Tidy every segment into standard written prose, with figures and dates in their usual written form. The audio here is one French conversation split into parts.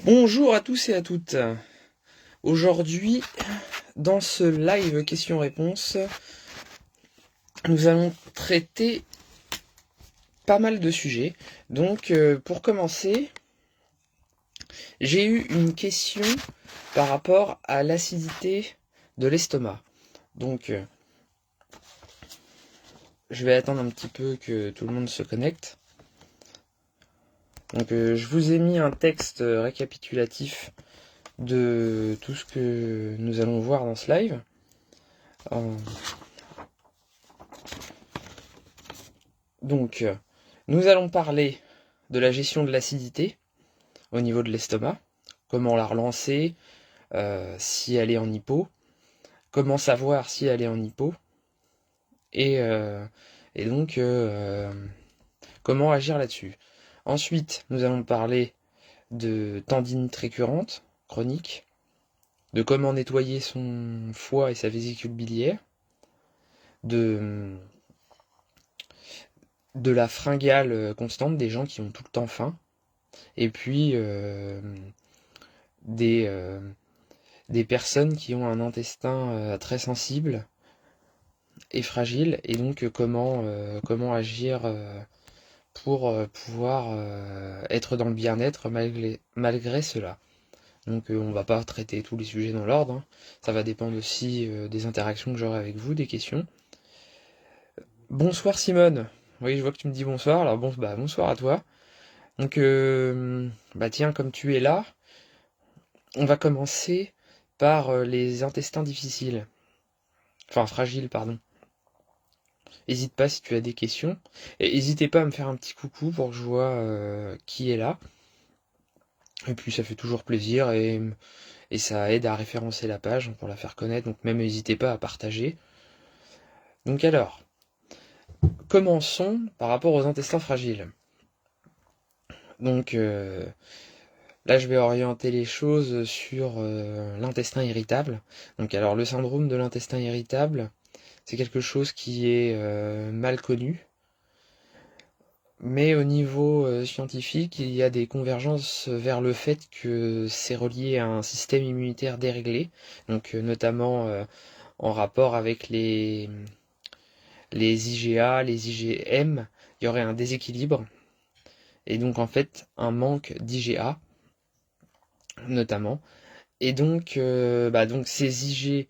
Bonjour à tous et à toutes. Aujourd'hui, dans ce live questions-réponses, nous allons traiter pas mal de sujets. Donc, pour commencer, j'ai eu une question par rapport à l'acidité de l'estomac. Donc, je vais attendre un petit peu que tout le monde se connecte. Donc, je vous ai mis un texte récapitulatif de tout ce que nous allons voir dans ce live. Donc, nous allons parler de la gestion de l'acidité au niveau de l'estomac, comment la relancer, si elle est en hypo, comment savoir si elle est en hypo, et, euh, et donc comment agir là-dessus. Ensuite, nous allons parler de tendinite récurrente, chronique, de comment nettoyer son foie et sa vésicule biliaire, de, de la fringale constante des gens qui ont tout le temps faim, et puis des, euh, des personnes qui ont un intestin très sensible et fragile, et donc comment agir pour pouvoir être dans le bien-être malgré cela. Donc on va pas traiter tous les sujets dans l'ordre, hein. Ça va dépendre aussi des interactions que j'aurai avec vous, des questions. Bonsoir Simone. Oui, je vois que tu me dis bonsoir, alors bonsoir à toi. Donc tiens, comme tu es là, on va commencer par les intestins difficiles. Enfin fragiles, pardon. N'hésite pas si tu as des questions. Et n'hésitez pas à me faire un petit coucou pour que je vois qui est là. Et puis ça fait toujours plaisir et ça aide à référencer la page pour la faire connaître. Donc même n'hésitez pas à partager. Donc alors, commençons par rapport aux intestins fragiles. Donc là je vais orienter les choses sur l'intestin irritable. Donc alors le syndrome de l'intestin irritable, c'est quelque chose qui est mal connu. Mais au niveau scientifique, il y a des convergences vers le fait que c'est relié à un système immunitaire déréglé, donc notamment en rapport avec les IgA, les IgM, il y aurait un déséquilibre, et donc en fait un manque d'IgA notamment. Et donc, donc ces IG,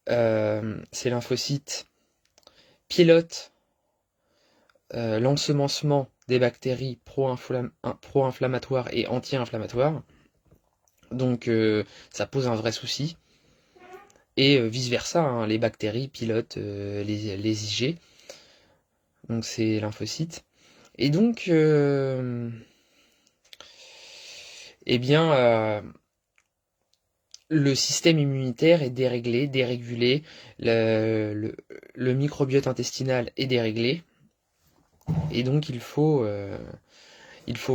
ces lymphocytes, pilotent l'ensemencement des bactéries pro-inflammatoires et anti-inflammatoires. Donc ça pose un vrai souci. Et vice-versa, hein, les bactéries pilotent les IG, donc c'est lymphocytes. Et donc, eh bien, le système immunitaire est déréglé, dérégulé, le microbiote intestinal est déréglé, et donc il faut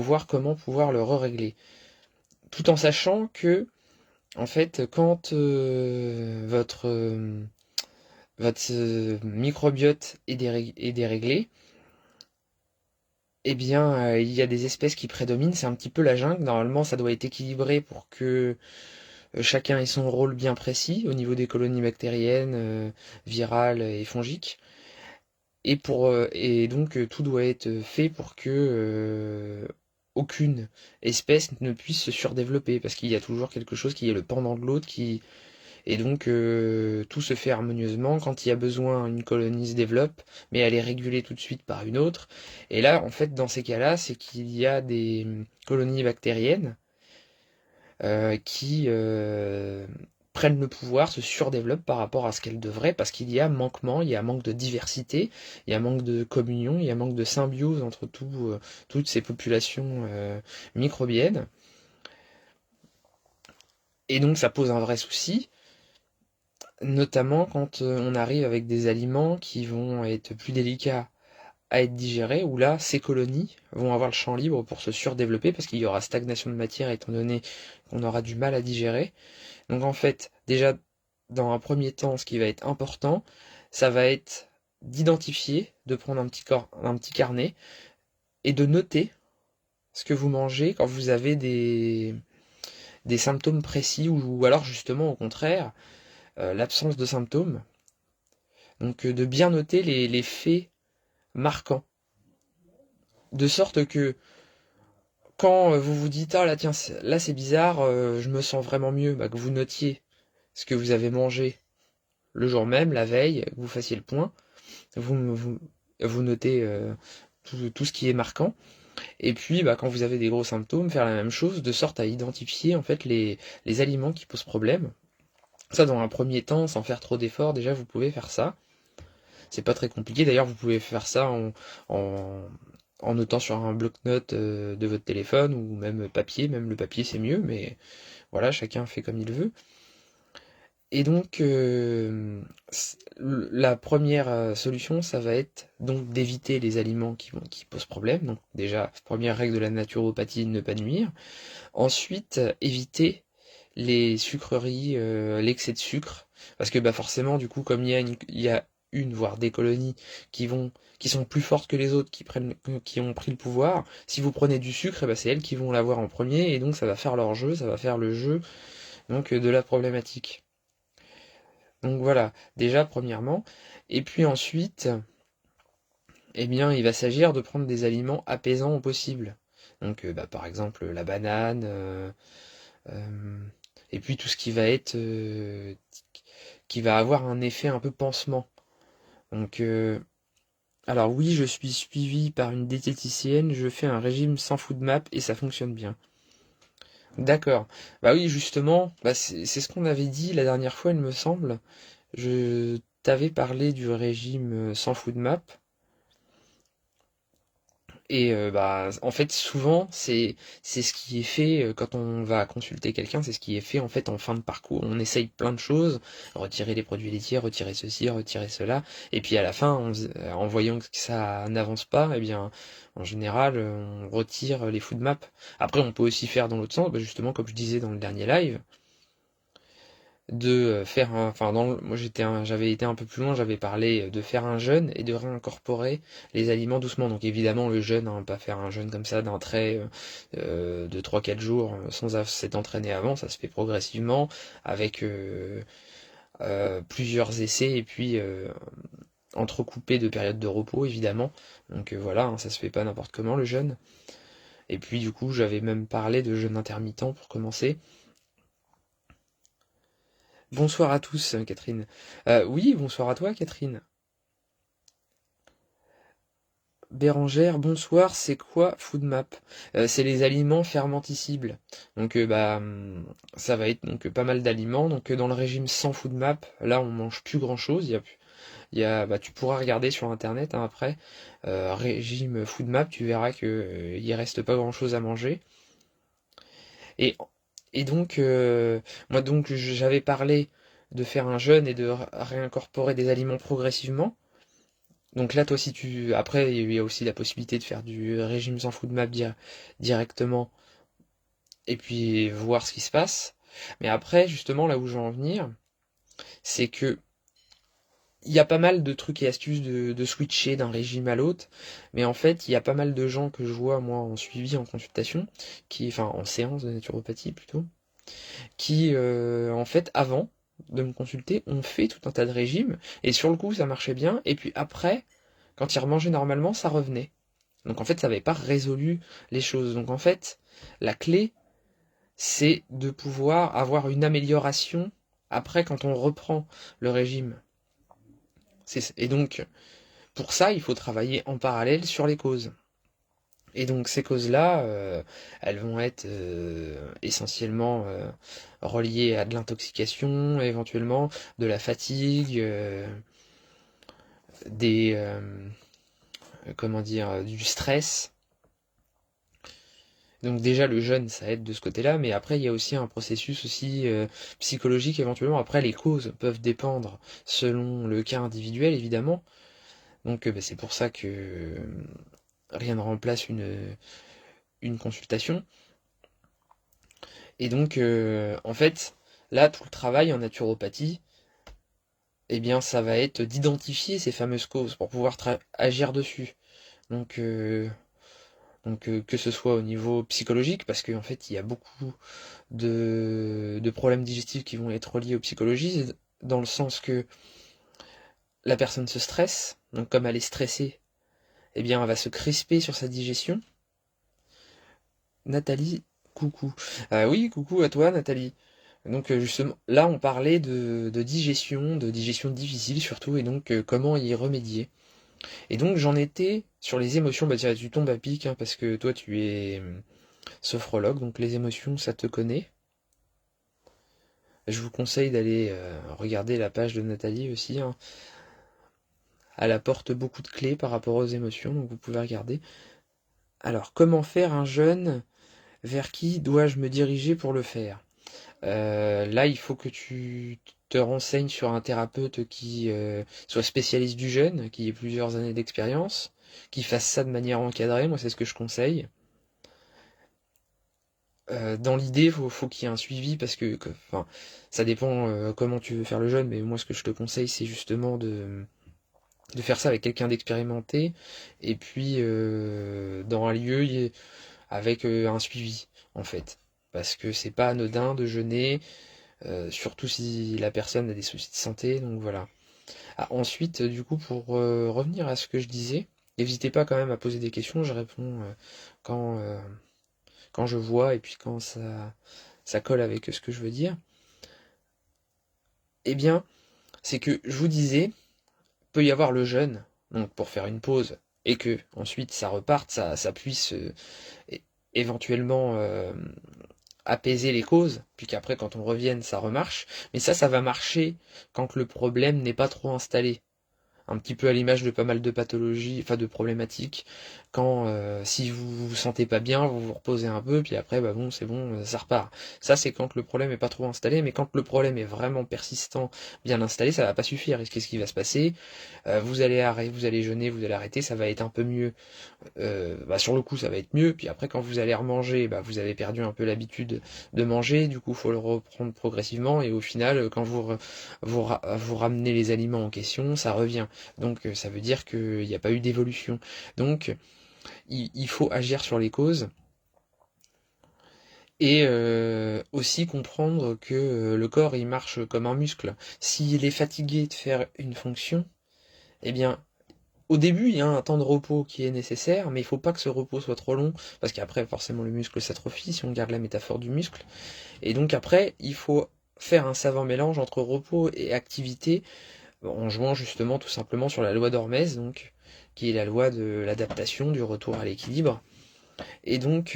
voir comment pouvoir le re-régler. Tout en sachant que, en fait, quand votre microbiote est déréglé, eh bien, il y a des espèces qui prédominent, c'est un petit peu la jungle. Normalement, ça doit être équilibré pour que chacun ait son rôle bien précis au niveau des colonies bactériennes, virales et fongiques. Et donc, tout doit être fait pour que aucune espèce ne puisse se surdévelopper, parce qu'il y a toujours quelque chose qui est le pendant de l'autre qui, et donc tout se fait harmonieusement. Quand il y a besoin, une colonie se développe, mais elle est régulée tout de suite par une autre. Et là, en fait, dans ces cas-là, c'est qu'il y a des colonies bactériennes qui prennent le pouvoir, se surdéveloppent par rapport à ce qu'elles devraient, parce qu'il y a manquement, il y a manque de diversité, il y a manque de communion, il y a manque de symbiose entre toutes ces populations microbiennes. Et donc ça pose un vrai souci. Notamment quand on arrive avec des aliments qui vont être plus délicats à être digérés, où là, ces colonies vont avoir le champ libre pour se surdévelopper, parce qu'il y aura stagnation de matière, étant donné qu'on aura du mal à digérer. Donc en fait, déjà, dans un premier temps, ce qui va être important, ça va être d'identifier, de prendre un petit carnet, et de noter ce que vous mangez quand vous avez des symptômes précis ou alors justement au contraire l'absence de symptômes. Donc de bien noter les faits marquants. De sorte que quand vous vous dites ah là tiens là c'est bizarre, je me sens vraiment mieux, bah, que vous notiez ce que vous avez mangé le jour même, la veille, que vous fassiez le point, vous notez tout ce qui est marquant. Et puis, bah, quand vous avez des gros symptômes, faire la même chose, de sorte à identifier en fait les aliments qui posent problème. Ça, dans un premier temps, sans faire trop d'efforts, déjà, vous pouvez faire ça. C'est pas très compliqué. D'ailleurs, vous pouvez faire ça en, en notant sur un bloc-notes de votre téléphone ou même papier. Même le papier, c'est mieux, mais voilà, chacun fait comme il veut. Et donc, la première solution, ça va être donc d'éviter les aliments qui posent problème. Donc déjà, première règle de la naturopathie, ne pas nuire. Ensuite, éviter les sucreries, l'excès de sucre, parce que bah forcément, du coup, comme il y a une voire des colonies qui sont plus fortes que les autres, qui ont pris le pouvoir. Si vous prenez du sucre, eh ben, c'est elles qui vont l'avoir en premier, et donc ça va faire leur jeu, ça va faire le jeu donc de la problématique. Donc voilà, déjà premièrement. Et puis ensuite, eh bien, il va s'agir de prendre des aliments apaisants au possible. Donc bah, par exemple la banane, euh, et puis tout ce qui va être qui va avoir un effet un peu pansement. Donc alors oui, je suis suivi par une diététicienne, je fais un régime sans food map et ça fonctionne bien. D'accord. Bah oui, justement, bah c'est ce qu'on avait dit la dernière fois, il me semble. Je t'avais parlé du régime sans food map. Et bah en fait souvent c'est ce qui est fait quand on va consulter quelqu'un, c'est ce qui est fait en fait en fin de parcours. On essaye plein de choses, retirer les produits laitiers, retirer ceci, retirer cela, et puis à la fin, en voyant que ça n'avance pas, eh bien en général on retire les food maps. Après on peut aussi faire dans l'autre sens, bah, justement comme je disais dans le dernier live, de faire enfin moi j'avais été un peu plus loin, j'avais parlé de faire un jeûne et de réincorporer les aliments doucement. Donc évidemment le jeûne, hein, pas faire un jeûne comme ça d'un trait de 3-4 jours sans s'être entraîné avant, ça se fait progressivement avec plusieurs essais et puis entrecoupé de périodes de repos évidemment. Donc voilà, hein, ça se fait pas n'importe comment le jeûne. Et puis du coup j'avais même parlé de jeûne intermittent pour commencer. Bonsoir à tous, Catherine. Oui, bonsoir à toi, Catherine. Bérangère, bonsoir, c'est quoi FoodMap? C'est les aliments fermenticibles. Donc bah ça va être donc pas mal d'aliments. Donc dans le régime sans FoodMap, là on mange plus grand chose. Bah, tu pourras regarder sur internet hein, après régime FoodMap, tu verras que il reste pas grand chose à manger. Et, et donc moi donc j'avais parlé de faire un jeûne et de réincorporer des aliments progressivement. Donc là, toi, si tu. Après, il y a aussi la possibilité de faire du régime sans food map directement et puis voir ce qui se passe. Mais après, justement, là où je veux en venir, c'est que il y a pas mal de trucs et astuces de switcher d'un régime à l'autre. Mais en fait, il y a pas mal de gens que je vois, moi, en suivi, en consultation, enfin, en séance de naturopathie plutôt, qui, en fait, avant de me consulter, ont fait tout un tas de régimes. Et sur le coup, ça marchait bien. Et puis après, quand ils remangeaient normalement, ça revenait. Donc en fait, ça n'avait pas résolu les choses. Donc en fait, la clé, c'est de pouvoir avoir une amélioration après quand on reprend le régime. Et donc, pour ça, il faut travailler en parallèle sur les causes. Et donc ces causes-là, elles vont être essentiellement reliées à de l'intoxication, éventuellement de la fatigue, des comment dire, du stress. Donc déjà le jeûne ça aide de ce côté-là, mais après il y a aussi un processus aussi psychologique éventuellement. Après les causes peuvent dépendre selon le cas individuel évidemment. Donc bah, c'est pour ça que rien ne remplace une consultation. Et donc en fait là tout le travail en naturopathie, eh bien ça va être d'identifier ces fameuses causes pour pouvoir agir dessus. Donc Donc que ce soit au niveau psychologique, parce qu'en fait il y a beaucoup de problèmes digestifs qui vont être liés aux psychologies, dans le sens que la personne se stresse, donc comme elle est stressée, eh bien elle va se crisper sur sa digestion. Nathalie, coucou. Oui, coucou à toi Nathalie. Donc justement, là on parlait de digestion difficile surtout, et donc comment y remédier. Et donc j'en étais sur les émotions, bah tiens, tu tombes à pic, hein, parce que toi tu es sophrologue, donc les émotions ça te connaît. Je vous conseille d'aller regarder la page de Nathalie aussi, hein. Elle apporte beaucoup de clés par rapport aux émotions, donc vous pouvez regarder. Alors, comment faire un jeûne? Vers qui dois-je me diriger pour le faire? Là, il faut que tu te renseignes sur un thérapeute qui soit spécialiste du jeûne, qui ait plusieurs années d'expérience, qui fasse ça de manière encadrée. Moi, c'est ce que je conseille. Dans l'idée, faut qu'il y ait un suivi parce enfin, ça dépend comment tu veux faire le jeûne, mais moi, ce que je te conseille, c'est justement de faire ça avec quelqu'un d'expérimenté et puis dans un lieu avec un suivi, en fait. Parce que c'est pas anodin de jeûner, surtout si la personne a des soucis de santé, donc voilà. Ah, ensuite, du coup, pour revenir à ce que je disais, n'hésitez pas quand même à poser des questions, je réponds quand, euh, quand je vois et puis quand ça colle avec ce que je veux dire. Eh bien, c'est que je vous disais, peut y avoir le jeûne, donc pour faire une pause, et que ensuite ça reparte, ça puisse éventuellement apaiser les causes, puis qu'après quand on revienne ça remarche, mais ça va marcher quand le problème n'est pas trop installé. Un petit peu à l'image de pas mal de pathologies, enfin de problématiques, quand si vous vous sentez pas bien, vous vous reposez un peu, puis après bah bon c'est bon, ça repart. Ça c'est quand le problème est pas trop installé, mais quand le problème est vraiment persistant, bien installé, ça va pas suffire. Et qu'est-ce qui va se passer? Vous allez arrêter, vous allez jeûner, vous allez arrêter, ça va être un peu mieux. Bah, sur le coup ça va être mieux, puis après quand vous allez remanger, bah, vous avez perdu un peu l'habitude de manger, du coup il faut le reprendre progressivement, et au final quand vous ramenez les aliments en question, ça revient. Donc ça veut dire qu'il n'y a pas eu d'évolution. Donc il faut agir sur les causes et aussi comprendre que le corps il marche comme un muscle. S'il est fatigué de faire une fonction, eh bien au début, il y a un temps de repos qui est nécessaire, mais il faut pas que ce repos soit trop long, parce qu'après, forcément, le muscle s'atrophie, si on garde la métaphore du muscle. Et donc après, il faut faire un savant mélange entre repos et activité, en jouant justement tout simplement sur la loi d'Hormèse, donc, qui est la loi de l'adaptation, du retour à l'équilibre. Et donc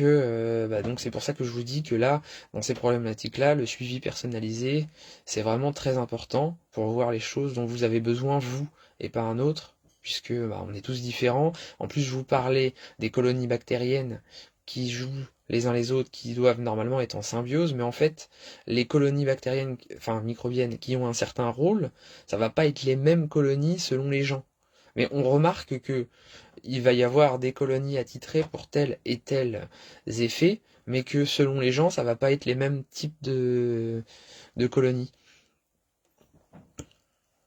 c'est pour ça que je vous dis que là, dans ces problématiques-là, le suivi personnalisé, c'est vraiment très important pour voir les choses dont vous avez besoin, vous, et pas un autre, puisque bah, on est tous différents. En plus, je vous parlais des colonies bactériennes qui jouent les uns les autres, qui doivent normalement être en symbiose, mais en fait, les colonies bactériennes, enfin microbiennes, qui ont un certain rôle, ça va pas être les mêmes colonies selon les gens. Mais on remarque que il va y avoir des colonies attitrées pour tels et tels effets, mais que selon les gens, ça va pas être les mêmes types de colonies.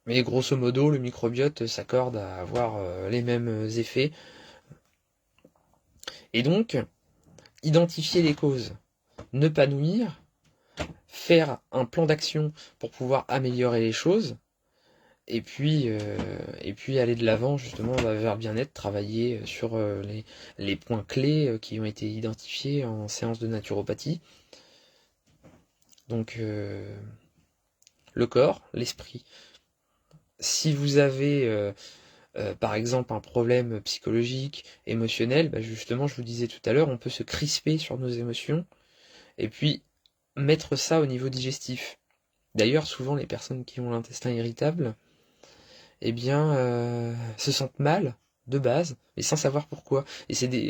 Mais grosso modo, le microbiote s'accorde à avoir les mêmes effets. Et donc, identifier les causes, ne pas nuire, faire un plan d'action pour pouvoir améliorer les choses, et puis aller de l'avant justement vers le bien-être, travailler sur les points clés qui ont été identifiés en séance de naturopathie. Donc le corps, l'esprit. Si vous avez par exemple un problème psychologique, émotionnel, bah, justement je vous disais tout à l'heure, on peut se crisper sur nos émotions et puis mettre ça au niveau digestif. D'ailleurs souvent les personnes qui ont l'intestin irritable, eh bien, se sentent mal de base, mais sans savoir pourquoi.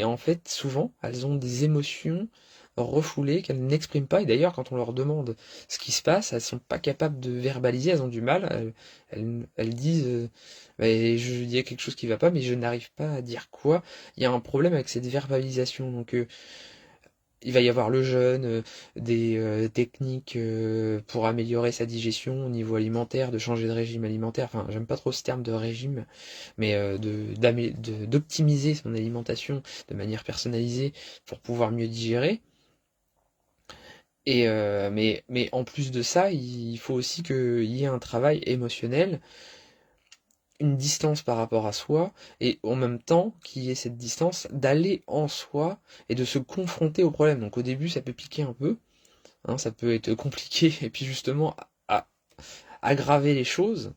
En fait, souvent, elles ont des émotions refoulées qu'elles n'expriment pas. Et d'ailleurs, quand on leur demande ce qui se passe, elles sont pas capables de verbaliser, elles ont du mal. Elles disent, bah, il y a quelque chose qui va pas, mais je n'arrive pas à dire quoi. Il y a un problème avec cette verbalisation. Donc, il va y avoir le jeûne, des techniques pour améliorer sa digestion au niveau alimentaire, de changer de régime alimentaire. Enfin, j'aime pas trop ce terme de régime, mais d'optimiser son alimentation de manière personnalisée pour pouvoir mieux digérer. Mais en plus de ça, il faut aussi qu'il y ait un travail émotionnel, une distance par rapport à soi, et en même temps qu'il y ait cette distance d'aller en soi et de se confronter au problème. Donc au début, ça peut piquer un peu, hein, ça peut être compliqué, et puis justement aggraver les choses.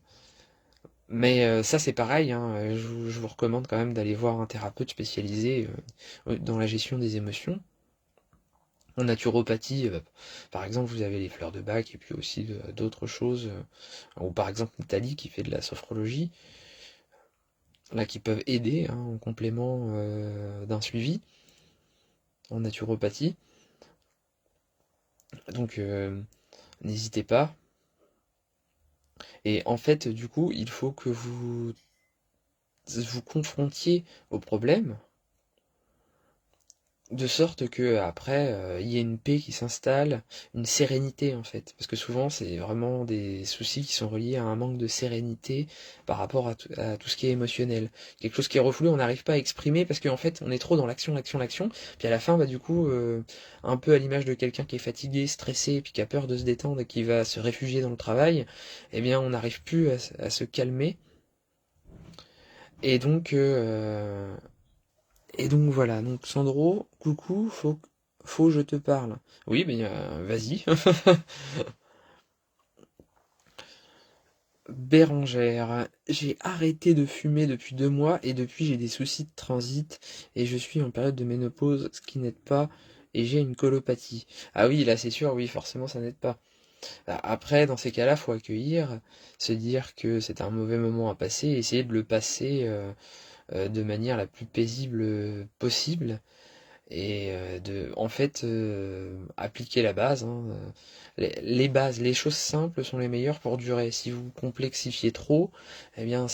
Mais ça c'est pareil, hein, je vous recommande quand même d'aller voir un thérapeute spécialisé dans la gestion des émotions. En naturopathie, par exemple, vous avez les fleurs de Bach et puis aussi d'autres choses, ou par exemple Nathalie qui fait de la sophrologie, là qui peuvent aider, hein, en complément d'un suivi en naturopathie. Donc n'hésitez pas. Et en fait, du coup, il faut que vous vous confrontiez au problème, de sorte que après il y ait une paix qui s'installe, une sérénité en fait, parce que souvent c'est vraiment des soucis qui sont reliés à un manque de sérénité par rapport à tout ce qui est émotionnel, quelque chose qui est refoulé, on n'arrive pas à exprimer parce qu'en fait on est trop dans l'action, l'action, l'action, puis à la fin bah du coup un peu à l'image de quelqu'un qui est fatigué, stressé, puis qui a peur de se détendre et qui va se réfugier dans le travail, eh bien on n'arrive plus à se calmer et donc voilà, donc Sandro, coucou, faut que je te parle. Oui, mais vas-y. Bérangère, j'ai arrêté de fumer depuis 2 mois et depuis j'ai des soucis de transit et je suis en période de ménopause, ce qui n'aide pas et j'ai une colopathie. Ah oui, là c'est sûr, oui, forcément ça n'aide pas. Après, dans ces cas-là, faut accueillir, se dire que c'est un mauvais moment à passer, et essayer de le passer de manière la plus paisible possible et en fait appliquer la base, hein, les bases, les choses simples sont les meilleures pour durer. Si vous complexifiez trop, eh bien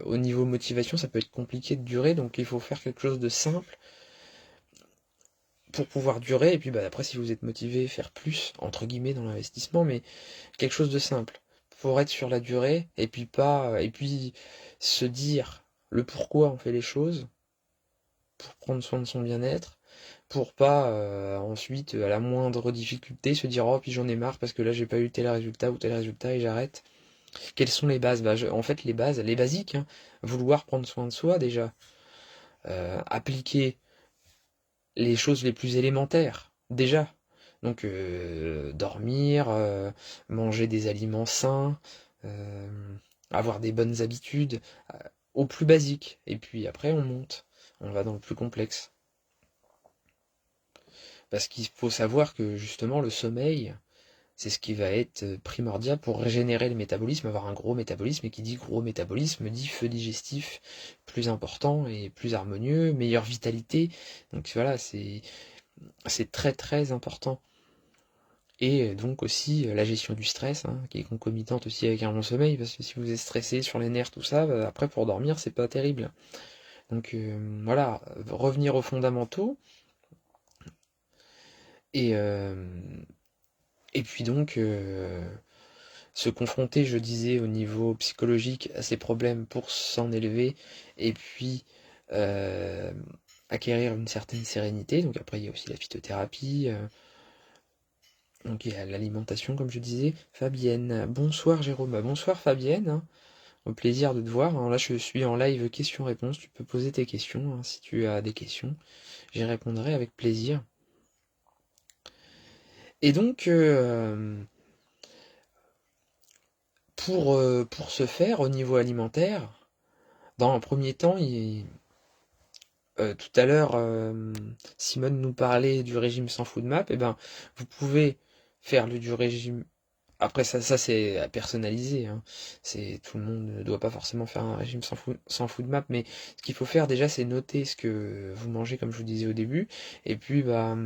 au niveau motivation ça peut être compliqué de durer, donc il faut faire quelque chose de simple pour pouvoir durer, et puis bah, après si vous êtes motivé faire plus entre guillemets dans l'investissement, mais quelque chose de simple pour être sur la durée, et puis pas et puis se dire le pourquoi on fait les choses pour prendre soin de son bien-être, pour pas ensuite, à la moindre difficulté, se dire oh puis j'en ai marre parce que là j'ai pas eu tel résultat ou tel résultat et j'arrête. Quelles sont les bases? Bah, en fait les bases, les basiques, hein. Vouloir prendre soin de soi déjà, appliquer les choses les plus élémentaires déjà. Donc dormir, manger des aliments sains, euh, avoir des bonnes habitudes, au plus basique. Et puis après on monte, on va dans le plus complexe. Parce qu'il faut savoir que justement le sommeil, c'est ce qui va être primordial pour régénérer le métabolisme, avoir un gros métabolisme, et qui dit gros métabolisme dit feu digestif plus important et plus harmonieux, meilleure vitalité. Donc voilà, c'est très très important. Et donc aussi la gestion du stress, hein, qui est concomitante aussi avec un bon sommeil, parce que si vous êtes stressé sur les nerfs, tout ça, bah, après pour dormir, c'est pas terrible. Donc voilà, revenir aux fondamentaux, et, et puis donc se confronter, je disais, au niveau psychologique à ces problèmes pour s'en élever, et puis euh, acquérir une certaine sérénité. Donc après, il y a aussi la phytothérapie, donc il y a l'alimentation, comme je disais. Fabienne, bonsoir Jérôme, bah, bonsoir Fabienne, hein. Au plaisir de te voir. Alors là, je suis en live questions-réponses, tu peux poser tes questions, hein, si tu as des questions, j'y répondrai avec plaisir. Et donc, pour ce faire au niveau alimentaire, dans un premier temps, tout à l'heure, Simone nous parlait du régime sans food map. Eh ben, vous pouvez faire du régime. Après, ça c'est à personnaliser, hein. C'est tout le monde ne doit pas forcément faire un régime sans food map, mais ce qu'il faut faire déjà, c'est noter ce que vous mangez, comme je vous disais au début, et puis bah,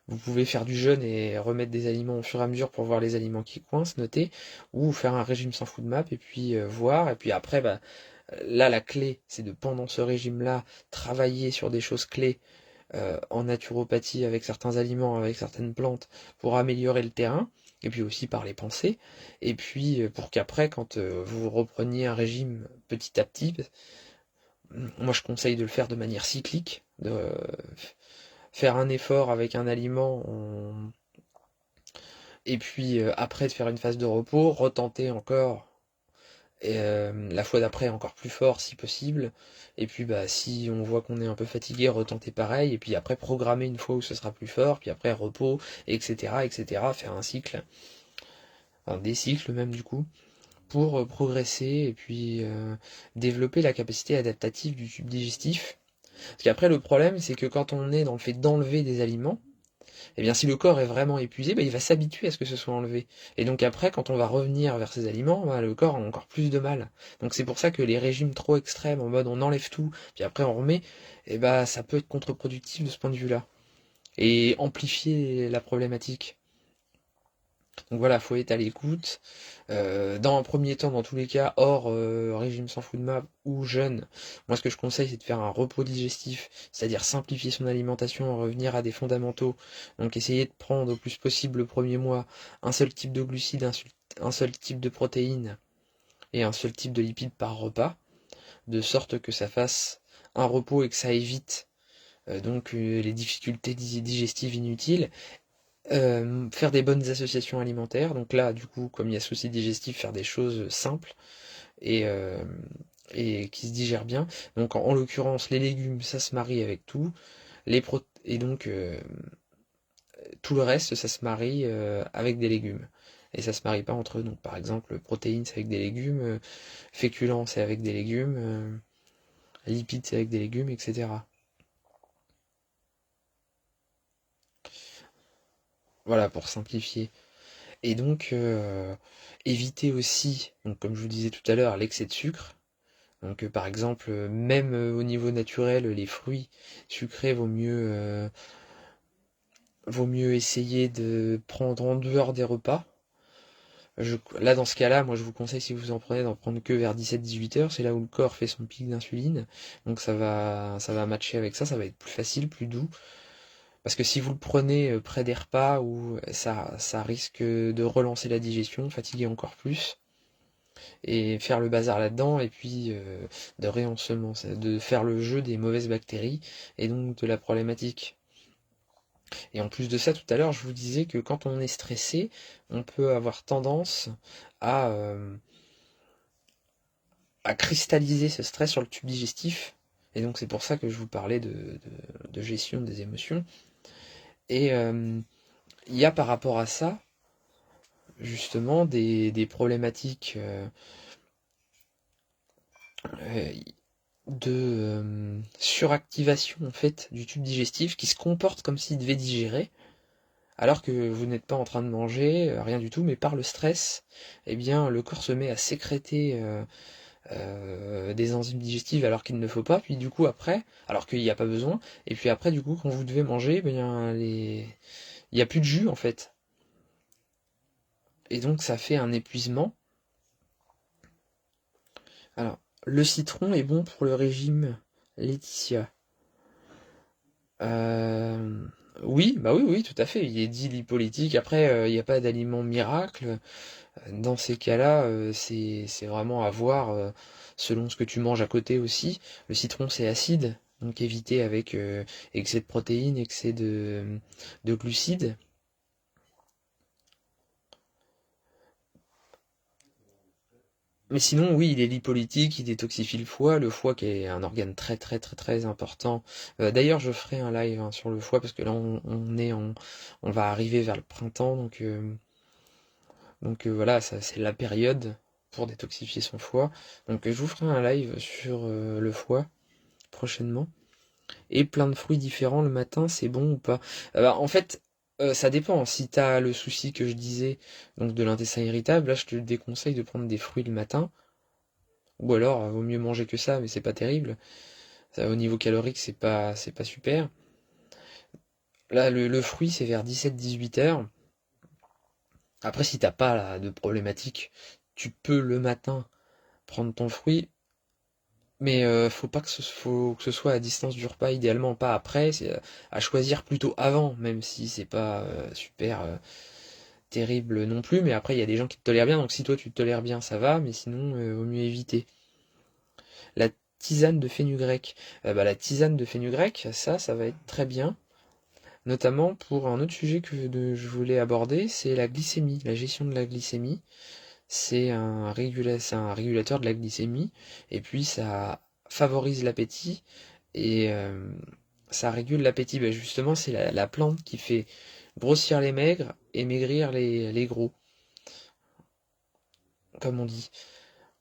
vous pouvez faire du jeûne et remettre des aliments au fur et à mesure pour voir les aliments qui coincent, noter, ou faire un régime sans food map et puis voir, et puis après, bah, là, la clé, c'est de, pendant ce régime-là, travailler sur des choses clés, en naturopathie avec certains aliments, avec certaines plantes, pour améliorer le terrain, et puis aussi par les pensées, et puis pour qu'après, quand vous repreniez un régime petit à petit, moi je conseille de le faire de manière cyclique, de faire un effort avec un aliment, et puis après de faire une phase de repos, retenter encore et la fois d'après encore plus fort si possible, et puis bah si on voit qu'on est un peu fatigué, retenter pareil, et puis après programmer une fois où ce sera plus fort, puis après repos, etc., faire un cycle, enfin, des cycles même du coup, pour progresser et puis développer la capacité adaptative du tube digestif. Parce qu'après le problème c'est que quand on est dans le fait d'enlever des aliments, eh bien, si le corps est vraiment épuisé, bah, il va s'habituer à ce que ce soit enlevé. Et donc après, quand on va revenir vers ces aliments, bah, le corps a encore plus de mal. Donc c'est pour ça que les régimes trop extrêmes, en mode on enlève tout, puis après on remet, eh bah, ça peut être contre-productif de ce point de vue-là. Et amplifier la problématique. Donc voilà, faut être à l'écoute. Dans un premier temps, dans tous les cas, hors régime sans food map ou jeûne, moi ce que je conseille c'est de faire un repos digestif, c'est-à-dire simplifier son alimentation, revenir à des fondamentaux. Donc essayer de prendre au plus possible le premier mois un seul type de glucides, un seul type de protéines et un seul type de lipides par repas, de sorte que ça fasse un repos et que ça évite les difficultés digestives inutiles. Faire des bonnes associations alimentaires. Donc là, du coup, comme il y a souci digestif, faire des choses simples et, euh, et qui se digèrent bien. Donc en l'occurrence, les légumes, ça se marie avec tout. Et donc tout le reste, ça se marie avec des légumes. Et ça se marie pas entre eux. Donc par exemple, protéines, c'est avec des légumes, féculents, c'est avec des légumes, lipides, c'est avec des légumes, etc. Voilà, pour simplifier. Et donc, éviter aussi, donc, comme je vous disais tout à l'heure, l'excès de sucre. Donc, par exemple, même au niveau naturel, les fruits sucrés, vaut mieux essayer de prendre en dehors des repas. Là, dans ce cas-là, moi, je vous conseille, si vous en prenez, d'en prendre que vers 17-18 heures. C'est là où le corps fait son pic d'insuline. Donc, ça va matcher avec ça. Ça va être plus facile, plus doux. Parce que si vous le prenez près des repas, ça risque de relancer la digestion, fatiguer encore plus, et faire le bazar là-dedans, et puis de réensemencer, de faire le jeu des mauvaises bactéries, et donc de la problématique. Et en plus de ça, tout à l'heure, je vous disais que quand on est stressé, on peut avoir tendance à, euh, à cristalliser ce stress sur le tube digestif. Et donc c'est pour ça que je vous parlais de gestion des émotions. Et il y a par rapport à ça, justement, des problématiques euh, de suractivation en fait du tube digestif qui se comporte comme s'il devait digérer, alors que vous n'êtes pas en train de manger, rien du tout, mais par le stress, eh bien le corps se met à sécréter des enzymes digestives alors qu'il ne faut pas, puis du coup après, alors qu'il n'y a pas besoin, et puis après du coup quand vous devez manger, eh bien il n'y a plus de jus en fait. Et donc ça fait un épuisement. Alors, le citron est bon pour le régime Laetitia. Euh, oui, bah oui, oui, tout à fait. Il est dit lipolytique. Après, il n'y a pas d'aliment miracle. Dans ces cas-là, c'est vraiment à voir selon ce que tu manges à côté aussi. Le citron, c'est acide, donc éviter avec excès de protéines, excès de glucides. Mais sinon, oui, il est lipolytique, il détoxifie le foie qui est un organe très très très très important. D'ailleurs, je ferai un live hein, sur le foie parce que là, on va arriver vers le printemps, donc voilà, ça c'est la période pour détoxifier son foie. Donc je vous ferai un live sur le foie prochainement. Et plein de fruits différents le matin, c'est bon ou pas? Bah, en fait, ça dépend. Si t'as le souci que je disais, donc de l'intestin irritable, là je te déconseille de prendre des fruits le matin. Ou alors, vaut mieux manger que ça, mais c'est pas terrible. Ça, au niveau calorique, c'est pas super. Là, le fruit, c'est vers 17-18 heures. Après, si t'as pas là, de problématique, tu peux le matin prendre ton fruit. Mais faut pas que faut que ce soit à distance du repas, idéalement pas après, c'est à choisir plutôt avant, même si c'est pas super terrible non plus, mais après il y a des gens qui te tolèrent bien, donc si toi tu te tolères bien, ça va, mais sinon vaut mieux éviter. La tisane de fenugrec. Bah, la tisane de fenugrec, ça va être très bien, notamment pour un autre sujet je voulais aborder, c'est la glycémie, la gestion de la glycémie. C'est un régulateur de la glycémie, et puis ça favorise l'appétit, et ça régule l'appétit. Bah, justement, c'est la plante qui fait grossir les maigres et maigrir les gros, comme on dit.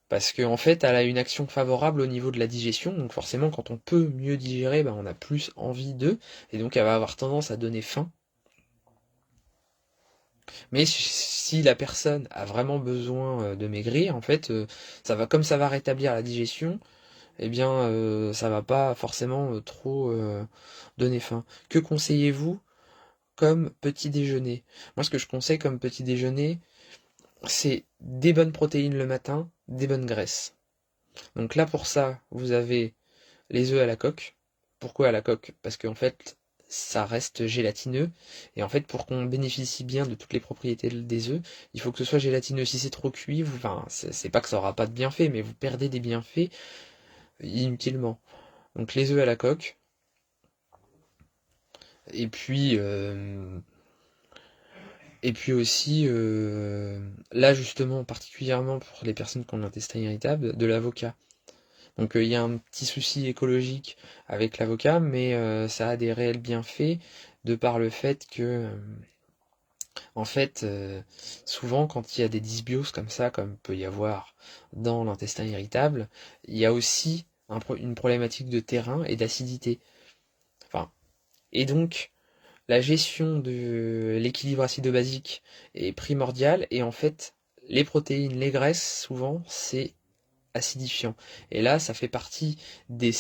Parce qu'en fait, elle a une action favorable au niveau de la digestion, donc forcément, quand on peut mieux digérer, bah, on a plus envie d'eux, et donc elle va avoir tendance à donner faim. Mais si la personne a vraiment besoin de maigrir, en fait, comme ça va rétablir la digestion, eh bien, ça va pas forcément trop donner faim. Que conseillez-vous comme petit déjeuner? Moi, ce que je conseille comme petit déjeuner, c'est des bonnes protéines le matin, des bonnes graisses. Donc là, pour ça, vous avez les œufs à la coque. Pourquoi à la coque? Parce qu'en fait, ça reste gélatineux. Et en fait, pour qu'on bénéficie bien de toutes les propriétés des œufs, il faut que ce soit gélatineux. Si c'est trop cuit, enfin, c'est pas que ça aura pas de bienfaits, mais vous perdez des bienfaits inutilement. Donc les œufs à la coque. Et puis, euh, et puis aussi, là justement, particulièrement pour les personnes qui ont l'intestin irritable, de l'avocat. Donc il y a un petit souci écologique avec l'avocat, mais ça a des réels bienfaits de par le fait que, en fait, souvent quand il y a des dysbioses comme ça, comme peut y avoir dans l'intestin irritable, il y a aussi une problématique de terrain et d'acidité. Enfin, et donc la gestion de l'équilibre acido-basique est primordiale, et en fait, les protéines, les graisses, souvent, c'est acidifiant. Et là, ça fait partie des,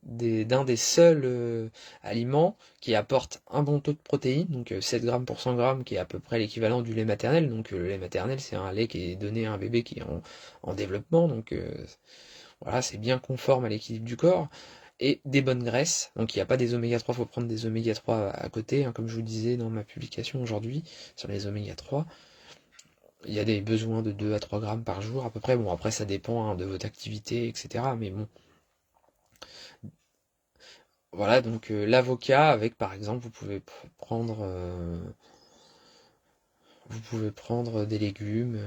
d'un des seuls aliments qui apporte un bon taux de protéines, donc 7 grammes pour 100 grammes, qui est à peu près l'équivalent du lait maternel. Donc le lait maternel, c'est un lait qui est donné à un bébé qui est en développement, donc voilà, c'est bien conforme à l'équilibre du corps. Et des bonnes graisses, donc il n'y a pas des oméga 3, il faut prendre des oméga 3 à côté, hein, comme je vous disais dans ma publication aujourd'hui sur les oméga 3. Il y a des besoins de 2 à 3 grammes par jour à peu près. Bon, après ça dépend hein, de votre activité, etc. Mais bon, voilà, donc l'avocat avec par exemple, vous pouvez prendre des légumes.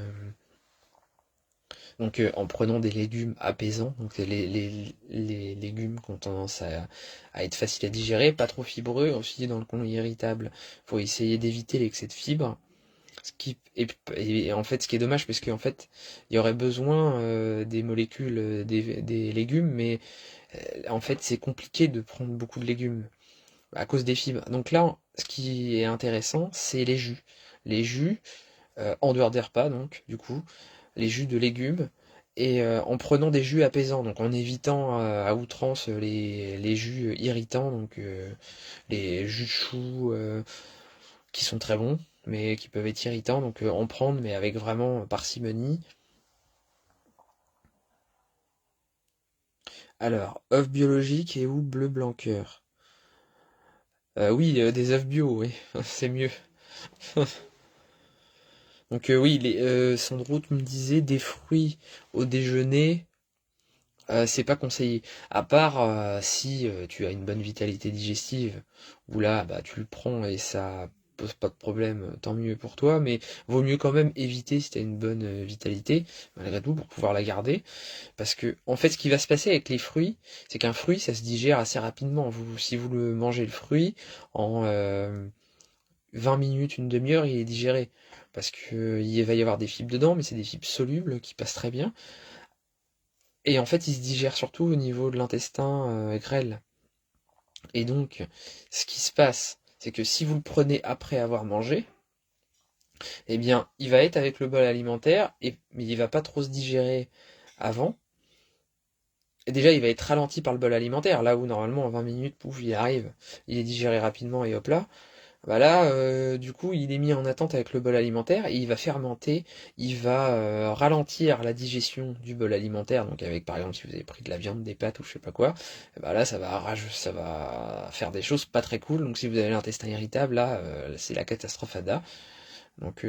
Donc en prenant des légumes apaisants, donc les légumes qui ont tendance à être faciles à digérer, pas trop fibreux, aussi dans le côlon irritable, faut essayer d'éviter l'excès de fibres. Et en fait, ce qui est dommage, parce qu'en fait, il y aurait besoin des molécules des légumes, mais en fait, c'est compliqué de prendre beaucoup de légumes à cause des fibres. Donc là, ce qui est intéressant, c'est les jus. Les jus, en dehors des repas, donc, du coup, les jus de légumes, et en prenant des jus apaisants, donc en évitant à outrance les jus irritants, donc les jus de choux qui sont très bons, mais qui peuvent être irritants, donc en prendre, mais avec vraiment parcimonie. Alors, œufs biologiques et ou bleu blanc cœur. Oui, des œufs bio, oui, c'est mieux. Donc oui, Sandro, tu me disais des fruits au déjeuner, c'est pas conseillé. À part si tu as une bonne vitalité digestive, où là, bah, tu le prends et ça pose pas de problème, tant mieux pour toi, mais vaut mieux quand même éviter si tu as une bonne vitalité, malgré tout, pour pouvoir la garder. Parce que, en fait, ce qui va se passer avec les fruits, c'est qu'un fruit, ça se digère assez rapidement. Si vous le mangez le fruit, en 20 minutes, une demi-heure, il est digéré. Parce que il va y avoir des fibres dedans, mais c'est des fibres solubles qui passent très bien. Et en fait, il se digère surtout au niveau de l'intestin grêle. Et donc, ce qui se passe, c'est que si vous le prenez après avoir mangé, eh bien, il va être avec le bol alimentaire, mais il va pas trop se digérer avant. Et déjà, il va être ralenti par le bol alimentaire, là où normalement en 20 minutes, pouf, il arrive, il est digéré rapidement et hop là. Bah là, du coup, il est mis en attente avec le bol alimentaire et il va fermenter, il va ralentir la digestion du bol alimentaire. Donc avec, par exemple, si vous avez pris de la viande, des pâtes ou je sais pas quoi, bah là, ça va faire des choses pas très cool. Donc si vous avez l'intestin irritable, là, c'est la catastrophe ADA. Donc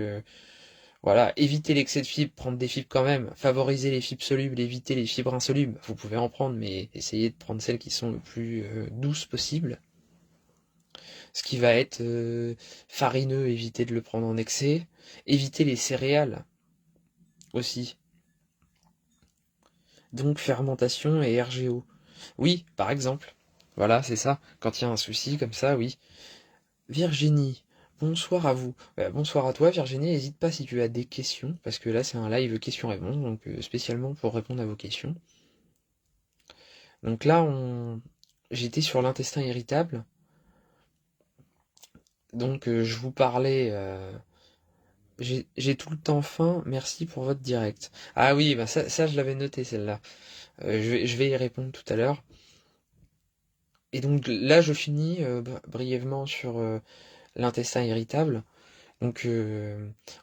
voilà, évitez l'excès de fibres, prendre des fibres quand même, favoriser les fibres solubles, éviter les fibres insolubles. Vous pouvez en prendre, mais essayez de prendre celles qui sont le plus douces possible. Ce qui va être farineux, éviter de le prendre en excès. Éviter les céréales aussi. Donc fermentation et RGO. Oui, par exemple. Voilà, c'est ça. Quand il y a un souci comme ça, oui. Virginie, bonsoir à vous. Bonsoir à toi, Virginie. N'hésite pas si tu as des questions, parce que là c'est un live questions-réponses, donc spécialement pour répondre à vos questions. Donc là, j'étais sur l'intestin irritable. Donc je vous parlais. J'ai tout le temps faim, merci pour votre direct. Ah oui, bah ça je l'avais noté celle-là. Je vais y répondre tout à l'heure. Et donc là je finis brièvement sur l'intestin irritable. Donc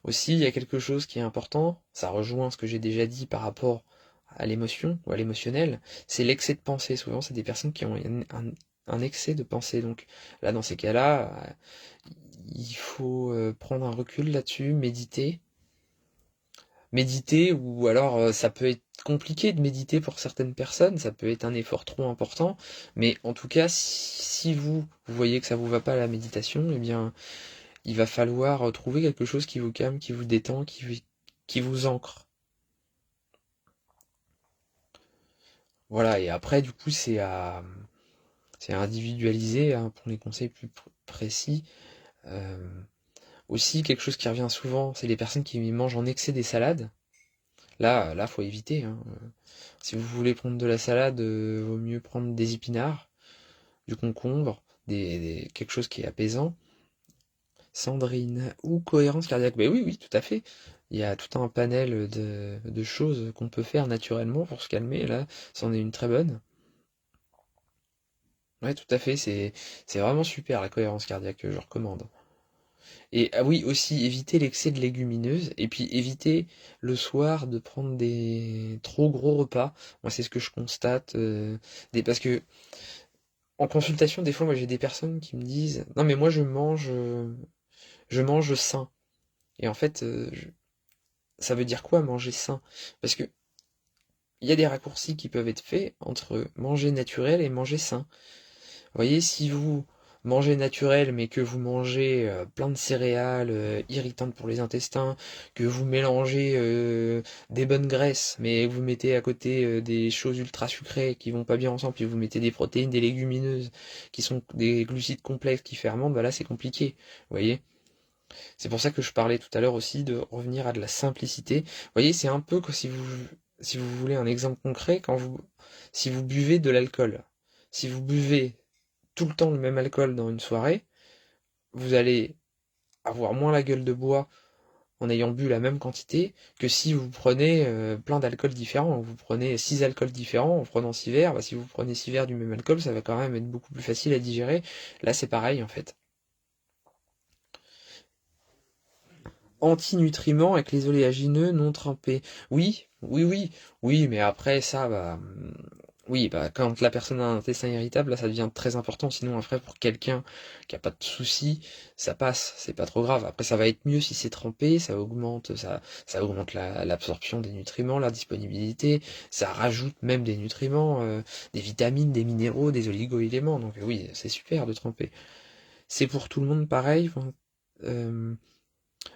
aussi il y a quelque chose qui est important, ça rejoint ce que j'ai déjà dit par rapport à l'émotion ou à l'émotionnel, c'est l'excès de pensée. Souvent c'est des personnes qui ont un excès de pensée. Donc là dans ces cas-là, il faut prendre un recul là-dessus, méditer, ou alors ça peut être compliqué de méditer pour certaines personnes, ça peut être un effort trop important, mais en tout cas, si vous voyez que ça vous va pas la méditation, eh bien, il va falloir trouver quelque chose qui vous calme, qui vous détend, qui vous ancre. Voilà, et après, du coup, c'est à individualiser hein, pour les conseils plus précis. Euh, Aussi, quelque chose qui revient souvent, c'est les personnes qui mangent en excès des salades. Là, faut éviter, hein. Si vous voulez prendre de la salade, vaut mieux prendre des épinards, du concombre, quelque chose qui est apaisant. Sandrine, ou cohérence cardiaque. Ben oui, oui, tout à fait. Il y a tout un panel de choses qu'on peut faire naturellement pour se calmer. Là, c'en est une très bonne. Ouais, tout à fait. C'est vraiment super la cohérence cardiaque, je recommande. Et ah oui, aussi éviter l'excès de légumineuses et puis éviter le soir de prendre des trop gros repas. Moi, c'est ce que je constate. Parce que en consultation, des fois, moi, j'ai des personnes qui me disent, non, mais moi, je mange sain. Et en fait, ça veut dire quoi manger sain? Parce que il y a des raccourcis qui peuvent être faits entre manger naturel et manger sain. Vous voyez, si vous mangez naturel, mais que vous mangez plein de céréales irritantes pour les intestins, que vous mélangez des bonnes graisses, mais vous mettez à côté des choses ultra sucrées qui vont pas bien ensemble, puis vous mettez des protéines, des légumineuses, qui sont des glucides complexes qui fermentent, bah là c'est compliqué. Vous voyez? C'est pour ça que je parlais tout à l'heure aussi de revenir à de la simplicité. Vous voyez, c'est un peu comme si vous voulez un exemple concret, si vous buvez de l'alcool. Si vous buvez tout le temps le même alcool dans une soirée, vous allez avoir moins la gueule de bois en ayant bu la même quantité que si vous prenez plein d'alcools différents. Vous prenez 6 alcools différents en prenant 6 verres, bah, si vous prenez 6 verres du même alcool, ça va quand même être beaucoup plus facile à digérer. Là, c'est pareil en fait. Antinutriments avec les oléagineux non trempés. Oui, oui, oui, oui, mais après ça, oui, bah quand la personne a un intestin irritable, là ça devient très important. Sinon après pour quelqu'un qui a pas de soucis, ça passe, c'est pas trop grave. Après ça va être mieux si c'est trempé, ça augmente l'absorption des nutriments, la disponibilité, ça rajoute même des nutriments, des vitamines, des minéraux, des oligo-éléments. Donc oui, c'est super de tremper. C'est pour tout le monde pareil. Enfin, euh,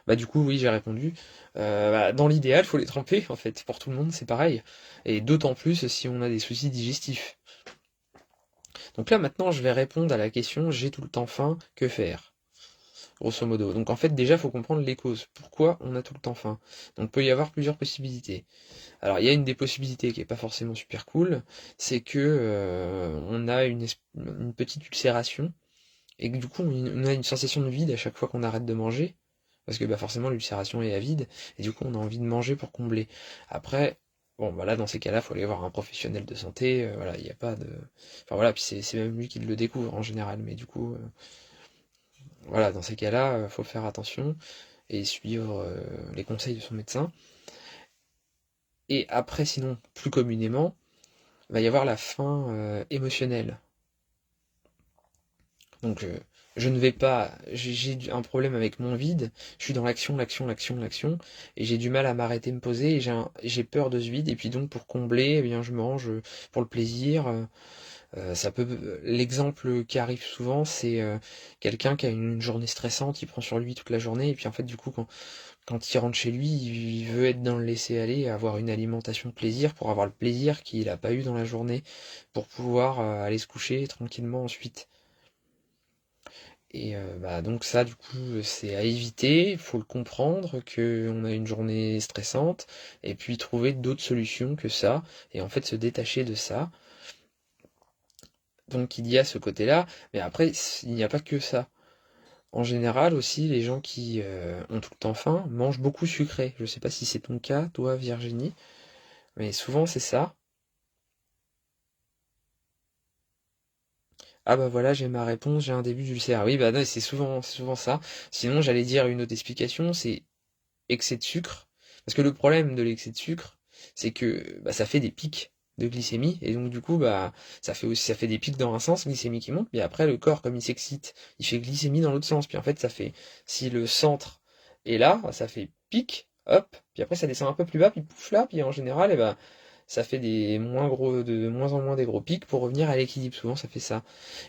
bah du coup oui j'ai répondu. Dans l'idéal faut les tremper en fait. Pour tout le monde c'est pareil. Et d'autant plus si on a des soucis digestifs. Donc là maintenant je vais répondre à la question j'ai tout le temps faim, que faire? Grosso modo. Donc en fait déjà il faut comprendre les causes. Pourquoi on a tout le temps faim? Donc il peut y avoir plusieurs possibilités. Alors il y a une des possibilités qui est pas forcément super cool, c'est que on a une petite ulcération et que du coup on a une sensation de vide à chaque fois qu'on arrête de manger. Parce que bah forcément l'ulcération est avide, et du coup on a envie de manger pour combler. Après, bon bah là dans ces cas-là, il faut aller voir un professionnel de santé, voilà, il n'y a pas de. Enfin voilà, puis c'est même lui qui le découvre en général, mais du coup, Voilà, dans ces cas-là, faut faire attention et suivre les conseils de son médecin. Et après, sinon, plus communément, il va y avoir la faim émotionnelle. Donc, je ne vais pas, j'ai un problème avec mon vide, je suis dans l'action, l'action, l'action, l'action, et j'ai du mal à m'arrêter, me poser, et j'ai peur de ce vide, et puis donc pour combler, eh bien je mange pour le plaisir. L'exemple qui arrive souvent, c'est quelqu'un qui a une journée stressante, il prend sur lui toute la journée, et puis en fait du coup quand il rentre chez lui, il veut être dans le laisser-aller, avoir une alimentation de plaisir pour avoir le plaisir qu'il n'a pas eu dans la journée, pour pouvoir aller se coucher tranquillement ensuite. Et bah, donc ça, du coup, c'est à éviter. Il faut le comprendre qu'on a une journée stressante, et puis trouver d'autres solutions que ça, et en fait se détacher de ça. Donc il y a ce côté-là, mais après, il n'y a pas que ça. En général aussi, les gens qui ont tout le temps faim mangent beaucoup sucré. Je sais pas si c'est ton cas, toi, Virginie, mais souvent c'est ça. Ah bah voilà, j'ai ma réponse, j'ai un début d'ulcère. Oui, bah non, c'est souvent ça. Sinon, j'allais dire une autre explication, c'est excès de sucre. Parce que le problème de l'excès de sucre, c'est que bah, ça fait des pics de glycémie, et donc du coup, bah, ça fait des pics dans un sens, glycémie qui monte, mais après le corps, comme il s'excite, il fait glycémie dans l'autre sens. Puis en fait, ça fait, si le centre est là, bah, ça fait pic, hop, puis après ça descend un peu plus bas, puis pouf là, puis en général, et ben ça fait de moins en moins des gros pics pour revenir à l'équilibre. Souvent, ça fait ça.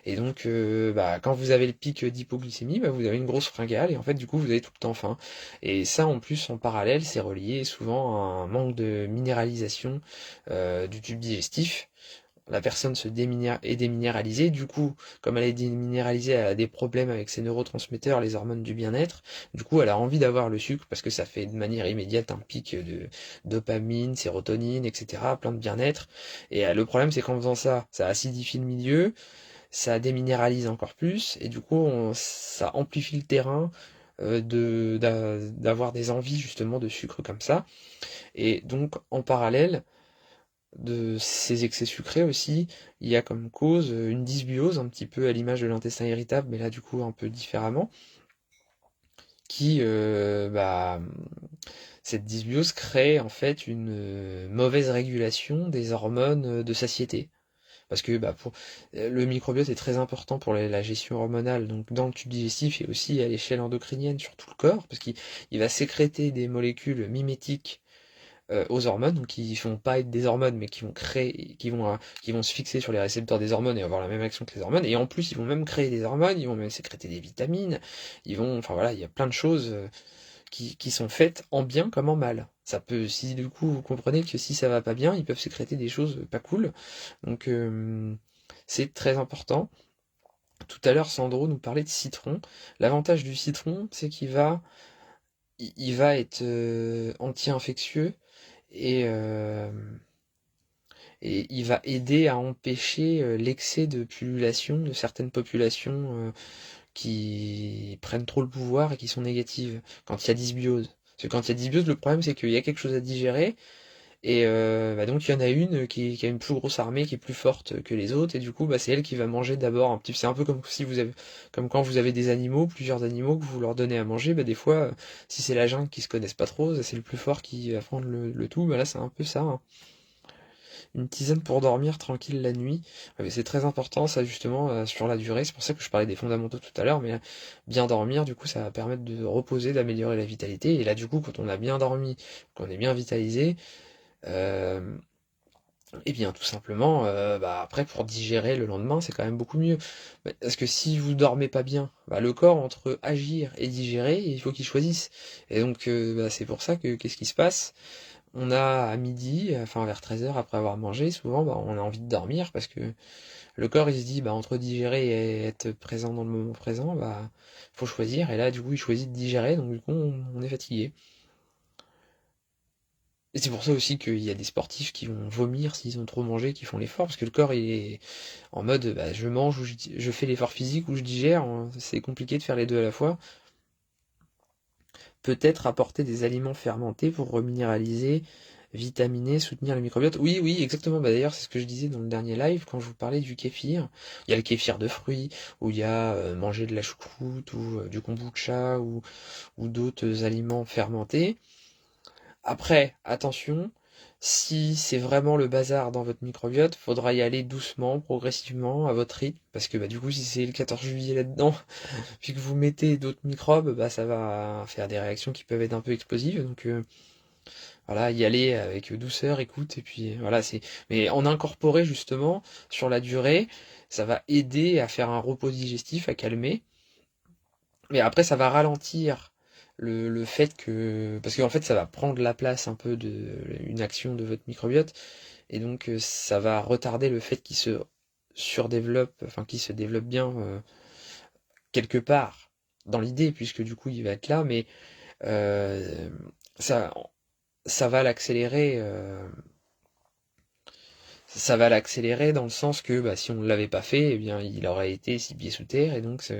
Et donc, bah, quand vous avez le pic d'hypoglycémie, bah, vous avez une grosse fringale et en fait, du coup, vous avez tout le temps faim. Et ça, en plus, en parallèle, c'est relié souvent à un manque de minéralisation du tube digestif. La personne est déminéralisée, du coup, comme elle est déminéralisée, elle a des problèmes avec ses neurotransmetteurs, les hormones du bien-être. Du coup, elle a envie d'avoir le sucre parce que ça fait de manière immédiate un pic de dopamine, sérotonine, etc., plein de bien-être. Et le problème, c'est qu'en faisant ça, ça acidifie le milieu, ça déminéralise encore plus, et du coup, ça amplifie le terrain d'avoir des envies justement de sucre comme ça. Et donc, en parallèle de ces excès sucrés aussi, il y a comme cause une dysbiose, un petit peu à l'image de l'intestin irritable, mais là du coup un peu différemment, qui, cette dysbiose crée en fait une mauvaise régulation des hormones de satiété. Parce que le microbiote est très important pour la gestion hormonale, donc dans le tube digestif et aussi à l'échelle endocrinienne sur tout le corps, parce qu'il va sécréter des molécules mimétiques aux hormones, donc qui vont pas être des hormones, mais qui vont créer, qui vont se fixer sur les récepteurs des hormones et avoir la même action que les hormones. Et en plus, ils vont même créer des hormones, ils vont même sécréter des vitamines, enfin voilà, il y a plein de choses qui sont faites en bien comme en mal. Ça peut, si du coup vous comprenez que si ça va pas bien, ils peuvent sécréter des choses pas cool. Donc c'est très important. Tout à l'heure, Sandro nous parlait de citron. L'avantage du citron, c'est il va être anti-infectieux et, euh, et il va aider à empêcher l'excès de pullulation de certaines populations qui prennent trop le pouvoir et qui sont négatives quand il y a dysbiose. Parce que quand il y a dysbiose, le problème c'est qu'il y a quelque chose à digérer et donc il y en a une qui a une plus grosse armée, qui est plus forte que les autres, et du coup c'est elle qui va manger d'abord un petit. C'est un peu comme si vous avez, comme quand vous avez des animaux, plusieurs animaux que vous leur donnez à manger, des fois si c'est la jungle qui se connaissent pas trop, c'est le plus fort qui va prendre le tout. Là c'est un peu ça, hein. Une tisane pour dormir tranquille la nuit. C'est très important ça justement sur la durée. C'est pour ça que je parlais des fondamentaux tout à l'heure, mais bien dormir, du coup, ça va permettre de reposer, d'améliorer la vitalité. Et là, du coup, quand on a bien dormi, qu'on est bien vitalisé, euh, et bien tout simplement, après pour digérer le lendemain, c'est quand même beaucoup mieux. Parce que si vous dormez pas bien, le corps entre agir et digérer, il faut qu'il choisisse. Et donc c'est pour ça que qu'est-ce qui se passe? On a à midi, enfin vers 13 heures après avoir mangé, souvent on a envie de dormir parce que le corps il se dit entre digérer et être présent dans le moment présent, faut choisir, et là du coup il choisit de digérer, donc du coup on est fatigué. Et c'est pour ça aussi qu'il y a des sportifs qui vont vomir s'ils ont trop mangé, qui font l'effort, parce que le corps il est en mode je mange ou je fais l'effort physique ou je digère, hein. C'est compliqué de faire les deux à la fois. Peut-être apporter des aliments fermentés pour reminéraliser vitaminer, soutenir le microbiote. Oui, oui, exactement. Bah, d'ailleurs, c'est ce que je disais dans le dernier live quand je vous parlais du kéfir. Il y a le kéfir de fruits, où il y a manger de la choucroute, ou du kombucha, ou d'autres aliments fermentés. Après, attention, si c'est vraiment le bazar dans votre microbiote, faudra y aller doucement, progressivement, à votre rythme, parce que bah, du coup, si c'est le 14 juillet là-dedans, puis que vous mettez d'autres microbes, bah, ça va faire des réactions qui peuvent être un peu explosives. Donc voilà, y aller avec douceur, écoute, et puis voilà, Mais en incorporer justement sur la durée, ça va aider à faire un repos digestif, à calmer. Mais après, ça va ralentir le fait que, parce qu'en fait, ça va prendre la place un peu de une action de votre microbiote, et donc ça va retarder le fait qu'il se surdéveloppe, enfin qu'il se développe bien quelque part dans l'idée, puisque du coup il va être là, mais euh, ça, ça va l'accélérer. Ça va l'accélérer dans le sens que bah, si on ne l'avait pas fait, eh bien il aurait été 6 pieds sous terre, et donc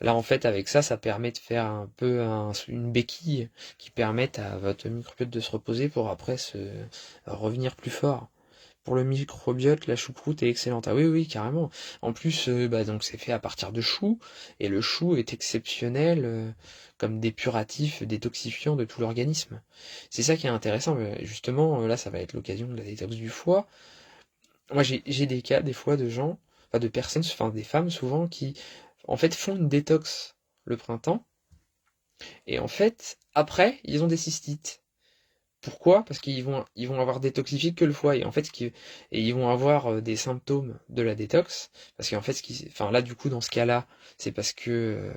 là, en fait, avec ça, ça permet de faire un peu une béquille qui permette à votre microbiote de se reposer pour après se revenir plus fort. Pour le microbiote, la choucroute est excellente. Ah oui, oui, carrément. En plus, bah, donc c'est fait à partir de choux, et le chou est exceptionnel comme dépuratif, détoxifiant de tout l'organisme. C'est ça qui est intéressant. Justement, là, ça va être l'occasion de la détox du foie. Moi, j'ai des cas, des fois, de gens, enfin de personnes, enfin des femmes souvent, qui en fait font une détox le printemps, et en fait, après, ils ont des cystites. Pourquoi? Parce ils vont avoir détoxifié que le foie, et en fait, et ils vont avoir des symptômes de la détox, parce qu'en fait, enfin là, du coup, dans ce cas-là, c'est parce que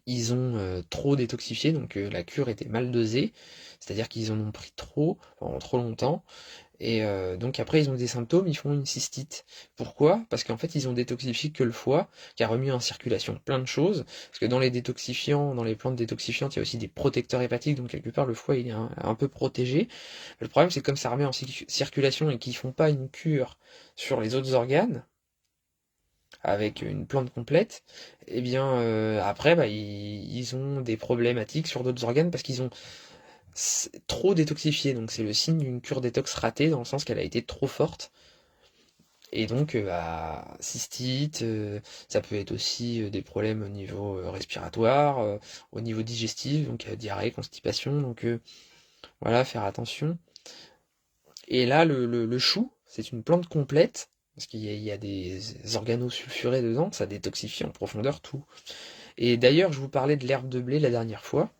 ils ont trop détoxifié, donc la cure était mal dosée, c'est-à-dire qu'ils en ont pris trop pendant trop longtemps. Et donc après, ils ont des symptômes, ils font une cystite. Pourquoi? Parce qu'en fait, ils ont détoxifié que le foie, qui a remis en circulation plein de choses. Parce que dans les détoxifiants, dans les plantes détoxifiantes, il y a aussi des protecteurs hépatiques, donc quelque part, le foie, il est un peu protégé. Le problème, c'est que comme ça remet en circulation et qu'ils font pas une cure sur les autres organes, avec une plante complète, eh bien, après, bah, ils ont des problématiques sur d'autres organes parce qu'ils ont trop détoxifié, donc c'est le signe d'une cure détox ratée dans le sens qu'elle a été trop forte. Et donc, bah, cystite, ça peut être aussi des problèmes au niveau respiratoire, au niveau digestif, donc diarrhée, constipation, donc voilà, faire attention. Et là, le chou, c'est une plante complète, parce il y a des organosulfurés dedans, ça détoxifie en profondeur tout. Et d'ailleurs, je vous parlais de l'herbe de blé la dernière fois.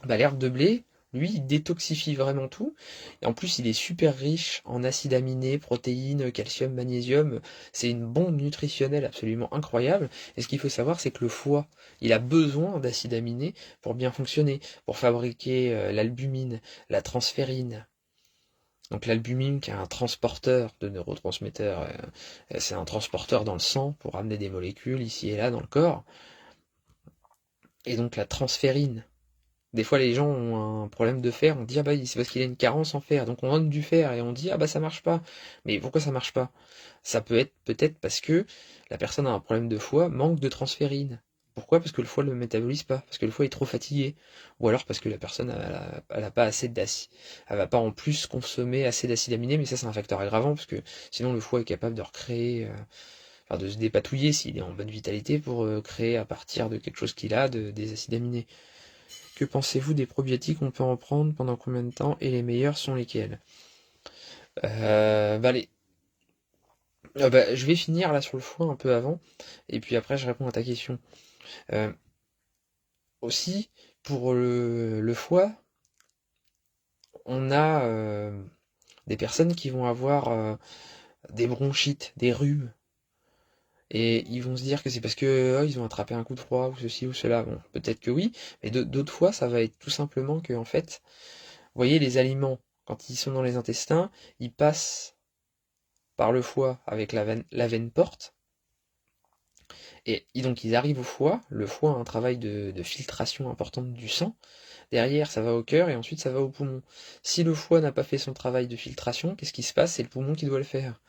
Bah, l'herbe de blé, lui, il détoxifie vraiment tout. Et en plus, il est super riche en acides aminés, protéines, calcium, magnésium. C'est une bombe nutritionnelle absolument incroyable. Et ce qu'il faut savoir, c'est que le foie, il a besoin d'acides aminés pour bien fonctionner, pour fabriquer l'albumine, la transférine. Donc l'albumine, qui est un transporteur de neurotransmetteurs, c'est un transporteur dans le sang pour amener des molécules ici et là dans le corps. Et donc la transférine, des fois, les gens ont un problème de fer, on dit ah bah c'est parce qu'il a une carence en fer, donc on donne du fer et on dit ah bah ça marche pas. Mais pourquoi ça marche pas? Ça peut être peut-être parce que la personne a un problème de foie, manque de transférine. Pourquoi? Parce que le foie ne le métabolise pas, parce que le foie est trop fatigué, ou alors parce que la personne elle a pas assez d'acide, elle va pas en plus consommer assez d'acides aminés, mais ça c'est un facteur aggravant parce que sinon le foie est capable de recréer, enfin de se dépatouiller s'il est en bonne vitalité pour créer à partir de quelque chose qu'il a des acides aminés. Que pensez-vous des probiotiques? On peut en prendre pendant combien de temps? Et les meilleurs sont lesquels? Bah, bah, je vais finir là sur le foie un peu avant, et puis après je réponds à ta question. Euh, Aussi, pour le foie, on a des personnes qui vont avoir des bronchites, des rhumes, et ils vont se dire que c'est parce que ils ont attrapé un coup de froid ou ceci ou cela. Bon, peut-être que oui, mais d'autres fois, ça va être tout simplement que en fait, vous voyez, les aliments, quand ils sont dans les intestins, ils passent par le foie avec la veine porte, et donc ils arrivent au foie. Le foie a un travail de filtration importante du sang, derrière ça va au cœur et ensuite ça va au poumon. Si le foie n'a pas fait son travail de filtration, qu'est-ce qui se passe? C'est le poumon qui doit le faire.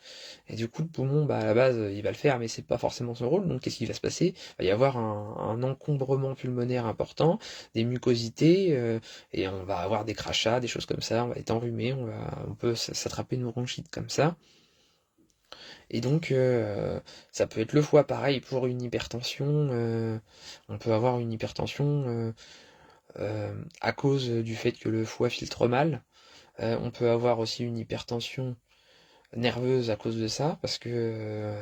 Et du coup, le poumon, à la base, il va le faire, mais c'est pas forcément son rôle. Donc, qu'est-ce qui va se passer? Il va y avoir un encombrement pulmonaire important, des mucosités, et on va avoir des crachats, des choses comme ça. On va être enrhumé, on peut s'attraper une bronchite comme ça. Et donc, ça peut être le foie, pareil pour une hypertension. On peut avoir une hypertension à cause du fait que le foie filtre mal. On peut avoir aussi une hypertension nerveuse à cause de ça, parce que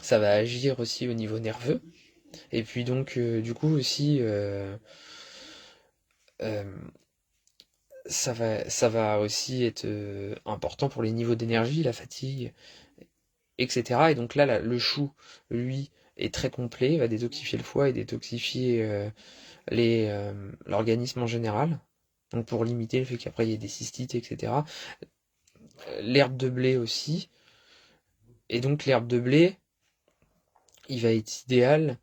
ça va agir aussi au niveau nerveux. Et puis donc, du coup aussi, euh, ça va aussi être important pour les niveaux d'énergie, la fatigue, etc. Et donc là, le chou, lui, est très complet, va détoxifier le foie et détoxifier l'organisme en général. Donc pour limiter le fait qu'après il y ait des cystites, etc. L'herbe de blé aussi. Et donc l'herbe de blé, il va être idéal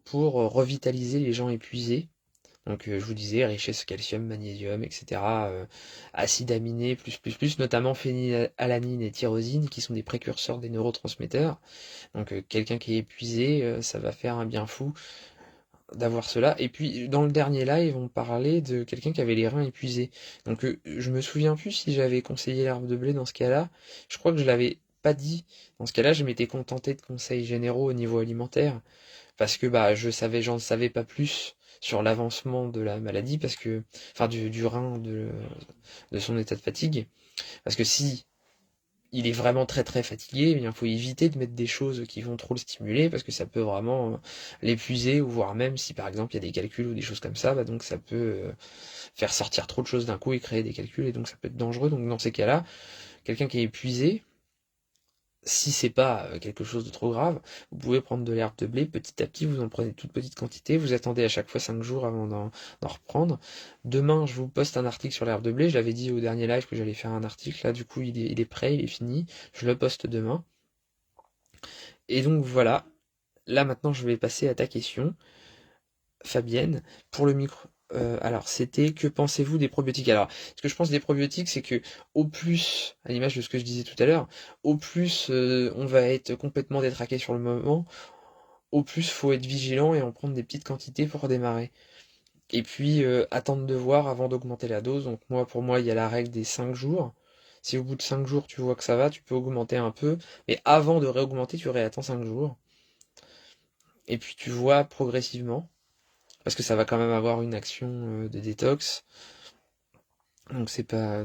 pour revitaliser les gens épuisés. Donc je vous disais, richesse calcium, magnésium, etc. Acides aminés, notamment phénylalanine et tyrosine, qui sont des précurseurs des neurotransmetteurs. Donc quelqu'un qui est épuisé, ça va faire un bien fou d'avoir cela. Et puis dans le dernier live, on parlait de quelqu'un qui avait les reins épuisés. Donc je me souviens plus si j'avais conseillé l'herbe de blé dans ce cas-là. Je crois que je l'avais pas dit. Dans ce cas-là, je m'étais contenté de conseils généraux au niveau alimentaire parce que j'en savais pas plus sur l'avancement de la maladie parce que enfin du rein de son état de fatigue parce que si il est vraiment très très fatigué, eh bien, il faut éviter de mettre des choses qui vont trop le stimuler parce que ça peut vraiment l'épuiser ou voire même si par exemple il y a des calculs ou des choses comme ça, donc ça peut faire sortir trop de choses d'un coup et créer des calculs et donc ça peut être dangereux. Donc dans ces cas-là, quelqu'un qui est épuisé, si c'est pas quelque chose de trop grave, vous pouvez prendre de l'herbe de blé petit à petit, vous en prenez toute petite quantité, vous attendez à chaque fois 5 jours avant d'en reprendre. Demain, je vous poste un article sur l'herbe de blé, je l'avais dit au dernier live que j'allais faire un article, là du coup il est prêt, il est fini, je le poste demain. Et donc voilà, là maintenant je vais passer à ta question, Fabienne, pour le micro. Alors, c'était que pensez-vous des probiotiques? Alors, ce que je pense des probiotiques, c'est que au plus, à l'image de ce que je disais tout à l'heure, au plus on va être complètement détraqué sur le moment, au plus faut être vigilant et en prendre des petites quantités pour démarrer. Et puis attendre de voir avant d'augmenter la dose. Donc pour moi, il y a la règle des 5 jours. Si au bout de 5 jours tu vois que ça va, tu peux augmenter un peu, mais avant de réaugmenter, tu réattends 5 jours. Et puis tu vois progressivement. Parce que ça va quand même avoir une action de détox, donc c'est pas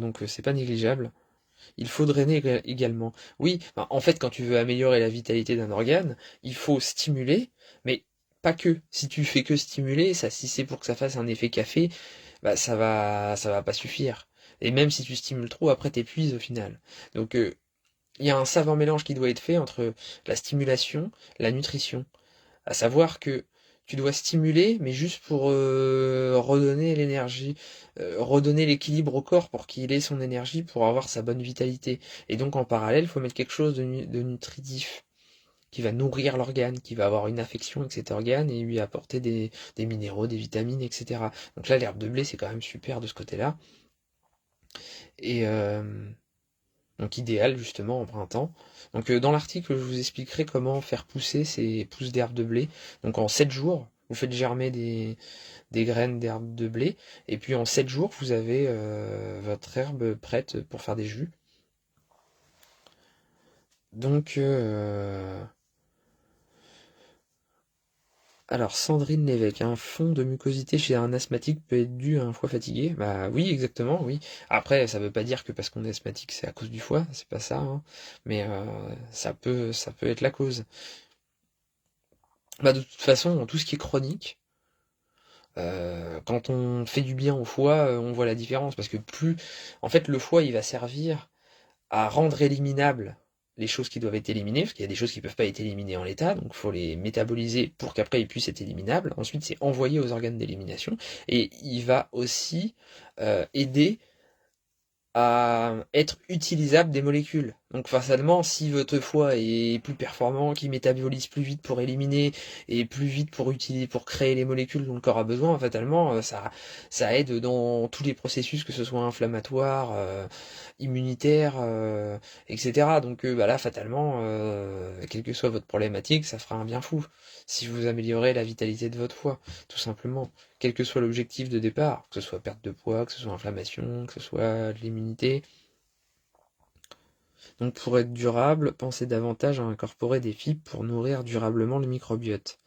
négligeable. Il faut drainer également. Oui, en fait, quand tu veux améliorer la vitalité d'un organe, il faut stimuler, mais pas que. Si tu fais que stimuler, si c'est pour que ça fasse un effet café, ça va pas suffire. Et même si tu stimules trop, après t'épuises au final. Donc il y a un savant mélange qui doit être fait entre la stimulation, la nutrition. À savoir que tu dois stimuler, mais juste pour redonner l'énergie, redonner l'équilibre au corps pour qu'il ait son énergie, pour avoir sa bonne vitalité. Et donc en parallèle, il faut mettre quelque chose de nutritif, qui va nourrir l'organe, qui va avoir une affection avec cet organe et lui apporter des minéraux, des vitamines, etc. Donc là, l'herbe de blé, c'est quand même super de ce côté-là. Et donc idéal justement en printemps. Donc dans l'article, je vous expliquerai comment faire pousser ces pousses d'herbe de blé. Donc en 7 jours, vous faites germer des graines d'herbe de blé, et puis en 7 jours, vous avez votre herbe prête pour faire des jus. Donc alors Sandrine Lévesque, un fond de mucosité chez un asthmatique peut être dû à un foie fatigué? Bah oui, exactement, oui. Après, ça veut pas dire que parce qu'on est asthmatique, c'est à cause du foie, c'est pas ça, hein. Mais ça peut être la cause. Bah de toute façon, tout ce qui est chronique, quand on fait du bien au foie, on voit la différence parce que en fait, le foie, il va servir à rendre éliminables les choses qui doivent être éliminées, parce qu'il y a des choses qui ne peuvent pas être éliminées en l'état, donc il faut les métaboliser pour qu'après ils puissent être éliminables. Ensuite, c'est envoyé aux organes d'élimination, et il va aussi aider à être utilisable des molécules. Donc fatalement, si votre foie est plus performant, qui métabolise plus vite pour éliminer et plus vite pour utiliser, pour créer les molécules dont le corps a besoin, fatalement, ça aide dans tous les processus, que ce soit inflammatoire, immunitaire, etc. Donc bah là, fatalement, quelle que soit votre problématique, ça fera un bien fou. Si vous améliorez la vitalité de votre foie, tout simplement, quel que soit l'objectif de départ, que ce soit perte de poids, que ce soit inflammation, que ce soit de l'immunité. Donc pour être durable, pensez davantage à incorporer des fibres pour nourrir durablement le microbiote.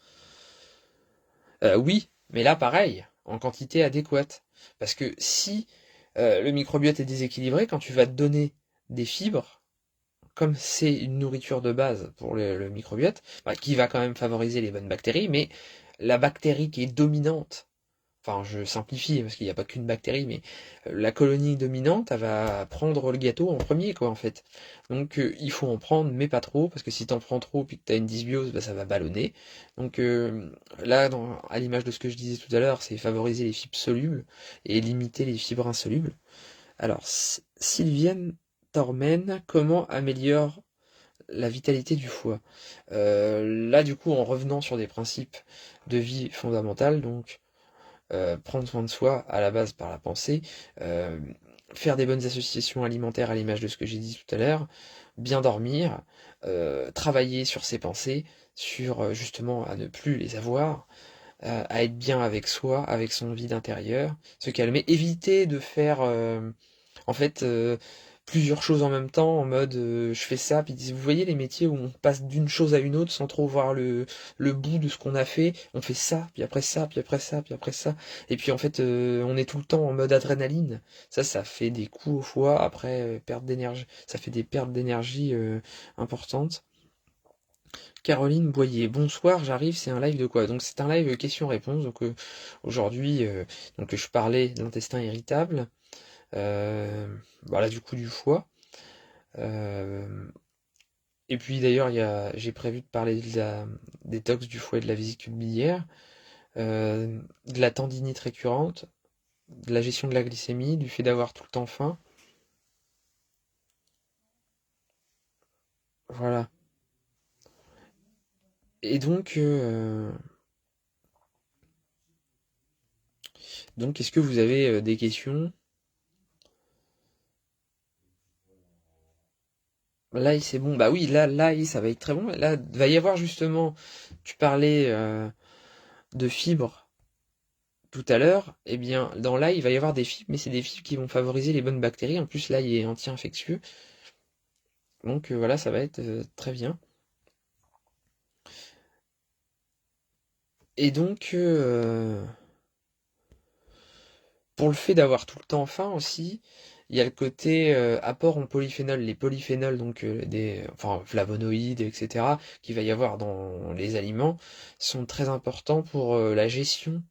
Oui, mais là pareil, en quantité adéquate. Parce que si le microbiote est déséquilibré, quand tu vas te donner des fibres, comme c'est une nourriture de base pour le microbiote, bah, qui va quand même favoriser les bonnes bactéries, mais la bactérie qui est dominante, enfin je simplifie parce qu'il n'y a pas qu'une bactérie, mais la colonie dominante, elle va prendre le gâteau en premier, quoi, en fait. Donc il faut en prendre, mais pas trop, parce que si t'en prends trop puis que t'as une dysbiose, bah, ça va ballonner. Donc là, à l'image de ce que je disais tout à l'heure, c'est favoriser les fibres solubles et limiter les fibres insolubles. Alors, Sylvienne Tormen, comment améliore la vitalité du foie? Là, du coup, en revenant sur des principes de vie fondamentaux, donc prendre soin de soi à la base par la pensée, euh, faire des bonnes associations alimentaires à l'image de ce que j'ai dit tout à l'heure, bien dormir, travailler sur ses pensées, sur justement à ne plus les avoir, à être bien avec soi, avec son vide intérieur, se calmer, éviter de faire en fait plusieurs choses en même temps en mode je fais ça puis vous voyez les métiers où on passe d'une chose à une autre sans trop voir le bout de ce qu'on a fait, on fait ça puis après ça puis après ça puis après ça et puis en fait on est tout le temps en mode adrénaline, ça fait des coups au foie, après perte d'énergie, ça fait des pertes d'énergie importantes. Caroline Boyer, bonsoir, j'arrive, c'est un live de quoi? Donc c'est un live question-réponse. Donc aujourd'hui, donc je parlais de l'intestin irritable, voilà, du coup du foie. Euh, et puis d'ailleurs, j'ai prévu de parler de la détox du foie et de la vésicule biliaire, de la tendinite récurrente, de la gestion de la glycémie, du fait d'avoir tout le temps faim. Voilà. Et donc est-ce que vous avez des questions? L'ail, c'est bon. Bah oui, là, l'ail, ça va être très bon. Là, il va y avoir justement, tu parlais de fibres tout à l'heure. Eh bien, dans l'ail, il va y avoir des fibres, mais c'est des fibres qui vont favoriser les bonnes bactéries. En plus, l'ail est anti-infectieux. Donc voilà, ça va être très bien. Et donc, pour le fait d'avoir tout le temps faim aussi, il y a le côté apport en polyphénols. Les polyphénols, donc enfin, flavonoïdes, etc., qu'il va y avoir dans les aliments, sont très importants pour la gestion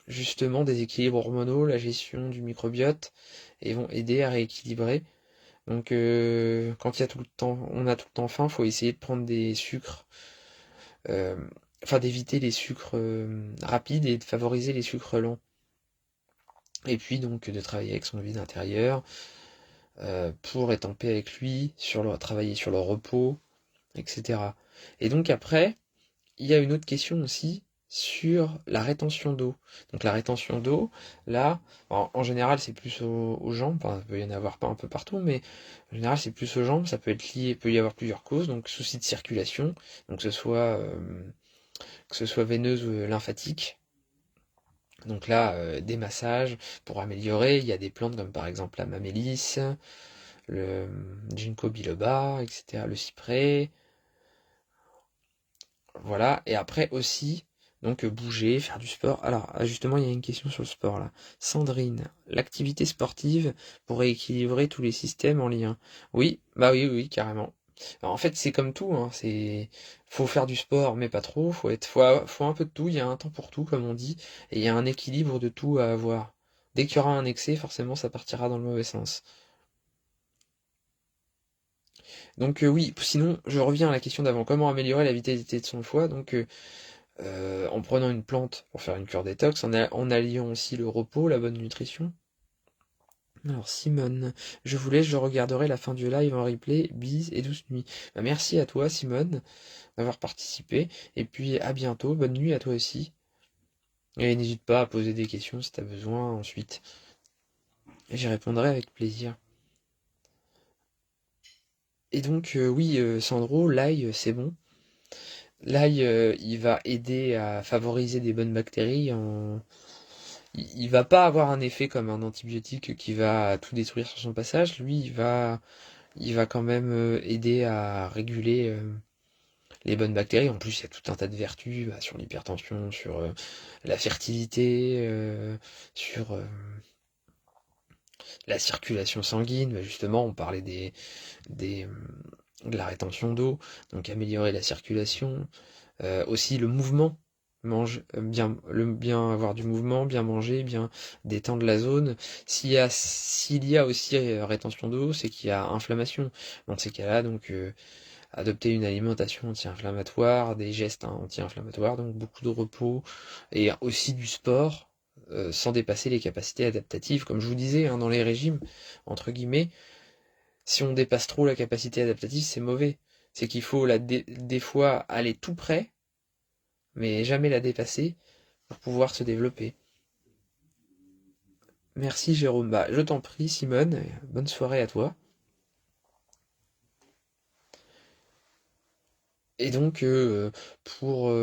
justement des équilibres hormonaux, la gestion du microbiote, et vont aider à rééquilibrer. Donc quand il y a tout le temps, on a tout le temps faim, faut essayer de prendre des sucres, euh, enfin d'éviter les sucres rapides et de favoriser les sucres lents. Et puis donc de travailler avec son vide intérieur pour être en paix avec lui, travailler sur le repos, etc. Et donc après, il y a une autre question aussi sur la rétention d'eau. Donc la rétention d'eau, là, en général c'est plus aux jambes, enfin, il peut y en avoir pas un peu partout, mais en général c'est plus aux jambes, ça peut être lié, il peut y avoir plusieurs causes, donc souci de circulation, donc que ce soit veineuse ou lymphatique. Donc là, des massages pour améliorer, il y a des plantes comme par exemple la mamélis, le ginkgo biloba, etc., le cyprès, voilà. Et après aussi, donc bouger, faire du sport. Alors, justement, il y a une question sur le sport là. Sandrine, l'activité sportive pour rééquilibrer tous les systèmes en lien. Oui, bah oui, oui, carrément. Alors, en fait, c'est comme tout, hein, faut faire du sport, mais pas trop. Faut un peu de tout. Il y a un temps pour tout, comme on dit, et il y a un équilibre de tout à avoir. Dès qu'il y aura un excès, forcément, ça partira dans le mauvais sens. Donc oui, sinon, je reviens à la question d'avant. Comment améliorer la vitalité de son foie? Donc en prenant une plante pour faire une cure détox, en alliant aussi le repos, la bonne nutrition. Alors Simone, je vous laisse, je regarderai la fin du live en replay, bise et douce nuit. Bah, merci à toi Simone d'avoir participé, et puis à bientôt, bonne nuit à toi aussi. Et n'hésite pas à poser des questions si tu as besoin ensuite. Et j'y répondrai avec plaisir. Et donc oui, Sandro, l'ail c'est bon. L'ail il va aider à favoriser des bonnes bactéries il va pas avoir un effet comme un antibiotique qui va tout détruire sur son passage. Lui, il va quand même aider à réguler les bonnes bactéries. En plus, il y a tout un tas de vertus bah, sur l'hypertension, sur la fertilité, sur la circulation sanguine. Bah, justement, on parlait des, de la rétention d'eau, donc améliorer la circulation. Aussi le mouvement. Bien avoir du mouvement, bien manger, bien détendre la zone. S'il y a aussi rétention d'eau, c'est qu'il y a inflammation. Dans ces cas-là, donc adopter une alimentation anti-inflammatoire, des gestes anti-inflammatoires, donc beaucoup de repos et aussi du sport, sans dépasser les capacités adaptatives. Comme je vous disais, dans les régimes, entre guillemets, si on dépasse trop la capacité adaptative, c'est mauvais. C'est qu'il faut des fois aller tout près, mais jamais la dépasser pour pouvoir se développer. Merci Jérôme. Bah, je t'en prie Simone, bonne soirée à toi. Et donc pour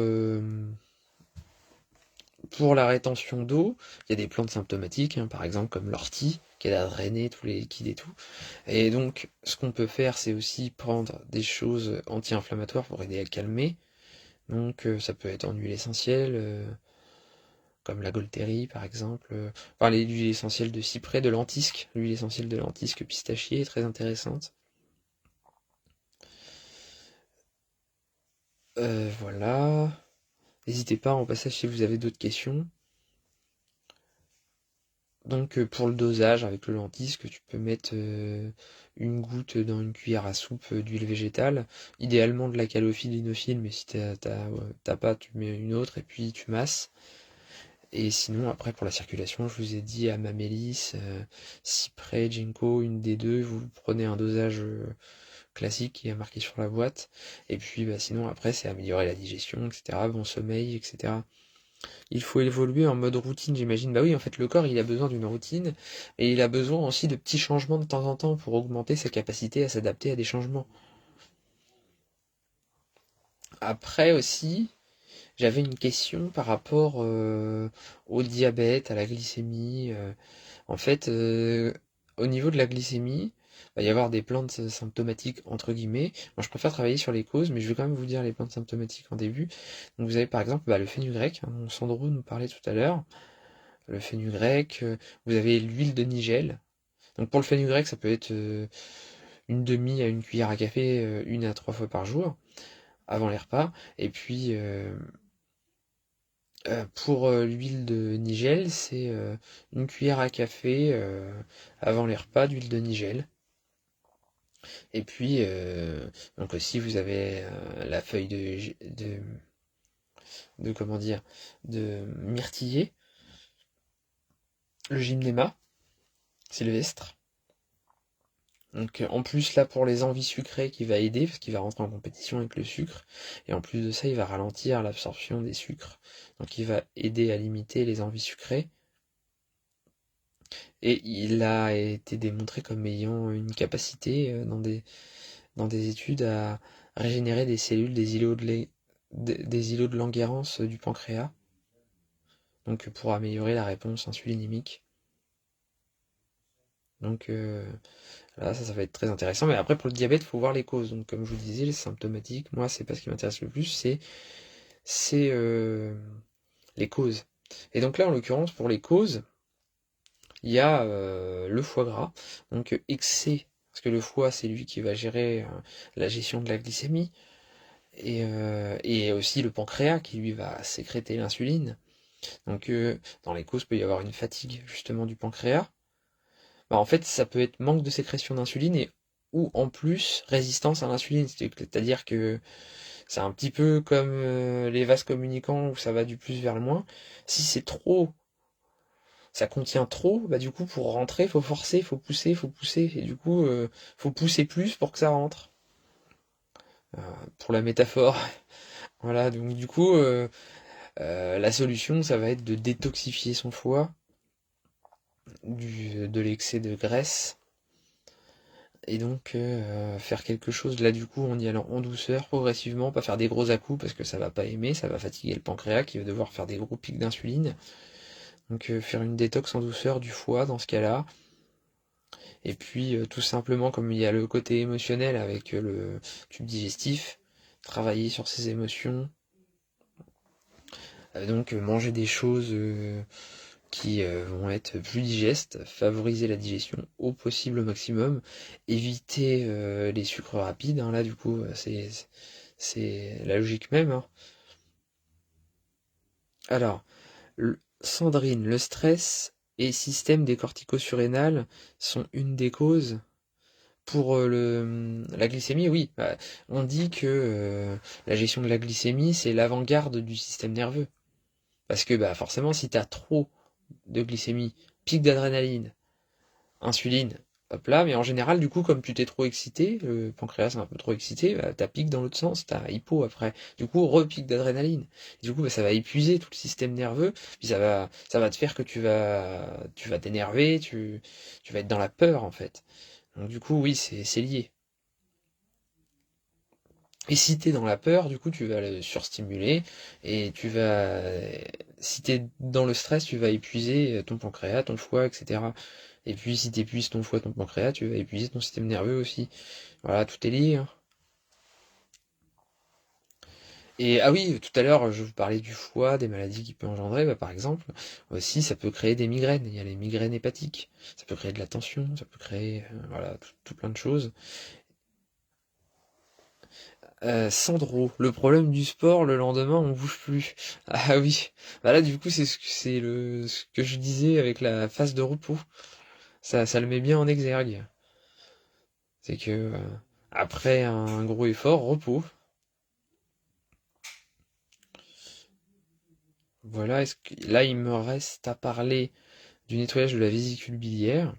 pour la rétention d'eau, il y a des plantes symptomatiques, par exemple comme l'ortie, qui aide à drainer tous les liquides et tout. Et donc, ce qu'on peut faire, c'est aussi prendre des choses anti-inflammatoires pour aider à calmer. Donc, ça peut être en huile essentielle, comme la Golterie par exemple. Enfin, l'huile essentielle de cyprès, de lentisque. L'huile essentielle de lentisque pistachier est très intéressante. Voilà. N'hésitez pas en passage si vous avez d'autres questions. Donc pour le dosage avec le lentisque, tu peux mettre une goutte dans une cuillère à soupe d'huile végétale, idéalement de la calophylle inophile, mais si t'as pas, tu mets une autre et puis tu masses. Et sinon après pour la circulation, je vous ai dit amamélis, cyprès, ginkgo, une des deux, vous prenez un dosage classique qui est marqué sur la boîte. Et puis bah, sinon après c'est améliorer la digestion, etc., bon sommeil, etc. Il faut évoluer en mode routine, j'imagine. Bah oui, en fait, le corps, il a besoin d'une routine, et il a besoin aussi de petits changements de temps en temps pour augmenter sa capacité à s'adapter à des changements. Après aussi, j'avais une question par rapport au diabète, à la glycémie. En fait, au niveau de la glycémie, il va y avoir des plantes symptomatiques entre guillemets. Moi, je préfère travailler sur les causes, mais je vais quand même vous dire les plantes symptomatiques en début. Donc, vous avez par exemple le fenugrec, dont Sandro nous parlait tout à l'heure. Le fenugrec, vous avez l'huile de nigel. Donc pour le fenugrec, ça peut être une demi à une cuillère à café, 1 à 3 fois par jour, avant les repas. Et puis pour l'huile de nigel, c'est une cuillère à café avant les repas d'huile de nigel. Et puis donc aussi vous avez la feuille de comment dire de myrtillier, le gymnéma sylvestre. Donc en plus là pour les envies sucrées qui va aider parce qu'il va rentrer en compétition avec le sucre et en plus de ça il va ralentir l'absorption des sucres donc il va aider à limiter les envies sucrées et il a été démontré comme ayant une capacité dans des études à régénérer des cellules des îlots de Langerhans du pancréas donc pour améliorer la réponse insulinimique donc là, ça va être très intéressant. Mais après, pour le diabète, il faut voir les causes. Donc, comme je vous disais, les symptomatiques, moi, c'est pas ce qui m'intéresse le plus, c'est les causes. Et donc là, en l'occurrence, pour les causes, il y a le foie gras. Donc, excès, parce que le foie, c'est lui qui va gérer la gestion de la glycémie. Et aussi le pancréas, qui lui va sécréter l'insuline. Donc, dans les causes, il peut y avoir une fatigue, justement, du pancréas. Bah, en fait, ça peut être manque de sécrétion d'insuline ou en plus résistance à l'insuline. C'est-à-dire que c'est un petit peu comme les vases communicants où ça va du plus vers le moins. Si c'est trop ça contient trop, bah du coup pour rentrer, faut forcer, faut pousser, et du coup faut pousser plus pour que ça rentre. Pour la métaphore. Voilà, donc du coup la solution ça va être de détoxifier son foie de l'excès de graisse et donc faire quelque chose là du coup en y allant en douceur, progressivement, pas faire des gros à-coups parce que ça va pas aimer, ça va fatiguer le pancréas qui va devoir faire des gros pics d'insuline. Donc faire une détox en douceur du foie dans ce cas-là. Et puis tout simplement comme il y a le côté émotionnel avec le tube digestif, travailler sur ses émotions. Donc manger des choses qui vont être plus digestes, favoriser la digestion au possible au maximum, éviter les sucres rapides, hein, là du coup c'est la logique même, hein. Alors, Sandrine, le stress et système des corticosurrénales sont une des causes pour la glycémie, oui. Bah, on dit que la gestion de la glycémie, c'est l'avant-garde du système nerveux. Parce que bah, forcément, si tu as trop de glycémie, pic d'adrénaline, insuline, hop là, mais en général, du coup, comme tu t'es trop excité, le pancréas est un peu trop excité, bah, t'as pic dans l'autre sens, t'as hypo après. Du coup, repic d'adrénaline. Du coup, bah, ça va épuiser tout le système nerveux, puis ça va te faire que tu vas t'énerver, tu vas être dans la peur, en fait. Donc, du coup, oui, c'est lié. Et si t'es dans la peur, du coup, tu vas le surstimuler et si t'es dans le stress, tu vas épuiser ton pancréas, ton foie, etc. Et puis, si t'épuises ton foie, ton pancréas, tu vas épuiser ton système nerveux aussi. Voilà, tout est lié, hein. Et ah oui, tout à l'heure, je vous parlais du foie, des maladies qu'il peut engendrer. Bah, par exemple, aussi, ça peut créer des migraines. Il y a les migraines hépatiques. Ça peut créer de la tension, ça peut créer, voilà, tout plein de choses. Sandro, le problème du sport, le lendemain on bouge plus. Ah oui, bah là du coup ce que je disais avec la phase de repos. Ça le met bien en exergue. C'est que après un gros effort, repos. Voilà, là il me reste à parler du nettoyage de la vésicule biliaire.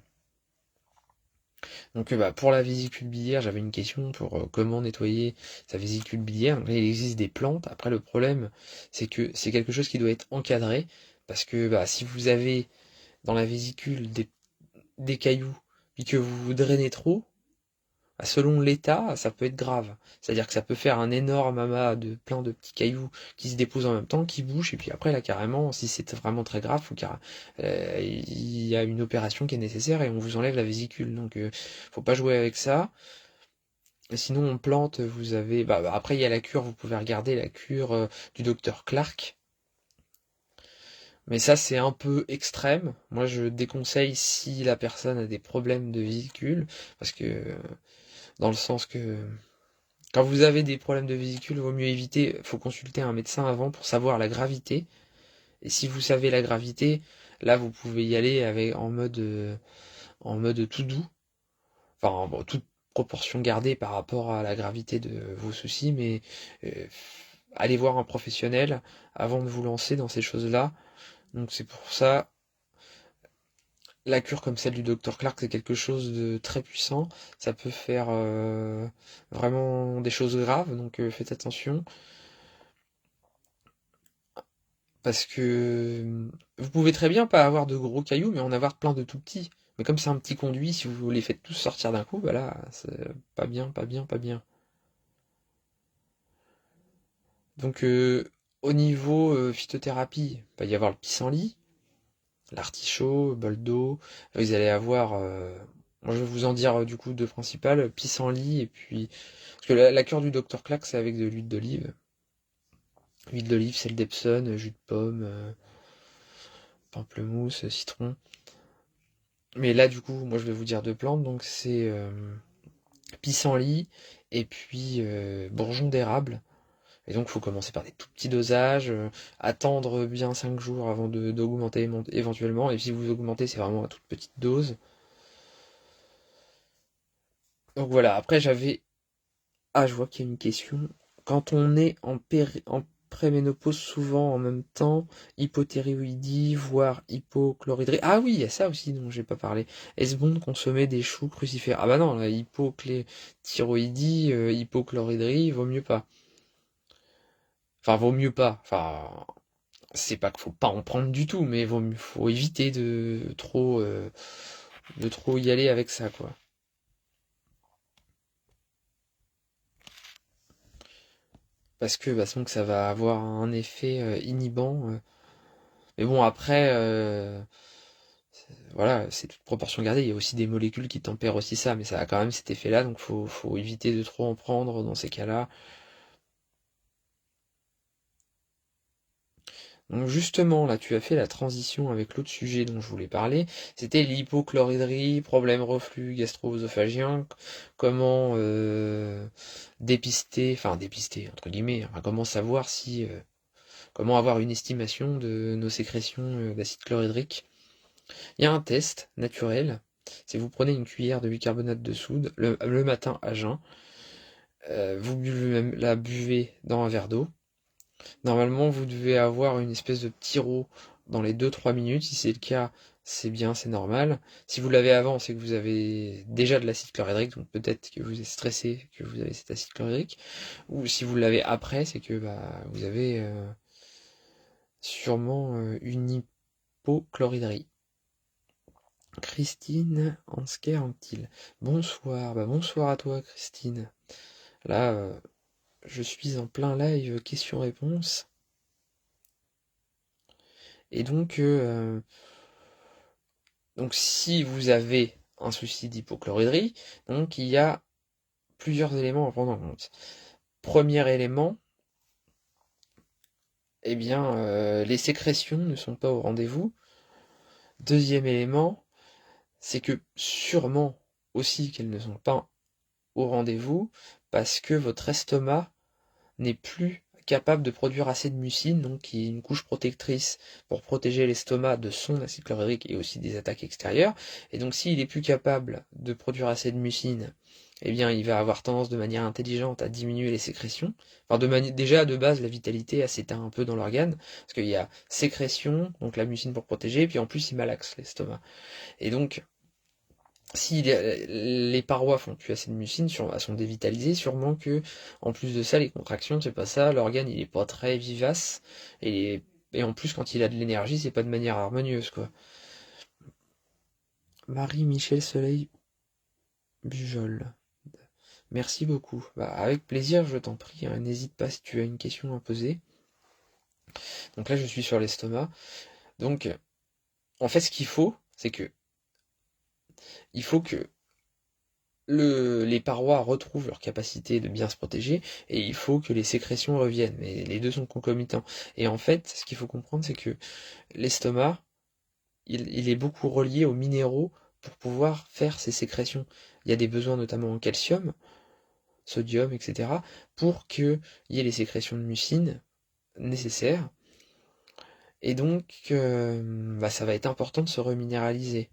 Donc bah, pour la vésicule biliaire, j'avais une question pour comment nettoyer sa vésicule biliaire. Donc là, il existe des plantes. Après, le problème, c'est que c'est quelque chose qui doit être encadré. Parce que bah, si vous avez dans la vésicule des cailloux, puis que vous vous drainez trop, bah, selon l'état, ça peut être grave. C'est-à-dire que ça peut faire un énorme amas de plein de petits cailloux qui se déposent en même temps, qui bougent, et puis après, là, carrément, si c'est vraiment très grave, il y a une opération qui est nécessaire et on vous enlève la vésicule. Donc, faut pas jouer avec ça. Sinon, on plante, vous avez. Bah, après, il y a la cure, vous pouvez regarder la cure du docteur Clark. Mais ça, c'est un peu extrême. Moi, je déconseille si la personne a des problèmes de vésicule, parce que dans le sens que quand vous avez des problèmes de vésicule, il vaut mieux éviter, faut consulter un médecin avant pour savoir la gravité. Et si vous savez la gravité, là, vous pouvez y aller en mode tout doux. Enfin, bon, toute proportion gardée par rapport à la gravité de vos soucis, mais euh, allez voir un professionnel avant de vous lancer dans ces choses-là. Donc c'est pour ça, la cure comme celle du docteur Clark, c'est quelque chose de très puissant. Ça peut faire vraiment des choses graves, donc faites attention. Parce que vous pouvez très bien pas avoir de gros cailloux, mais en avoir plein de tout petits. Mais comme c'est un petit conduit, si vous les faites tous sortir d'un coup, bah là, c'est pas bien, pas bien, pas bien. Donc au niveau phytothérapie, il va y avoir le pissenlit, l'artichaut, bol d'eau. Vous allez avoir, moi je vais vous en dire du coup deux principales, pissenlit et puis parce que la cure du Dr Clack c'est avec de l'huile d'olive. Huile d'olive, sel d'Epsom, jus de pomme, pamplemousse, citron. Mais là du coup, moi je vais vous dire deux plantes, donc c'est pissenlit et puis bourgeon d'érable. Et donc, il faut commencer par des tout petits dosages, attendre bien 5 jours avant d'augmenter éventuellement. Et si vous augmentez, c'est vraiment à toute petite dose. Donc voilà, après j'avais... Ah, je vois qu'il y a une question. Quand on est en préménopause souvent en même temps, hypothyroïdie, voire hypochlorhydrie. Ah oui, il y a ça aussi dont j'ai pas parlé. Est-ce bon de consommer des choux crucifères? Ah bah non, la hypothyroïdie, hypochlorhydrie, vaut mieux pas. Enfin, vaut mieux pas. Enfin, c'est pas qu'il faut pas en prendre du tout, mais faut éviter de trop y aller avec ça, quoi. Parce que bah, sinon que ça va avoir un effet inhibant. Mais bon, après, voilà, c'est toute proportion gardée. Il y a aussi des molécules qui tempèrent aussi ça, mais ça a quand même cet effet-là, donc faut éviter de trop en prendre dans ces cas-là. Donc justement, là, tu as fait la transition avec l'autre sujet dont je voulais parler. C'était l'hypochlorhydrie, problème reflux gastro-œsophagien, comment dépister, entre guillemets, enfin, comment savoir si, comment avoir une estimation de nos sécrétions d'acide chlorhydrique. Il y a un test naturel, c'est vous prenez une cuillère de bicarbonate de soude le matin à jeun, la buvez dans un verre d'eau. Normalement, vous devez avoir une espèce de petit rot dans les 2-3 minutes. Si c'est le cas, c'est bien, c'est normal. Si vous l'avez avant, c'est que vous avez déjà de l'acide chlorhydrique, donc peut-être que vous êtes stressé, que vous avez cet acide chlorhydrique. Ou si vous l'avez après, c'est que bah, vous avez sûrement une hypochlorhydrie. Christine Ansker-Anctil. Bonsoir, bah bonsoir à toi Christine. Là, je suis en plein live questions-réponses. Et donc si vous avez un souci d'hypochlorhydrie, donc il y a plusieurs éléments à prendre en compte. Premier élément, eh bien, les sécrétions ne sont pas au rendez-vous. Deuxième élément, c'est que sûrement aussi qu'elles ne sont pas au rendez-vous parce que votre estomac n'est plus capable de produire assez de mucine, donc qui est une couche protectrice pour protéger l'estomac de son acide chlorhydrique et aussi des attaques extérieures. Et donc s'il est plus capable de produire assez de mucine, eh bien il va avoir tendance de manière intelligente à diminuer les sécrétions. Enfin déjà de base la vitalité elle s'éteint un peu dans l'organe, parce qu'il y a sécrétion, donc la mucine pour protéger, et puis en plus il malaxe l'estomac. Et donc si les parois font plus assez de mucine, elles sont dévitalisées, sûrement que, en plus de ça, les contractions, c'est pas ça, l'organe il est pas très vivace, et en plus quand il a de l'énergie, c'est pas de manière harmonieuse, quoi. Marie-Michel Soleil Bujol. Merci beaucoup. Bah, avec plaisir, je t'en prie, hein, n'hésite pas si tu as une question à poser. Donc là, je suis sur l'estomac. Donc, en fait, ce qu'il faut, c'est que il faut que les parois retrouvent leur capacité de bien se protéger et il faut que les sécrétions reviennent. Mais les deux sont concomitants. Et en fait, ce qu'il faut comprendre, c'est que l'estomac, il est beaucoup relié aux minéraux pour pouvoir faire ces sécrétions. Il y a des besoins notamment en calcium, sodium, etc., pour qu'il y ait les sécrétions de mucine nécessaires. Et donc, bah, ça va être important de se reminéraliser.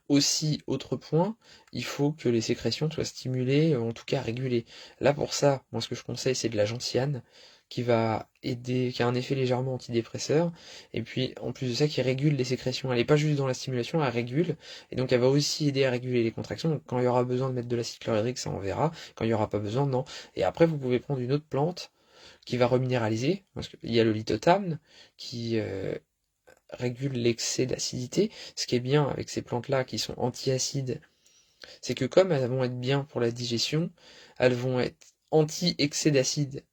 Aussi, autre point, il faut que les sécrétions soient stimulées, en tout cas régulées. Là pour ça, moi ce que je conseille c'est de la gentiane qui va aider, qui a un effet légèrement antidépresseur, et puis en plus de ça qui régule les sécrétions. Elle n'est pas juste dans la stimulation, elle régule, et donc elle va aussi aider à réguler les contractions. Donc quand il y aura besoin de mettre de l'acide chlorhydrique, ça on verra. Quand il n'y aura pas besoin, non. Et après vous pouvez prendre une autre plante qui va reminéraliser, parce qu'il y a le lithothamne qui régule l'excès d'acidité. Ce qui est bien avec ces plantes-là qui sont anti-acides, c'est que comme elles vont être bien pour la digestion, elles vont être anti-excès d'acide.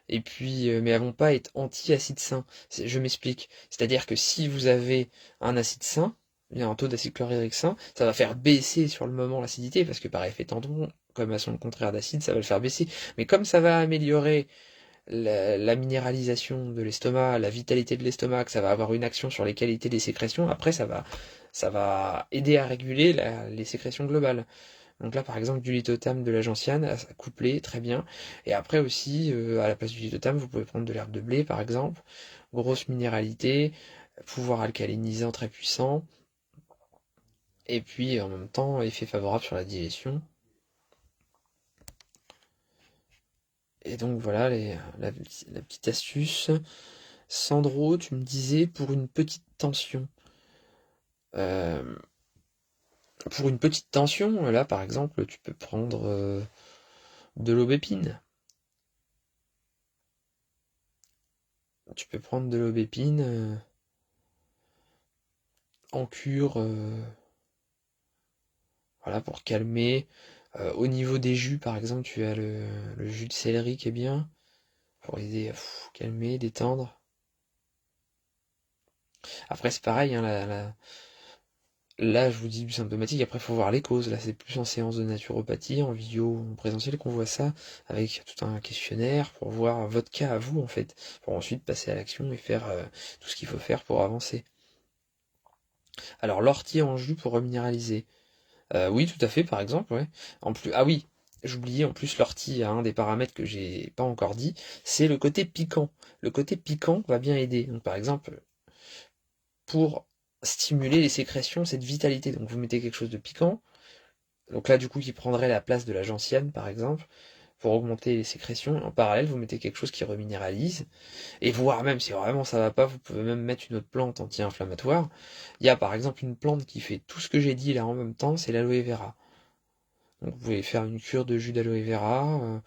Et puis, mais elles vont pas être anti-acide sain. Je m'explique. C'est-à-dire que si vous avez un acide sain, un taux d'acide chlorhydrique sain, ça va faire baisser sur le moment l'acidité, parce que par effet tendon, comme elles sont le contraire d'acide, ça va le faire baisser. Mais comme ça va améliorer la minéralisation de l'estomac, la vitalité de l'estomac, que ça va avoir une action sur les qualités des sécrétions, après ça va aider à réguler les sécrétions globales. Donc là par exemple du lithothamne, de la gentiane, à coupler très bien. Et après aussi, à la place du lithothamne, vous pouvez prendre de l'herbe de blé par exemple, grosse minéralité, pouvoir alcalinisant très puissant, et puis en même temps effet favorable sur la digestion. Et donc voilà la petite astuce. Sandro, tu me disais pour une petite tension. Euh, pour une petite tension, là par exemple, tu peux prendre de l'aubépine. Tu peux prendre de l'aubépine en cure, voilà, pour calmer. Au niveau des jus, par exemple, tu as le jus de céleri qui est bien, pour aider à calmer, détendre. Après, c'est pareil, hein, là, je vous dis symptomatique, après, il faut voir les causes. Là, c'est plus en séance de naturopathie, en vidéo, en présentiel qu'on voit ça, avec tout un questionnaire pour voir votre cas à vous, en fait, pour ensuite passer à l'action et faire tout ce qu'il faut faire pour avancer. Alors, l'ortie en jus pour reminéraliser. Oui, tout à fait, par exemple, ouais. En plus, ah oui, j'oubliais, en plus, l'ortie a un des paramètres que j'ai pas encore dit, c'est le côté piquant. Le côté piquant va bien aider. Donc, par exemple, pour stimuler les sécrétions, cette vitalité. Donc, vous mettez quelque chose de piquant. Donc là, du coup, qui prendrait la place de la gentiane, par exemple, pour augmenter les sécrétions. En parallèle, vous mettez quelque chose qui reminéralise. Et voire même, si vraiment ça va pas, vous pouvez même mettre une autre plante anti-inflammatoire. Il y a par exemple une plante qui fait tout ce que j'ai dit là en même temps, c'est l'aloe vera. Donc vous pouvez faire une cure de jus d'aloe vera.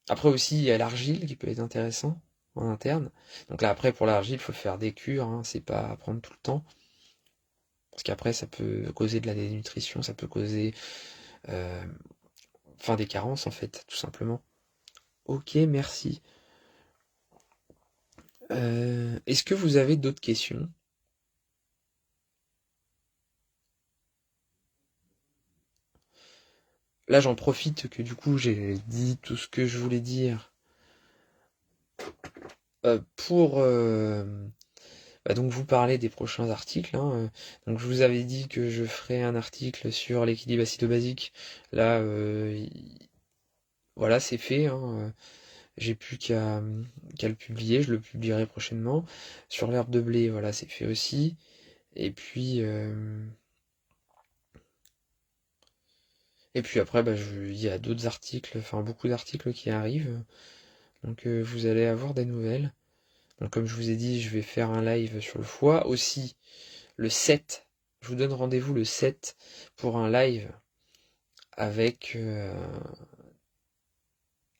Après aussi, il y a l'argile qui peut être intéressant en interne. Donc là, après, pour l'argile, il faut faire des cures, hein, c'est pas à prendre tout le temps. Parce qu'après, ça peut causer de la dénutrition, ça peut causer euh, des carences, en fait, tout simplement. Ok, merci. Est-ce que vous avez d'autres questions? Là, j'en profite que du coup, j'ai dit tout ce que je voulais dire pour donc vous parler des prochains articles, hein. Donc je vous avais dit que je ferai un article sur l'équilibre acido-basique. Là, voilà, c'est fait, hein. J'ai plus qu'à le publier. Je le publierai prochainement. Sur l'herbe de blé, voilà, c'est fait aussi. Et puis, après, il y a d'autres articles, enfin beaucoup d'articles qui arrivent. Donc vous allez avoir des nouvelles. Donc comme je vous ai dit, je vais faire un live sur le foie. Aussi, le 7, je vous donne rendez-vous le 7 pour un live avec,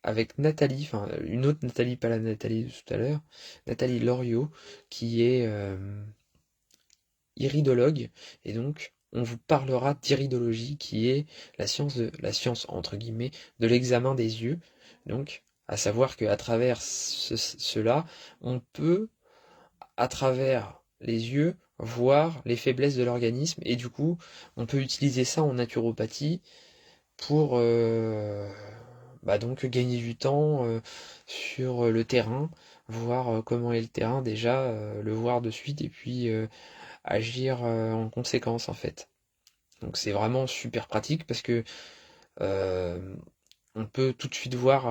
avec Nathalie, enfin une autre Nathalie, pas la Nathalie de tout à l'heure, Nathalie Loriot, qui est iridologue, et donc on vous parlera d'iridologie, qui est la science entre guillemets de l'examen des yeux. Donc, à savoir qu'à travers cela, on peut, à travers les yeux, voir les faiblesses de l'organisme, et du coup, on peut utiliser ça en naturopathie pour donc gagner du temps sur le terrain, voir comment est le terrain déjà, le voir de suite, et puis agir en conséquence en fait. Donc c'est vraiment super pratique parce que euh, on peut tout de suite voir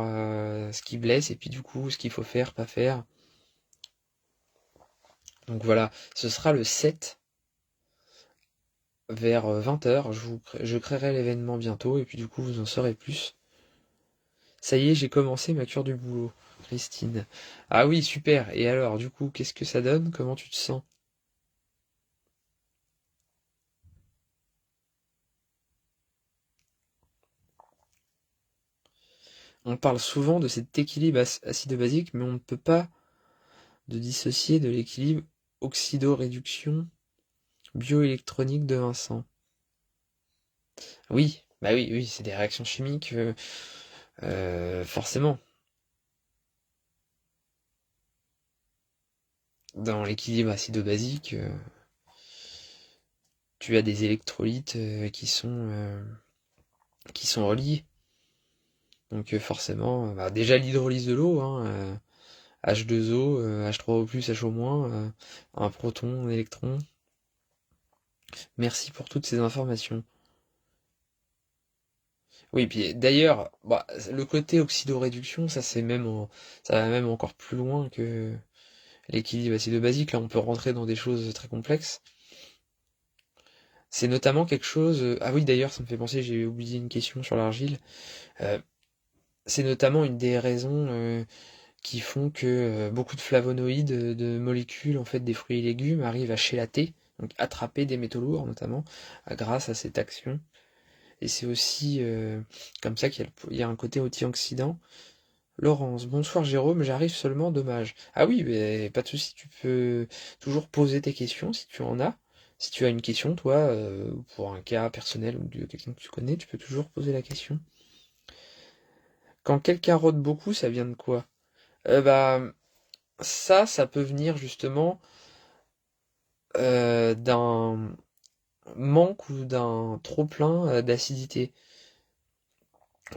ce qui blesse et puis du coup ce qu'il faut faire, pas faire. Donc voilà, ce sera le 7 vers 20h. Je créerai l'événement bientôt et puis du coup vous en saurez plus. Ça y est, j'ai commencé ma cure du boulot, Christine. Ah oui, super. Et alors, du coup, qu'est-ce que ça donne? Comment tu te sens? On parle souvent de cet équilibre acido-basique, mais on ne peut pas de dissocier de l'équilibre oxydoréduction bioélectronique de Vincent. Oui, bah oui, oui, c'est des réactions chimiques, forcément. Dans l'équilibre acido-basique, tu as des électrolytes qui sont reliés. Donc forcément, déjà l'hydrolyse de l'eau, hein, H2O, H3O+, HO-, un proton, un électron. Merci pour toutes ces informations. Oui, puis d'ailleurs, le côté oxydoréduction, ça va même encore plus loin que l'équilibre acido-basique. Là, on peut rentrer dans des choses très complexes. C'est notamment quelque chose. Ah oui, d'ailleurs, ça me fait penser, j'ai oublié une question sur l'argile. Euh, c'est notamment une des raisons qui font que beaucoup de flavonoïdes, de molécules en fait des fruits et légumes arrivent à chélater, donc attraper des métaux lourds notamment, grâce à cette action. Et c'est aussi comme ça qu'il y a un côté antioxydant. Laurence, bonsoir Jérôme, j'arrive seulement, dommage. Ah oui, mais pas de souci, tu peux toujours poser tes questions si tu en as. Si tu as une question, toi, pour un cas personnel ou de quelqu'un que tu connais, tu peux toujours poser la question. Quand quelqu'un rôde beaucoup, ça vient de quoi? Bah, ça peut venir justement d'un manque ou d'un trop-plein d'acidité.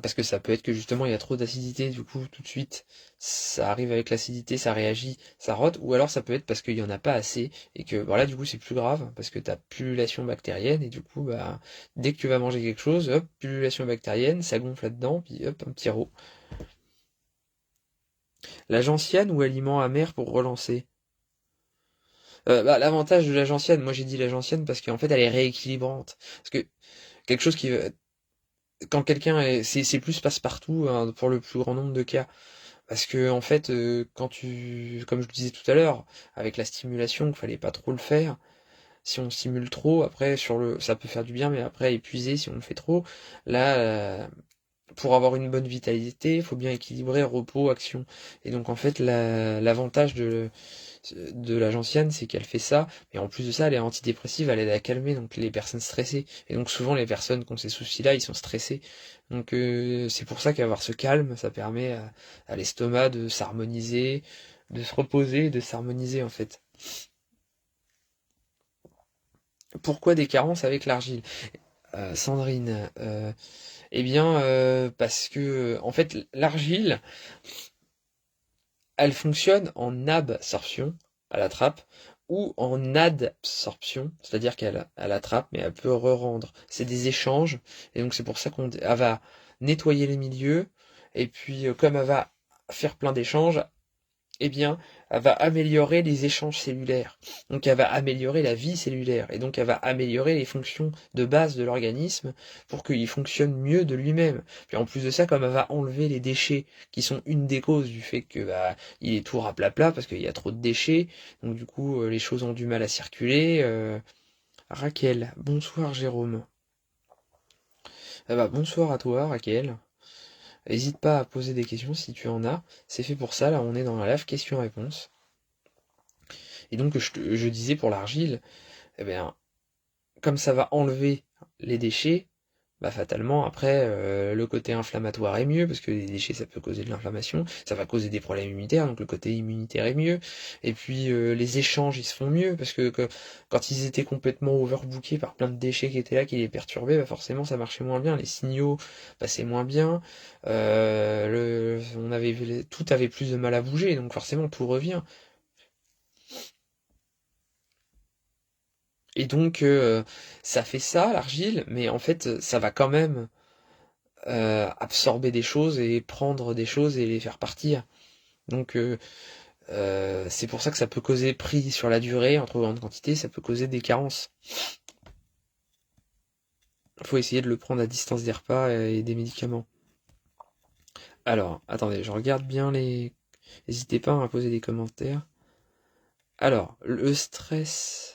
Parce que ça peut être que justement il y a trop d'acidité, du coup tout de suite ça arrive avec l'acidité, ça réagit, ça rôde, ou alors ça peut être parce qu'il y en a pas assez et que voilà du coup c'est plus grave parce que t'as pullulation bactérienne et du coup bah dès que tu vas manger quelque chose, hop, pullulation bactérienne, ça gonfle là-dedans, puis hop, un petit rot. La gentiane ou aliment amer pour relancer? Bah, l'avantage de la gentiane, moi j'ai dit la gentiane parce qu'en fait elle est rééquilibrante. Parce que quelque chose qui quand quelqu'un est c'est plus passe-partout hein, pour le plus grand nombre de cas. Parce que en fait, quand tu, comme je le disais tout à l'heure, avec la stimulation, il fallait pas trop le faire. Si on stimule trop, après ça peut faire du bien, mais après épuisé si on le fait trop. Là, pour avoir une bonne vitalité, il faut bien équilibrer repos, action. Et donc en fait, l'avantage de la gentiane, c'est qu'elle fait ça, mais en plus de ça, elle est antidépressive, elle aide à calmer donc les personnes stressées. Et donc souvent les personnes qui ont ces soucis-là, ils sont stressés. Donc c'est pour ça qu'avoir ce calme, ça permet à l'estomac de s'harmoniser, de se reposer, de s'harmoniser en fait. Pourquoi des carences avec l'argile? Sandrine, eh bien parce que en fait l'argile, elle fonctionne en absorption, elle attrape, ou en adsorption, c'est-à-dire qu'elle attrape, mais elle peut re-rendre. C'est des échanges, et donc c'est pour ça elle va nettoyer les milieux, et puis comme elle va faire plein d'échanges, eh bien, elle va améliorer les échanges cellulaires. Donc, elle va améliorer la vie cellulaire. Et donc, elle va améliorer les fonctions de base de l'organisme pour qu'il fonctionne mieux de lui-même. Puis, en plus de ça, comme elle va enlever les déchets, qui sont une des causes du fait que, bah, il est tout raplapla parce qu'il y a trop de déchets. Donc, du coup, les choses ont du mal à circuler. Raquel, bonsoir Jérôme. Bah, bonsoir à toi, Raquel. N'hésite pas à poser des questions si tu en as. C'est fait pour ça. Là, on est dans la live question-réponse. Et donc, je disais pour l'argile, eh bien, comme ça va enlever les déchets, bah fatalement, après, le côté inflammatoire est mieux, parce que les déchets, ça peut causer de l'inflammation, ça va causer des problèmes immunitaires, donc le côté immunitaire est mieux. Et puis, les échanges, ils se font mieux, parce que quand ils étaient complètement overbookés par plein de déchets qui étaient là, qui les perturbaient, bah forcément, ça marchait moins bien. Les signaux passaient moins bien. On avait, tout avait plus de mal à bouger, donc forcément, tout revient. Et donc, ça fait ça, l'argile, mais en fait, ça va quand même absorber des choses et prendre des choses et les faire partir. Donc, c'est pour ça que ça peut causer pris sur la durée, en trop grande quantité, ça peut causer des carences. Il faut essayer de le prendre à distance des repas et des médicaments. Alors, attendez, je regarde bien les... N'hésitez pas à poser des commentaires. Alors, le stress...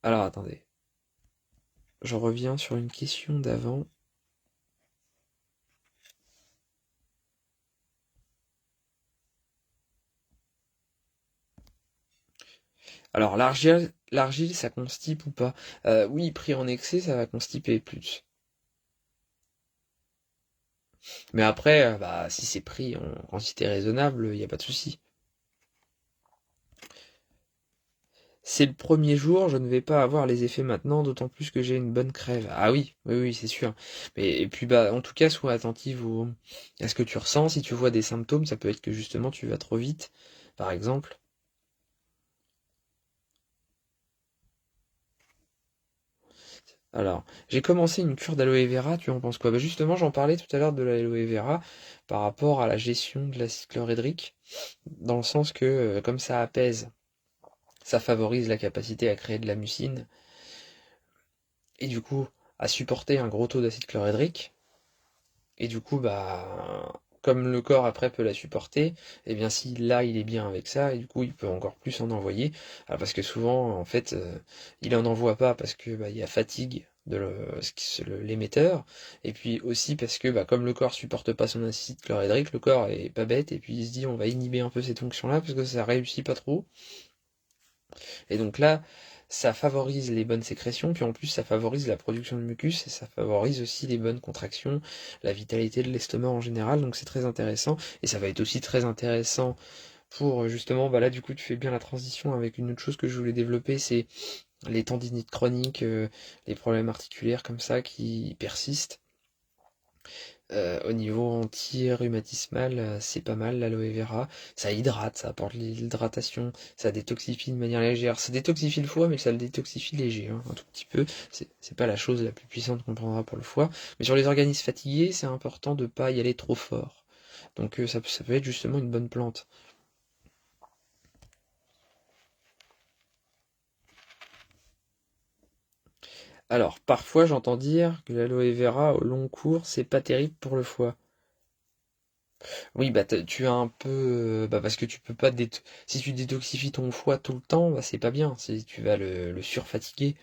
Alors, attendez. Je reviens sur une question d'avant. Alors l'argile, ça constipe ou pas? Oui, pris en excès, ça va constiper plus. Mais après, bah, si c'est pris en quantité raisonnable, il n'y a pas de souci. C'est le premier jour, je ne vais pas avoir les effets maintenant, d'autant plus que j'ai une bonne crève. Ah oui, oui, oui, c'est sûr. Mais et puis bah, en tout cas, sois attentive à ce que tu ressens. Si tu vois des symptômes, ça peut être que justement tu vas trop vite, par exemple. Alors, j'ai commencé une cure d'aloe vera, tu en penses quoi? Bah justement, j'en parlais tout à l'heure de l'aloe vera par rapport à la gestion de l'acide chlorhydrique, dans le sens que comme ça apaise, ça favorise la capacité à créer de la mucine, et du coup, à supporter un gros taux d'acide chlorhydrique. Et du coup, comme le corps après peut la supporter, et bien si là il est bien avec ça, et du coup il peut encore plus en envoyer. Parce que souvent, en fait, il en envoie pas parce que il y a fatigue de l'émetteur, et puis aussi parce que comme le corps supporte pas son acide chlorhydrique, le corps est pas bête, et puis il se dit on va inhiber un peu cette fonction-là parce que ça réussit pas trop. Et donc là, ça favorise les bonnes sécrétions, puis en plus ça favorise la production de mucus, et ça favorise aussi les bonnes contractions, la vitalité de l'estomac en général, donc c'est très intéressant. Et ça va être aussi très intéressant pour justement, là du coup tu fais bien la transition avec une autre chose que je voulais développer, c'est les tendinites chroniques, les problèmes articulaires comme ça qui persistent. Au niveau anti-rhumatismal, c'est pas mal l'aloe vera. Ça hydrate, ça apporte l'hydratation, ça détoxifie de manière légère. Ça détoxifie le foie, mais ça le détoxifie léger, hein, un tout petit peu. C'est pas la chose la plus puissante qu'on prendra pour le foie. Mais sur les organismes fatigués, c'est important de pas y aller trop fort. Donc ça peut être justement une bonne plante. Alors, parfois j'entends dire que l'aloe vera au long cours, c'est pas terrible pour le foie. Oui, tu as un peu, parce que tu peux pas si tu détoxifies ton foie tout le temps, c'est pas bien. Tu vas le surfatiguer.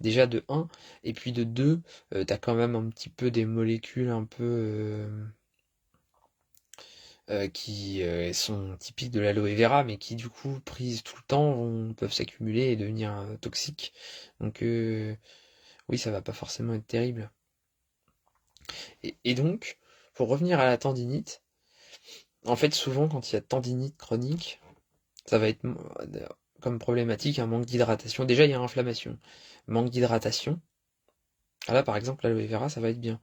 Déjà de un, et puis de 2, t'as quand même un petit peu des molécules un peu qui sont typiques de l'aloe vera, mais qui du coup, prises tout le temps, peuvent s'accumuler et devenir toxiques. Donc oui, ça va pas forcément être terrible. Et donc, pour revenir à la tendinite, en fait, souvent quand il y a tendinite chronique, ça va être comme problématique un manque d'hydratation. Déjà, il y a inflammation. Manque d'hydratation. Ah là, par exemple, l'aloe vera, ça va être bien.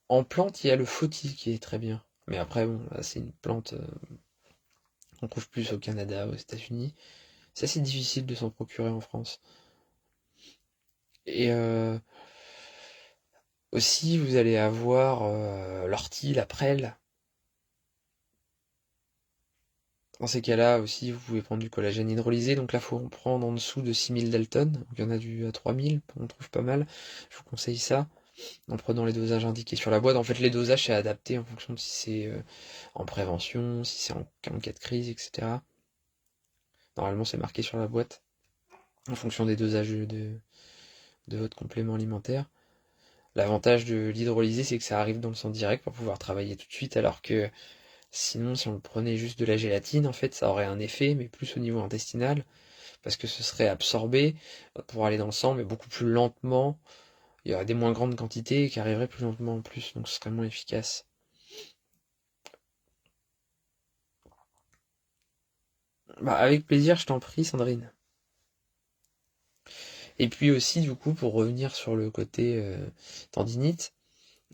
En plante, il y a le foti qui est très bien. Mais après, bon, là, c'est une plante qu'on trouve plus au Canada, aux États-Unis. C'est assez difficile de s'en procurer en France. Et aussi, vous allez avoir l'ortie, la prêle. Dans ces cas-là aussi, vous pouvez prendre du collagène hydrolysé. Donc là, il faut en prendre en dessous de 6000 Dalton. Donc il y en a du à 3000, on trouve pas mal. Je vous conseille ça, en prenant les dosages indiqués sur la boîte. En fait, les dosages, c'est adapté en fonction de si c'est en prévention, si c'est en cas de crise, etc. Normalement, c'est marqué sur la boîte, en fonction des dosages de votre complément alimentaire. L'avantage de l'hydrolysé, c'est que ça arrive dans le sang direct pour pouvoir travailler tout de suite, alors que sinon, si on prenait juste de la gélatine, en fait, ça aurait un effet, mais plus au niveau intestinal, parce que ce serait absorbé pour aller dans le sang, mais beaucoup plus lentement. Il y aurait des moins grandes quantités qui arriveraient plus lentement en plus, donc ce serait moins efficace. Avec plaisir, je t'en prie, Sandrine. Et puis aussi, du coup, pour revenir sur le côté tendinite,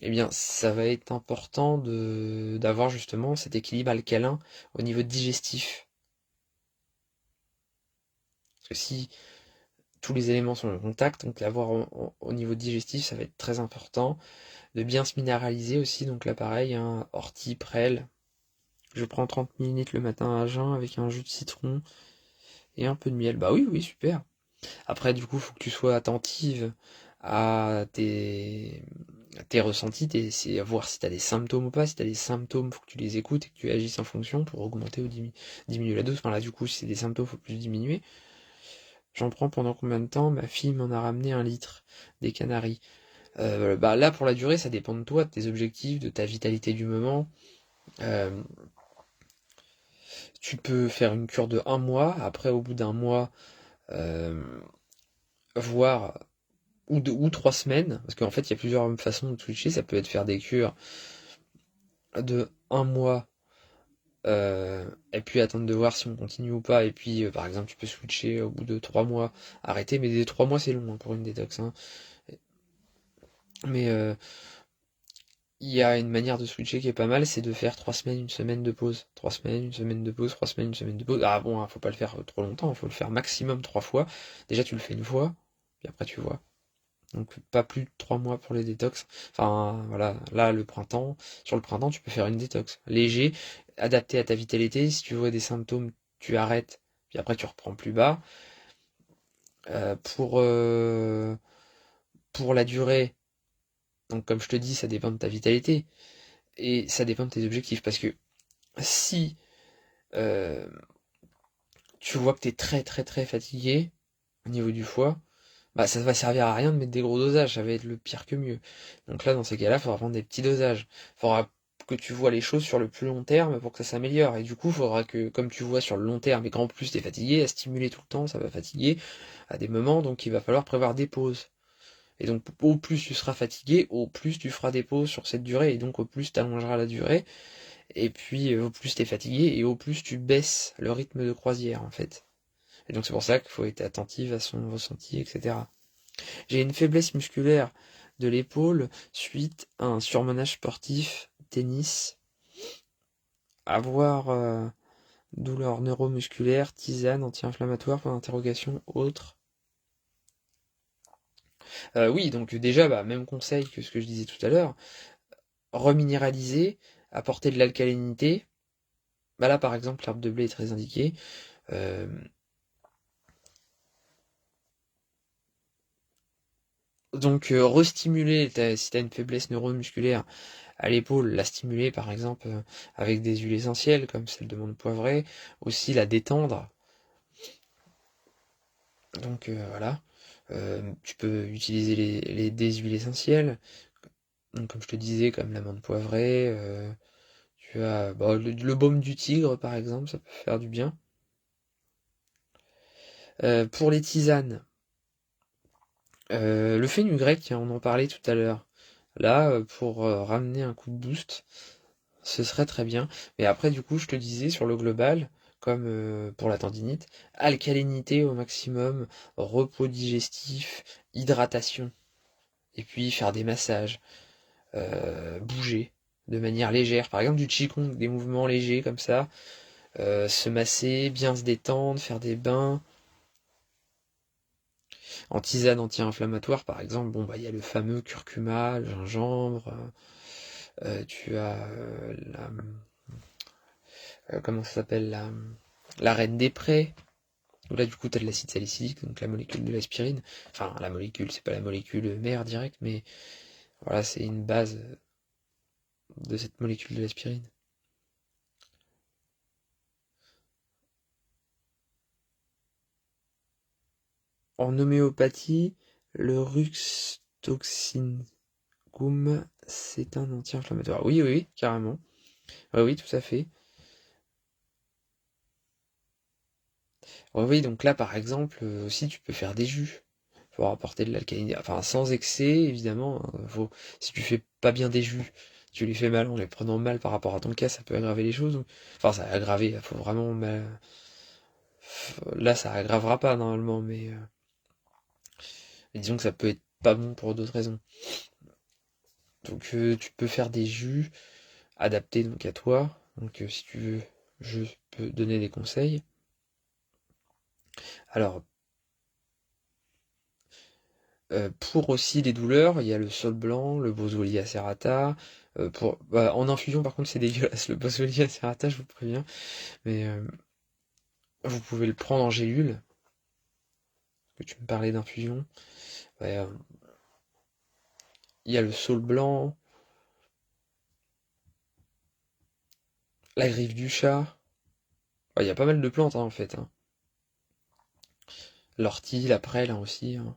eh bien, ça va être important d'avoir justement cet équilibre alcalin au niveau digestif. Parce que si tous les éléments sont en contact, donc l'avoir au niveau digestif, ça va être très important. De bien se minéraliser aussi, donc là pareil, hein, ortie, prêle. Je prends 30 millilitres le matin à jeun avec un jus de citron et un peu de miel. Bah oui, oui, super. Après, du coup, faut que tu sois attentive à tes ressentis, c'est à voir si tu as des symptômes ou pas. Si tu as des symptômes, faut que tu les écoutes et que tu agisses en fonction pour augmenter ou diminuer la dose. Enfin là, du coup, si c'est des symptômes, faut plus diminuer. J'en prends pendant combien de temps? Ma fille m'en a ramené 1 litre des Canaries. Là, pour la durée, ça dépend de toi, de tes objectifs, de ta vitalité du moment. Euh, Tu peux faire une cure de 1 mois. Après, au bout d'1 mois, euh, voire ou 3 semaines, parce qu'en fait il y a plusieurs façons de switcher, ça peut être faire des cures de 1 mois, et puis attendre de voir si on continue ou pas, et puis par exemple tu peux switcher au bout de 3 mois, arrêter, mais des 3 mois c'est long hein, pour une détox, hein. Mais il y a une manière de switcher qui est pas mal, c'est de faire 3 semaines, une semaine de pause, 3 semaines, une semaine de pause, 3 semaines, une semaine de pause. Ah bon, hein, faut pas le faire trop longtemps, faut le faire maximum 3 fois. Déjà tu le fais une fois, puis après tu vois. Donc pas plus de 3 mois pour les détox. Enfin voilà, là le printemps, sur le printemps tu peux faire une détox. Léger, adapté à ta vitalité. Si tu vois des symptômes, tu arrêtes, puis après tu reprends plus bas. Pour pour la durée, donc comme je te dis, ça dépend de ta vitalité, et ça dépend de tes objectifs, parce que si euh, tu vois que t'es très très très fatigué au niveau du foie, bah ça va servir à rien de mettre des gros dosages, ça va être le pire que mieux. Donc là, dans ces cas-là, il faudra prendre des petits dosages. Il faudra que tu vois les choses sur le plus long terme pour que ça s'améliore. Et du coup, il faudra que, comme tu vois sur le long terme et qu'en plus t'es fatigué, à stimuler tout le temps, ça va fatiguer à des moments, donc il va falloir prévoir des pauses. Et donc au plus tu seras fatigué, au plus tu feras des pauses sur cette durée, et donc au plus tu allongeras la durée, et puis au plus t'es fatigué, et au plus tu baisses le rythme de croisière en fait. Et donc c'est pour ça qu'il faut être attentif à son ressenti, etc. J'ai une faiblesse musculaire de l'épaule suite à un surmenage sportif, tennis, avoir douleur neuromusculaire, tisane, anti-inflammatoire, point d'interrogation, autre. Oui, donc déjà, bah, même conseil que ce que je disais tout à l'heure, reminéraliser, apporter de l'alcalinité. Bah là, par exemple, l'herbe de blé est très indiquée. Euh, donc, restimuler, si tu as une faiblesse neuromusculaire à l'épaule, la stimuler par exemple avec des huiles essentielles comme celle de menthe poivrée, aussi la détendre. Donc voilà. Tu peux utiliser des huiles essentielles, donc, comme je te disais, comme la menthe poivrée. Tu as bah, le baume du tigre par exemple, ça peut faire du bien. Pour les tisanes, le fenugrec, tiens, on en parlait tout à l'heure. Là, pour ramener un coup de boost, ce serait très bien. Mais après, du coup, je te disais, sur le global, comme pour la tendinite, alcalinité au maximum, repos digestif, hydratation. Et puis faire des massages, bouger de manière légère. Par exemple, du qigong, des mouvements légers comme ça. Se masser, bien se détendre, faire des bains. En tisane anti-inflammatoire, par exemple, bon, bah, il y a le fameux curcuma, le gingembre. Tu as comment ça s'appelle la reine des prés. Donc là, du coup, tu as de l'acide salicylique, donc la molécule de l'aspirine. Enfin, la molécule, c'est pas la molécule mère directe, mais voilà, c'est une base de cette molécule de l'aspirine. En homéopathie, le ruxtoxine c'est un anti-inflammatoire. Oui, oui, oui, carrément. Oui, oui, tout à fait. Oui, oui, donc là, par exemple, aussi, tu peux faire des jus pour apporter de l'alcalinité. Enfin, sans excès, évidemment. Si tu fais pas bien des jus, tu les fais mal en les prenant mal par rapport à ton cas, ça peut aggraver les choses. Enfin, ça a aggravé, faut vraiment... Là, ça aggravera pas, normalement, mais disons que ça peut être pas bon pour d'autres raisons. Donc, tu peux faire des jus adaptés donc à toi. Donc, si tu veux, je peux donner des conseils. Alors, pour aussi les douleurs, il y a le saule blanc, le boswellia serrata. En infusion, par contre, c'est dégueulasse. Le boswellia serrata, je vous préviens. Mais vous pouvez le prendre en gélule. Que tu me parlais d'infusion. Ouais, il y a le saule blanc, la griffe du chat. Ouais, il y a pas mal de plantes, hein, en fait, hein. L'ortie, la prêle, hein, aussi, hein.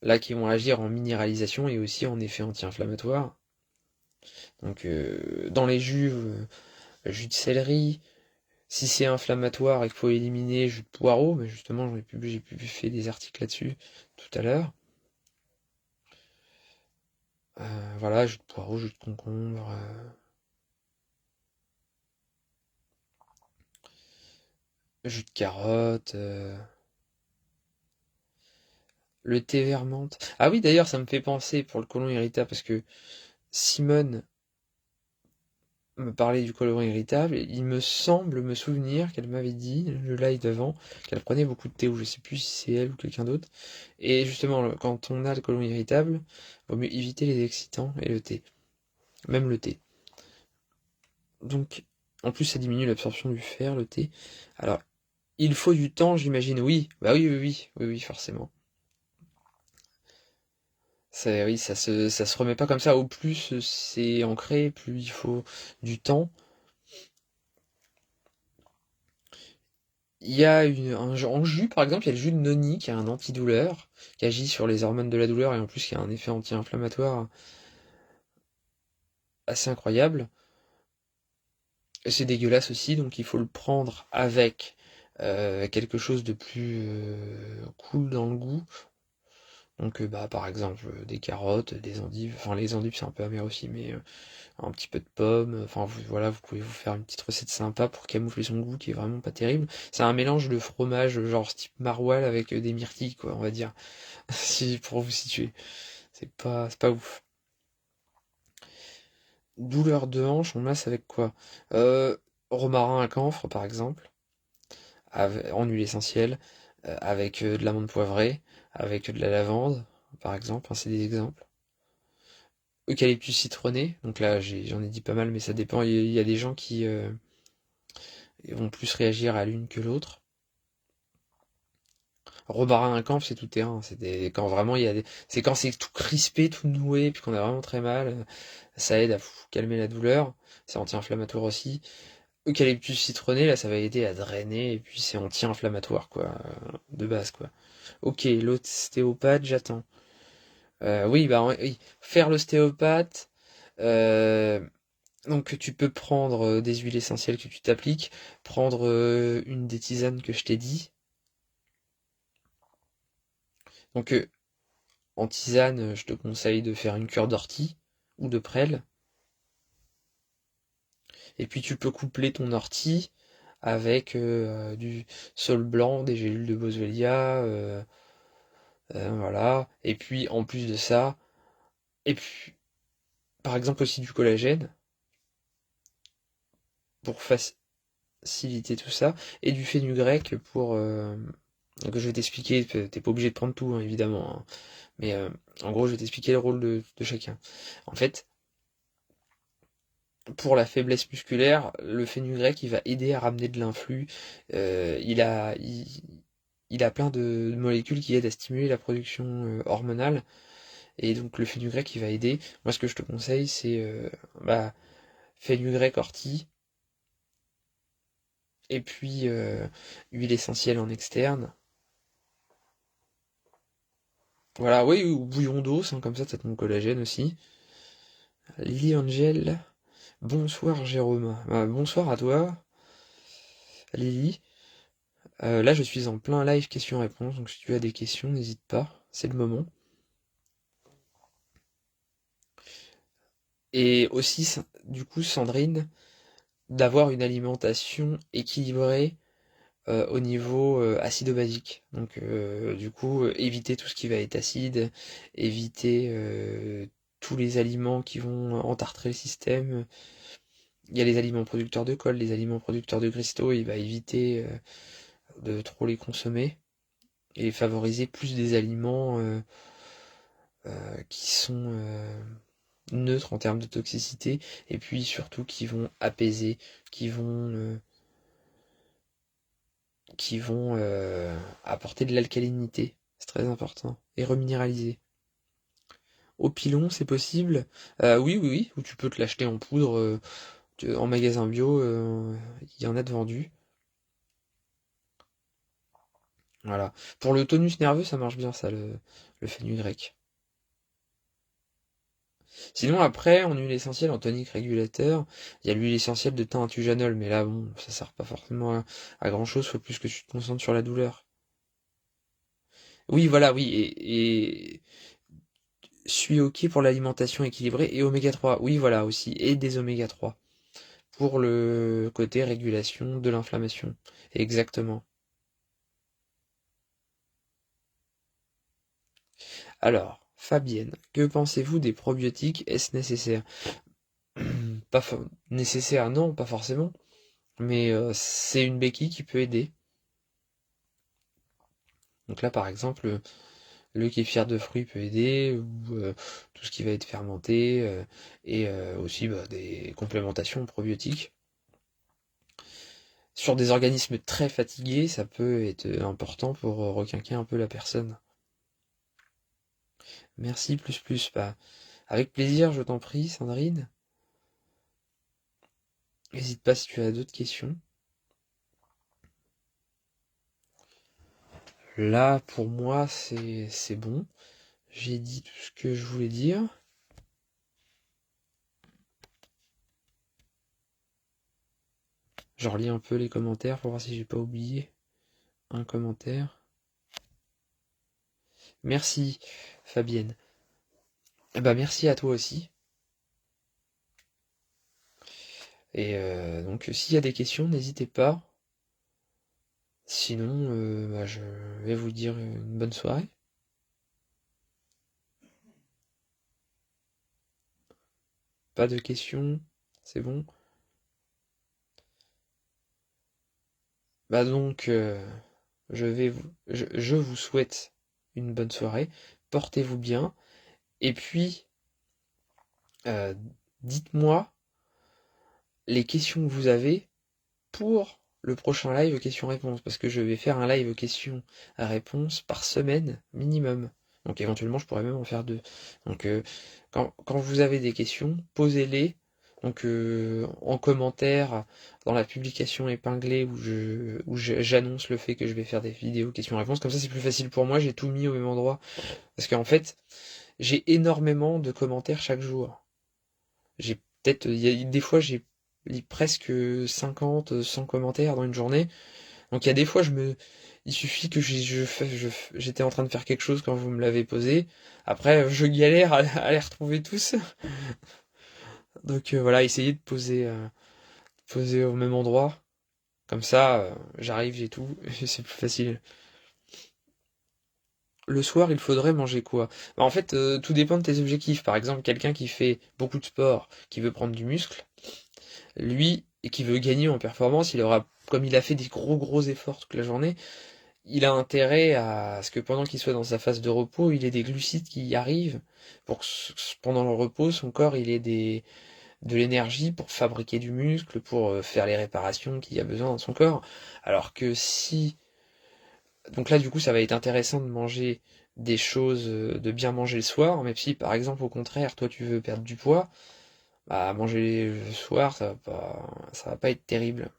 Là, qui vont agir en minéralisation et aussi en effet anti-inflammatoire. Donc, dans les jus, jus de céleri. Si c'est inflammatoire et qu'il faut éliminer jus de poireau, mais justement j'ai pu faire des articles là-dessus tout à l'heure. Voilà, jus de poireau, jus de concombre, jus de carotte, le thé vert menthe. Ah oui, d'ailleurs, ça me fait penser pour le côlon irritable parce que Simone me parlait du côlon irritable et il me semble me souvenir qu'elle m'avait dit, le live d'avant, qu'elle prenait beaucoup de thé, ou je sais plus si c'est elle ou quelqu'un d'autre. Et justement, quand on a le côlon irritable, il vaut mieux éviter les excitants et le thé. Même le thé. Donc, en plus, ça diminue l'absorption du fer, le thé. Alors, il faut du temps, j'imagine. Oui, bah oui, oui, oui, oui, oui, forcément. Oui, ça se remet pas comme ça. Au plus c'est ancré, plus il faut du temps. Il y a en jus, par exemple, il y a le jus de noni qui est un antidouleur, qui agit sur les hormones de la douleur et en plus qui a un effet anti-inflammatoire assez incroyable. Et c'est dégueulasse aussi, donc il faut le prendre avec quelque chose de plus cool dans le goût. Donc bah par exemple des carottes, des endives, enfin les endives c'est un peu amer aussi, mais un petit peu de pommes, enfin voilà, vous pouvez vous faire une petite recette sympa pour camoufler son goût qui est vraiment pas terrible. C'est un mélange de fromage genre type maroilles avec des myrtilles quoi, on va dire, si pour vous situer. C'est pas ouf. Douleur de hanche, on masse avec quoi? Euh, Romarin à camphre par exemple, en huile essentielle, avec de l'amande poivrée, avec de la lavande par exemple, hein, c'est des exemples. Eucalyptus citronné, donc là j'en ai dit pas mal, mais ça dépend. Il y a des gens qui vont plus réagir à l'une que l'autre. Romarin à camphre, c'est tout terrain. Quand vraiment c'est quand c'est tout crispé, tout noué, puis qu'on a vraiment très mal. Ça aide à calmer la douleur. C'est anti-inflammatoire aussi. Eucalyptus citronné, là, ça va aider à drainer, et puis c'est anti-inflammatoire, quoi, de base, quoi. Ok, l'ostéopathe, j'attends. Oui, bah oui. Faire l'ostéopathe. euh, donc tu peux prendre des huiles essentielles que tu t'appliques, prendre une des tisanes que je t'ai dit. Donc en tisane, je te conseille de faire une cure d'ortie ou de prêle. Et puis tu peux coupler ton ortie avec du saule blanc, des gélules de boswellia, voilà. Et puis en plus de ça, et puis par exemple aussi du collagène pour faciliter tout ça, et du fenugrec pour que je vais t'expliquer. T'es pas obligé de prendre tout, hein, évidemment, hein. Mais en gros, je vais t'expliquer le rôle de chacun. En fait, pour la faiblesse musculaire, le fenugrec il va aider à ramener de l'influx. Il a plein de molécules qui aident à stimuler la production hormonale. Et donc le fenugrec il va aider. Moi ce que je te conseille c'est bah, fenugrec ortie et puis huile essentielle en externe. Voilà, oui, ou bouillon d'eau, hein, comme ça t'as ton collagène aussi. Lily Angel, bonsoir Jérôme. Bonsoir à toi, Lily. Là, je suis en plein live questions-réponses, donc si tu as des questions, n'hésite pas, c'est le moment. Et aussi, du coup, Sandrine, d'avoir une alimentation équilibrée au niveau acido-basique. Donc, du coup, éviter tout ce qui va être acide, éviter tous les aliments qui vont entartrer le système. Il y a les aliments producteurs de colle, les aliments producteurs de cristaux, il va éviter de trop les consommer et favoriser plus des aliments qui sont neutres en termes de toxicité et puis surtout qui vont apaiser, qui vont, euh, qui vont apporter de l'alcalinité. C'est très important. Et reminéraliser. Au pilon, c'est possible. Oui, oui, oui. Ou tu peux te l'acheter en poudre en magasin bio. Il y en a de vendus. Voilà. Pour le tonus nerveux, ça marche bien, ça, le fenugrec. Sinon, après, en huile essentielle, en tonique régulateur, il y a l'huile essentielle de thym intujanol, mais là, bon, ça sert pas forcément à grand chose, faut plus que tu te concentres sur la douleur. Oui, voilà, oui, et suis ok pour l'alimentation équilibrée et oméga 3, oui, voilà aussi, et des oméga 3 pour le côté régulation de l'inflammation. Exactement. Alors, Fabienne, que pensez-vous des probiotiques? Est-ce nécessaire? Pas nécessaire, non, pas forcément, mais c'est une béquille qui peut aider. Donc là, par exemple, le kéfir de fruits peut aider, ou tout ce qui va être fermenté, et aussi bah, des complémentations probiotiques. Sur des organismes très fatigués, ça peut être important pour requinquer un peu la personne. Merci plus plus. Bah, avec plaisir, je t'en prie, Sandrine. N'hésite pas si tu as d'autres questions. Là, pour moi, c'est bon. J'ai dit tout ce que je voulais dire. Je relis un peu les commentaires pour voir si j'ai pas oublié un commentaire. Merci, Fabienne. Bah merci à toi aussi. Et donc s'il y a des questions, n'hésitez pas. Sinon, bah, je vais vous dire une bonne soirée. Pas de questions, c'est bon. Bah donc, je vous souhaite une bonne soirée. Portez-vous bien. Et puis, euh, dites-moi les questions que vous avez pour le prochain live questions-réponses, parce que je vais faire un live questions-réponses par semaine minimum. Donc éventuellement, je pourrais même en faire deux. Donc quand vous avez des questions, posez-les. Donc en commentaire dans la publication épinglée où j'annonce le fait que je vais faire des vidéos questions-réponses. Comme ça, c'est plus facile pour moi. J'ai tout mis au même endroit. Parce qu'en fait, j'ai énormément de commentaires chaque jour. J'ai peut-être, des fois, j'ai presque 50, 100 commentaires dans une journée. Donc il y a des fois, il suffit que j'étais en train de faire quelque chose quand vous me l'avez posé. Après, je galère à les retrouver tous. Donc voilà, essayez de poser au même endroit. Comme ça, j'arrive, j'ai tout, et c'est plus facile. Le soir, il faudrait manger quoi? Bah, en fait, tout dépend de tes objectifs. Par exemple, quelqu'un qui fait beaucoup de sport, qui veut prendre du muscle, lui, et qui veut gagner en performance, comme il a fait des gros efforts toute la journée, il a intérêt à ce que pendant qu'il soit dans sa phase de repos, il ait des glucides qui y arrivent pour que pendant le repos, son corps, il ait de l'énergie pour fabriquer du muscle, pour faire les réparations qu'il y a besoin dans son corps. Alors que si... Donc là, du coup, ça va être intéressant de manger des choses, de bien manger le soir, même si, par exemple, au contraire, toi, tu veux perdre du poids, bah, manger le soir, ça va pas être terrible.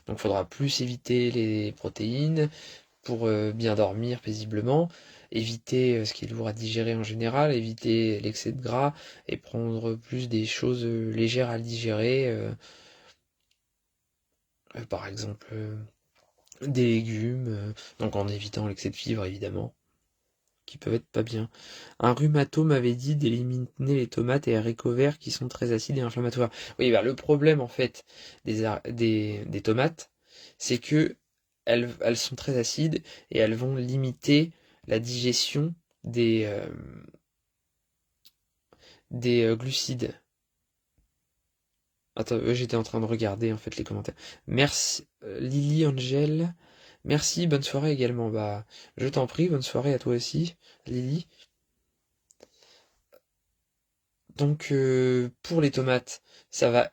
Donc, il faudra plus éviter les protéines pour bien dormir paisiblement, éviter ce qui est lourd à digérer en général, éviter l'excès de gras et prendre plus des choses légères à digérer, par exemple des légumes, donc en évitant l'excès de fibres évidemment, qui peuvent être pas bien. Un rhumato m'avait dit d'éliminer les tomates et haricots verts qui sont très acides et inflammatoires. Oui, bah, le problème en fait des tomates, c'est que elles sont très acides et elles vont limiter la digestion des glucides. Attends, j'étais en train de regarder en fait les commentaires. Merci Lily Angel. Merci, bonne soirée également. Bah, je t'en prie, bonne soirée à toi aussi, Lily. Donc pour les tomates, ça va.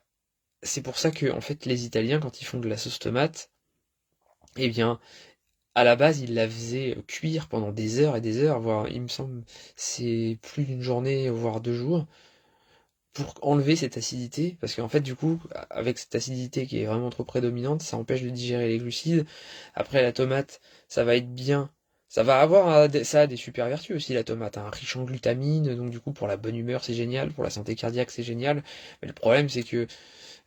C'est pour ça que en fait les Italiens quand ils font de la sauce tomate, eh bien à la base ils la faisaient cuire pendant des heures et des heures, voire il me semble c'est plus d'une journée voire 2 jours pour enlever cette acidité, parce qu'en fait du coup avec cette acidité qui est vraiment trop prédominante, ça empêche de digérer les glucides. Après la tomate, ça va être bien. Ça va avoir ça a des super vertus aussi la tomate, hein, riche en glutamine, donc du coup pour la bonne humeur c'est génial, pour la santé cardiaque c'est génial. Mais le problème c'est que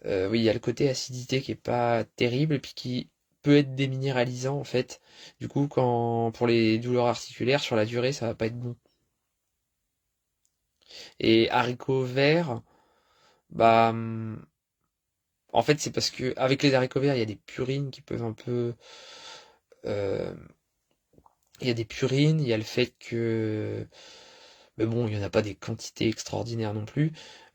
oui il y a le côté acidité qui est pas terrible et puis qui peut être déminéralisant en fait. Du coup quand pour les douleurs articulaires sur la durée ça va pas être bon. Et haricots verts, bah en fait, c'est parce que avec les haricots verts, il y a des purines qui peuvent un peu. euh, il y a des purines, il y a le fait que. Mais bon, il n'y en a pas des quantités extraordinaires non plus.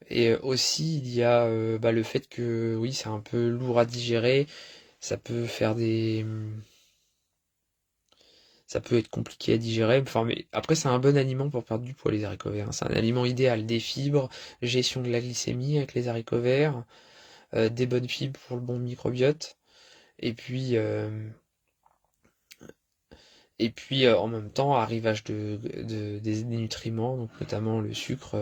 Et aussi, il y a bah, le fait que, oui, c'est un peu lourd à digérer. Ça peut faire des. Ça peut être compliqué à digérer. Enfin, mais après, c'est un bon aliment pour perdre du poids, les haricots verts. C'est un aliment idéal. Des fibres, gestion de la glycémie avec les haricots verts, des bonnes fibres pour le bon microbiote. Et puis, Et puis en même temps, arrivage des nutriments, donc notamment le sucre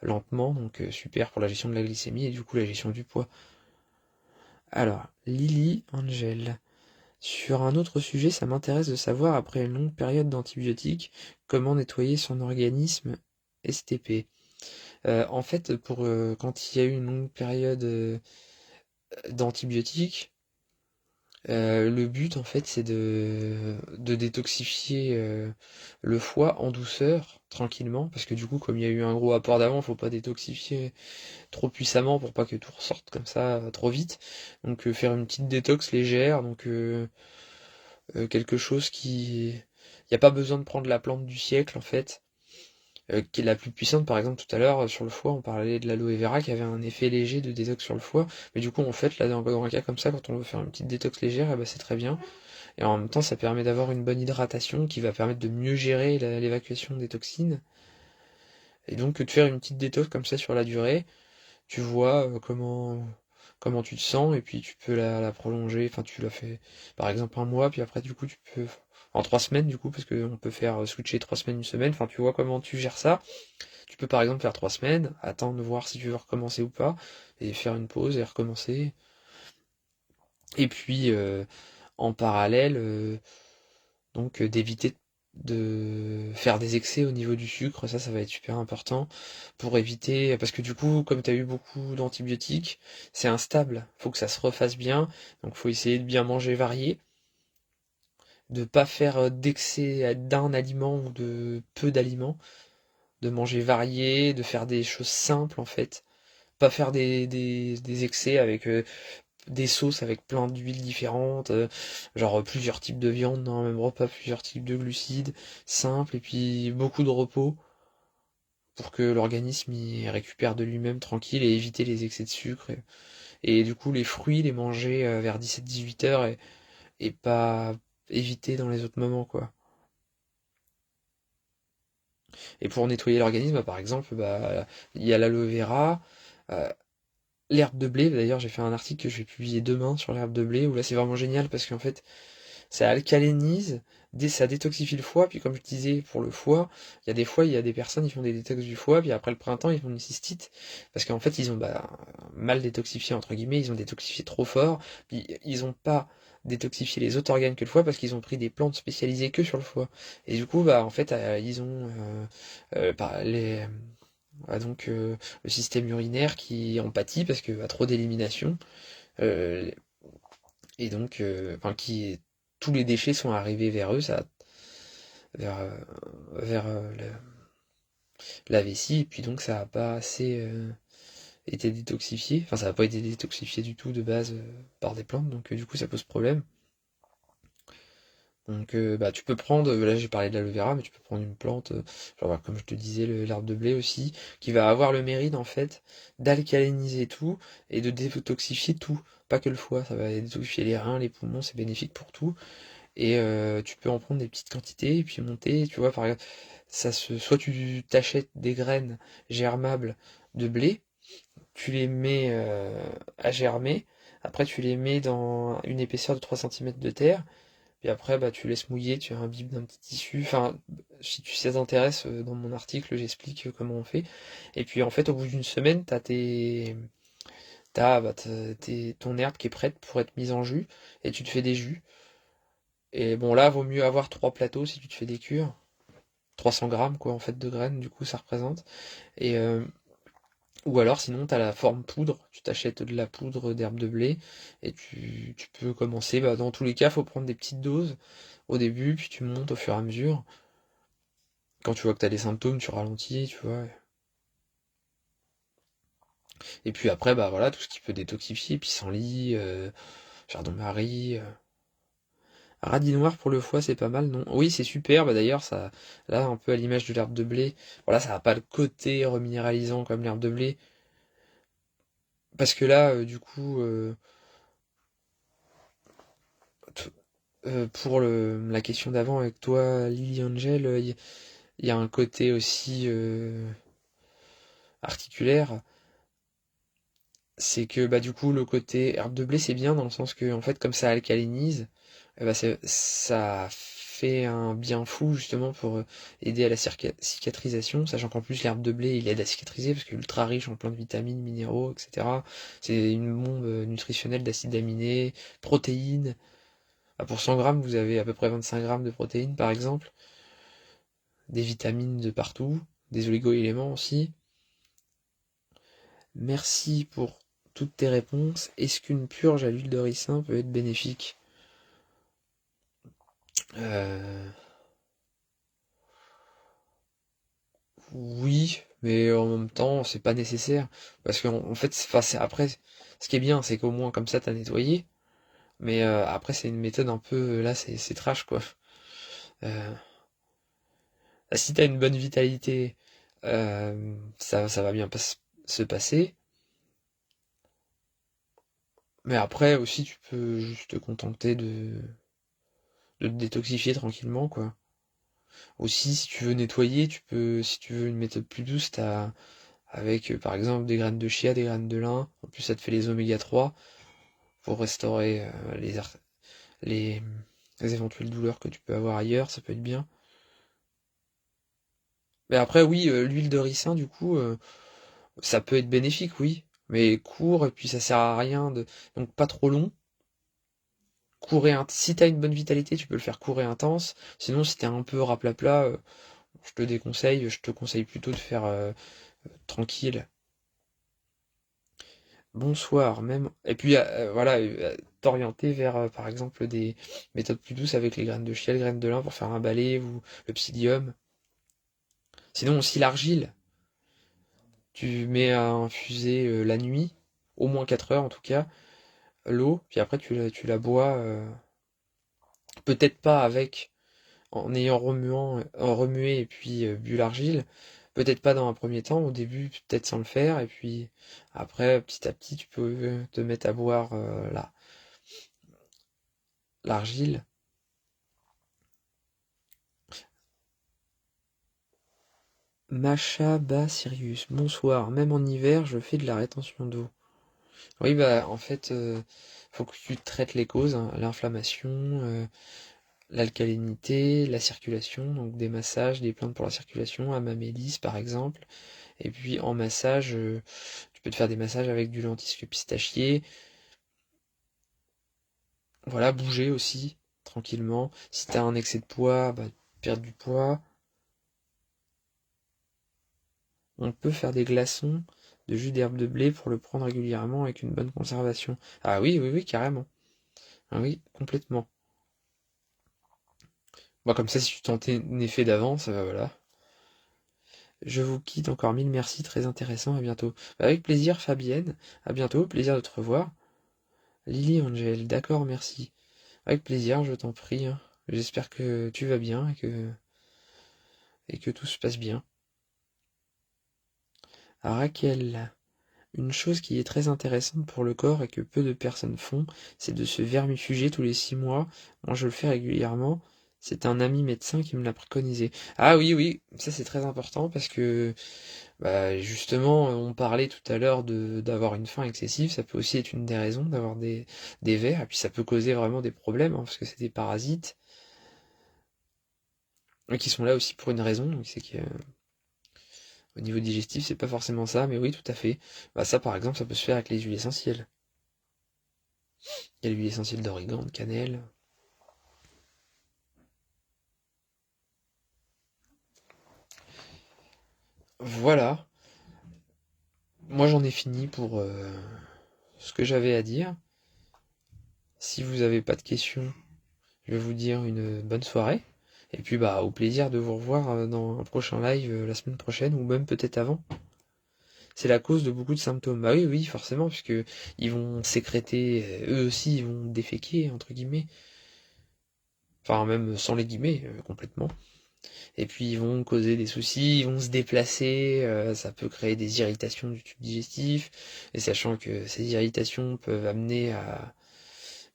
lentement, donc super pour la gestion de la glycémie et du coup la gestion du poids. Alors, Lily Angel. Sur un autre sujet, ça m'intéresse de savoir, après une longue période d'antibiotiques, comment nettoyer son organisme STP. En fait, quand il y a eu une longue période d'antibiotiques, le but, en fait, c'est de détoxifier le foie en douceur, tranquillement, parce que du coup, comme il y a eu un gros apport d'avant, faut pas détoxifier trop puissamment pour pas que tout ressorte comme ça trop vite. Donc faire une petite détox légère, donc quelque chose qui... Il n'y a pas besoin de prendre la plante du siècle, en fait, qui est la plus puissante. Par exemple, tout à l'heure, sur le foie, on parlait de l'aloe vera qui avait un effet léger de détox sur le foie. Mais du coup, en fait, là, dans un cas comme ça, quand on veut faire une petite détox légère, eh ben, c'est très bien. Et en même temps, ça permet d'avoir une bonne hydratation qui va permettre de mieux gérer l'évacuation des toxines. Et donc, de faire une petite détox comme ça sur la durée, tu vois comment tu te sens, et puis tu peux la prolonger. Enfin, tu la fais, par exemple, un mois, puis après, du coup, tu peux... En 3 semaines, du coup, parce qu'on peut faire switcher 3 semaines, une semaine. Enfin, tu vois comment tu gères ça. Tu peux par exemple faire 3 semaines, attendre de voir si tu veux recommencer ou pas, et faire une pause et recommencer. Et puis en parallèle, donc d'éviter de faire des excès au niveau du sucre, ça va être super important pour éviter, parce que du coup, comme tu as eu beaucoup d'antibiotiques, c'est instable, faut que ça se refasse bien, donc faut essayer de bien manger varié, de pas faire d'excès d'un aliment ou de peu d'aliments, de manger varié, de faire des choses simples en fait, pas faire des excès avec des sauces avec plein d'huiles différentes, genre plusieurs types de viande dans un même repas, plusieurs types de glucides, simples, et puis beaucoup de repos pour que l'organisme y récupère de lui-même tranquille et éviter les excès de sucre. Et du coup, les fruits, les manger vers 17-18 heures et pas éviter dans les autres moments, quoi. Et pour nettoyer l'organisme, bah, par exemple, bah, il y a l'aloe vera, euh, l'herbe de blé. D'ailleurs, j'ai fait un article que je vais publier demain sur l'herbe de blé, où là c'est vraiment génial parce qu'en fait, ça alcalinise, ça détoxifie le foie, puis comme je disais, pour le foie, il y a des fois, il y a des personnes qui font des détox du foie, puis après le printemps, ils font une cystite, parce qu'en fait, ils ont mal détoxifié, entre guillemets, ils ont détoxifié trop fort, puis ils ont pas détoxifié les autres organes que le foie, parce qu'ils ont pris des plantes spécialisées que sur le foie. Et du coup, bah, en fait, ils ont donc le système urinaire qui en pâtit, parce qu'il y a trop d'élimination, euh, et donc, enfin, tous les déchets sont arrivés vers eux, vers, euh, vers la vessie, et puis donc ça n'a pas assez été détoxifié, enfin ça n'a pas été détoxifié du tout de base par des plantes, donc du coup ça pose problème. Donc bah tu peux prendre, là j'ai parlé de l'aloe vera, mais tu peux prendre une plante, genre bah, comme je te disais, l'arbre de blé aussi, qui va avoir le mérite en fait d'alcaliniser tout et de détoxifier tout, pas que le foie, ça va détoxifier les reins, les poumons, c'est bénéfique pour tout. Et tu peux en prendre des petites quantités et puis monter, tu vois, par exemple, soit tu t'achètes des graines germables de blé, tu les mets à germer, après tu les mets dans une épaisseur de 3 centimètres de terre, puis après bah, tu laisses mouiller, tu imbibes d'un petit tissu, enfin, si ça t'intéresse, dans mon article j'explique comment on fait, et puis en fait au bout d'une semaine, ton herbe qui est prête pour être mise en jus, et tu te fais des jus. Et bon, là, vaut mieux avoir 3 plateaux si tu te fais des cures. 300 grammes, quoi, en fait, de graines, du coup, ça représente. Et, ou alors, sinon, t'as la forme poudre. Tu t'achètes de la poudre d'herbe de blé. Et tu peux commencer. Bah, dans tous les cas, faut prendre des petites doses au début, puis tu montes au fur et à mesure. Quand tu vois que t'as des symptômes, tu ralentis, tu vois. Et puis après, bah voilà, tout ce qui peut détoxifier, pissenlit, chardon-marie, radis noir pour le foie, c'est pas mal, non? Oui, c'est super. Bah d'ailleurs, ça, là, un peu à l'image de l'herbe de blé. Voilà, ça n'a pas le côté reminéralisant comme l'herbe de blé. Parce que là, du coup, t- pour la question d'avant avec toi, Lily Angel, il y a un côté aussi articulaire. C'est que bah du coup, le côté herbe de blé, c'est bien dans le sens que en fait, comme ça alcalinise, eh bah, ça fait un bien fou justement pour aider à la cicatrisation, sachant qu'en plus l'herbe de blé il aide à cicatriser parce qu'il est ultra riche en plein de vitamines, minéraux, etc. C'est une bombe nutritionnelle d'acides aminés, protéines. Pour 100 grammes, vous avez à peu près 25 grammes de protéines par exemple, des vitamines de partout, des oligo-éléments aussi. Merci pour toutes tes réponses. Est-ce qu'une purge à l'huile de ricin peut être bénéfique? Oui, mais en même temps, c'est pas nécessaire. Parce qu'en fait, après, ce qui est bien, c'est qu'au moins comme ça, t'as nettoyé. Mais après, c'est une méthode un peu, là, c'est trash, quoi. Euh, Si t'as une bonne vitalité, ça va bien se passer. Mais après, aussi, tu peux juste te contenter de te détoxifier tranquillement, quoi. Aussi, si tu veux nettoyer, si tu veux une méthode plus douce, t'as, avec, par exemple, des graines de chia, des graines de lin. En plus, ça te fait les oméga 3 pour restaurer les, les éventuelles douleurs que tu peux avoir ailleurs, ça peut être bien. Mais après, oui, l'huile de ricin, du coup, ça peut être bénéfique, oui, mais court, et puis ça sert à rien donc pas trop long. Si t'as une bonne vitalité, tu peux le faire court et intense. Sinon, si t'es un peu raplapla, je te conseille plutôt de faire tranquille. Bonsoir, même. Et puis, voilà, t'orienter vers, par exemple, des méthodes plus douces avec les graines de chia, les graines de lin pour faire un balai ou le psyllium. Sinon, aussi l'argile. Tu mets à infuser la nuit, au moins 4 heures en tout cas, l'eau, puis après tu la bois, peut-être pas avec, en ayant remué et puis bu l'argile, peut-être pas dans un premier temps, au début peut-être sans le faire, et puis après petit à petit tu peux te mettre à boire l'argile. Macha Ba Sirius, bonsoir. Même en hiver, je fais de la rétention d'eau. Oui, bah en fait, faut que tu traites les causes, hein, l'inflammation, l'alcalinité, la circulation, donc des massages, des plantes pour la circulation, Amamélis par exemple. Et puis en massage, tu peux te faire des massages avec du lentisque pistachier. Voilà, bouger aussi, tranquillement. Si t'as un excès de poids, bah, perdre du poids. On peut faire des glaçons de jus d'herbe de blé pour le prendre régulièrement avec une bonne conservation. Ah oui, oui, oui, carrément. Ah oui, complètement. Bon, comme ça, si tu t'en es fait d'avance, voilà. Je vous quitte encore mille merci, très intéressant, à bientôt. Bah, avec plaisir, Fabienne, à bientôt, plaisir de te revoir. Lily Angel, d'accord, merci. Avec plaisir, je t'en prie, hein. J'espère que tu vas bien et que tout se passe bien. Raquel, une chose qui est très intéressante pour le corps et que peu de personnes font, c'est de se vermifuger tous les 6 mois. Moi, je le fais régulièrement. C'est un ami médecin qui me l'a préconisé. Ah oui, oui, ça c'est très important parce que bah, justement, on parlait tout à l'heure d'avoir une faim excessive. Ça peut aussi être une des raisons d'avoir des vers. Et puis ça peut causer vraiment des problèmes hein, parce que c'est des parasites et qui sont là aussi pour une raison. Donc c'est que au niveau digestif, c'est pas forcément ça, mais oui, tout à fait. Bah ça, par exemple, ça peut se faire avec les huiles essentielles. Il y a l'huile essentielle d'origan, de cannelle. Voilà. Moi, j'en ai fini pour ce que j'avais à dire. Si vous n'avez pas de questions, je vais vous dire une bonne soirée. Et puis, bah, au plaisir de vous revoir dans un prochain live la semaine prochaine, ou même peut-être avant. C'est la cause de beaucoup de symptômes. Bah oui, oui, forcément, puisque ils vont sécréter, eux aussi, ils vont déféquer, entre guillemets. Enfin, même sans les guillemets, complètement. Et puis ils vont causer des soucis, ils vont se déplacer, ça peut créer des irritations du tube digestif, et sachant que ces irritations peuvent amener à,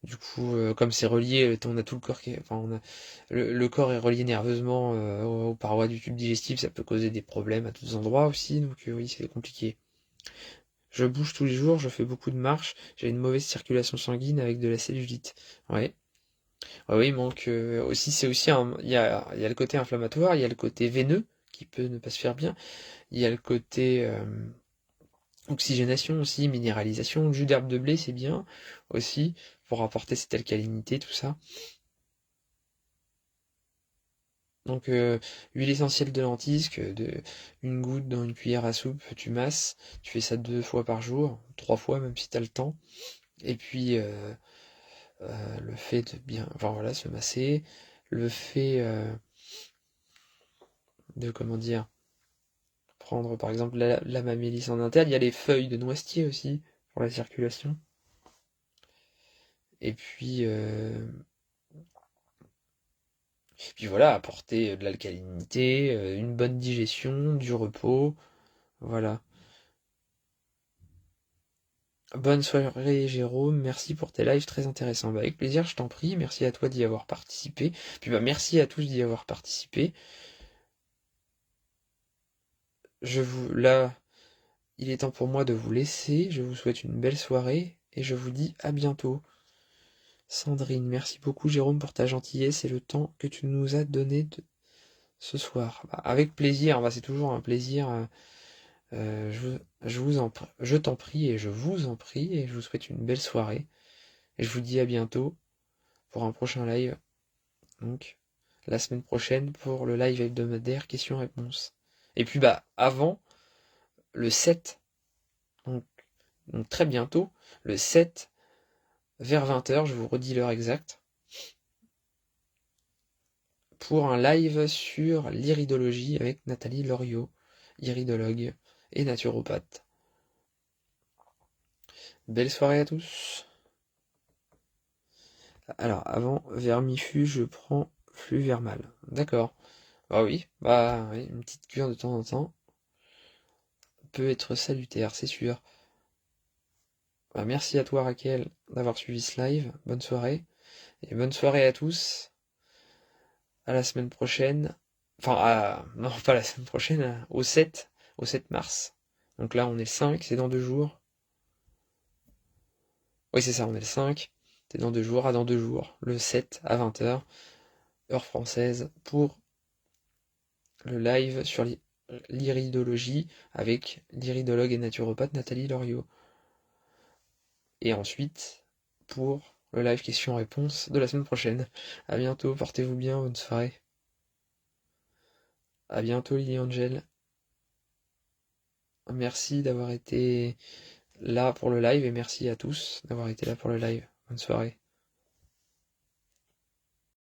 du coup, comme c'est relié, on a tout le corps enfin, le corps est relié nerveusement aux parois du tube digestif, ça peut causer des problèmes à tous endroits aussi, donc oui, c'est compliqué. Je bouge tous les jours, je fais beaucoup de marches, j'ai une mauvaise circulation sanguine avec de la cellulite. Ouais. Oui, il manque aussi, c'est aussi il y a le côté inflammatoire, il y a le côté veineux qui peut ne pas se faire bien, il y a le côté oxygénation aussi, minéralisation, le jus d'herbe de blé c'est bien aussi pour apporter cette alcalinité, tout ça. Donc huile essentielle de lentisque, une goutte dans une cuillère à soupe, tu masses, tu fais ça 2 fois par jour, 3 fois même si tu as le temps. Et puis le fait de bien, enfin voilà, se masser, le fait de comment dire, prendre par exemple la mamélis en interne, il y a les feuilles de noisetier aussi pour la circulation. Et puis voilà, apporter de l'alcalinité, une bonne digestion, du repos, voilà. Bonne soirée Jérôme, merci pour tes lives très intéressants. Bah, avec plaisir, je t'en prie, merci à toi d'y avoir participé. Puis bah merci à tous d'y avoir participé. Là, il est temps pour moi de vous laisser. Je vous souhaite une belle soirée et je vous dis à bientôt. Sandrine, merci beaucoup Jérôme pour ta gentillesse et le temps que tu nous as donné ce soir. Bah, avec plaisir, bah, c'est toujours un plaisir. Je t'en prie et je vous en prie et je vous souhaite une belle soirée. Et je vous dis à bientôt pour un prochain live. Donc, la semaine prochaine pour le live hebdomadaire questions-réponses. Et puis bah avant le 7, donc, donc très bientôt, le 7 vers 20h, je vous redis l'heure exacte, pour un live sur l'iridologie avec Nathalie Loriot, iridologue et naturopathe. Belle soirée à tous. Alors avant vermifuge, je prends Fluvermal. D'accord. Bah oui, une petite cure de temps en temps peut être salutaire, c'est sûr. Bah, merci à toi Raquel d'avoir suivi ce live. Bonne soirée. Et bonne soirée à tous. À la semaine prochaine. Enfin, non, pas la semaine prochaine, au 7 mars. Donc là, on est le 5, c'est dans 2 jours. Oui, c'est ça, on est le 5. C'est dans 2 jours, dans 2 jours. Le 7 à 20h, heure française, pour le live sur l'iridologie avec l'iridologue et naturopathe Nathalie Loriot. Et ensuite, pour le live questions-réponses de la semaine prochaine. À bientôt, portez-vous bien, bonne soirée. À bientôt Lily Angel. Merci d'avoir été là pour le live et merci à tous d'avoir été là pour le live. Bonne soirée.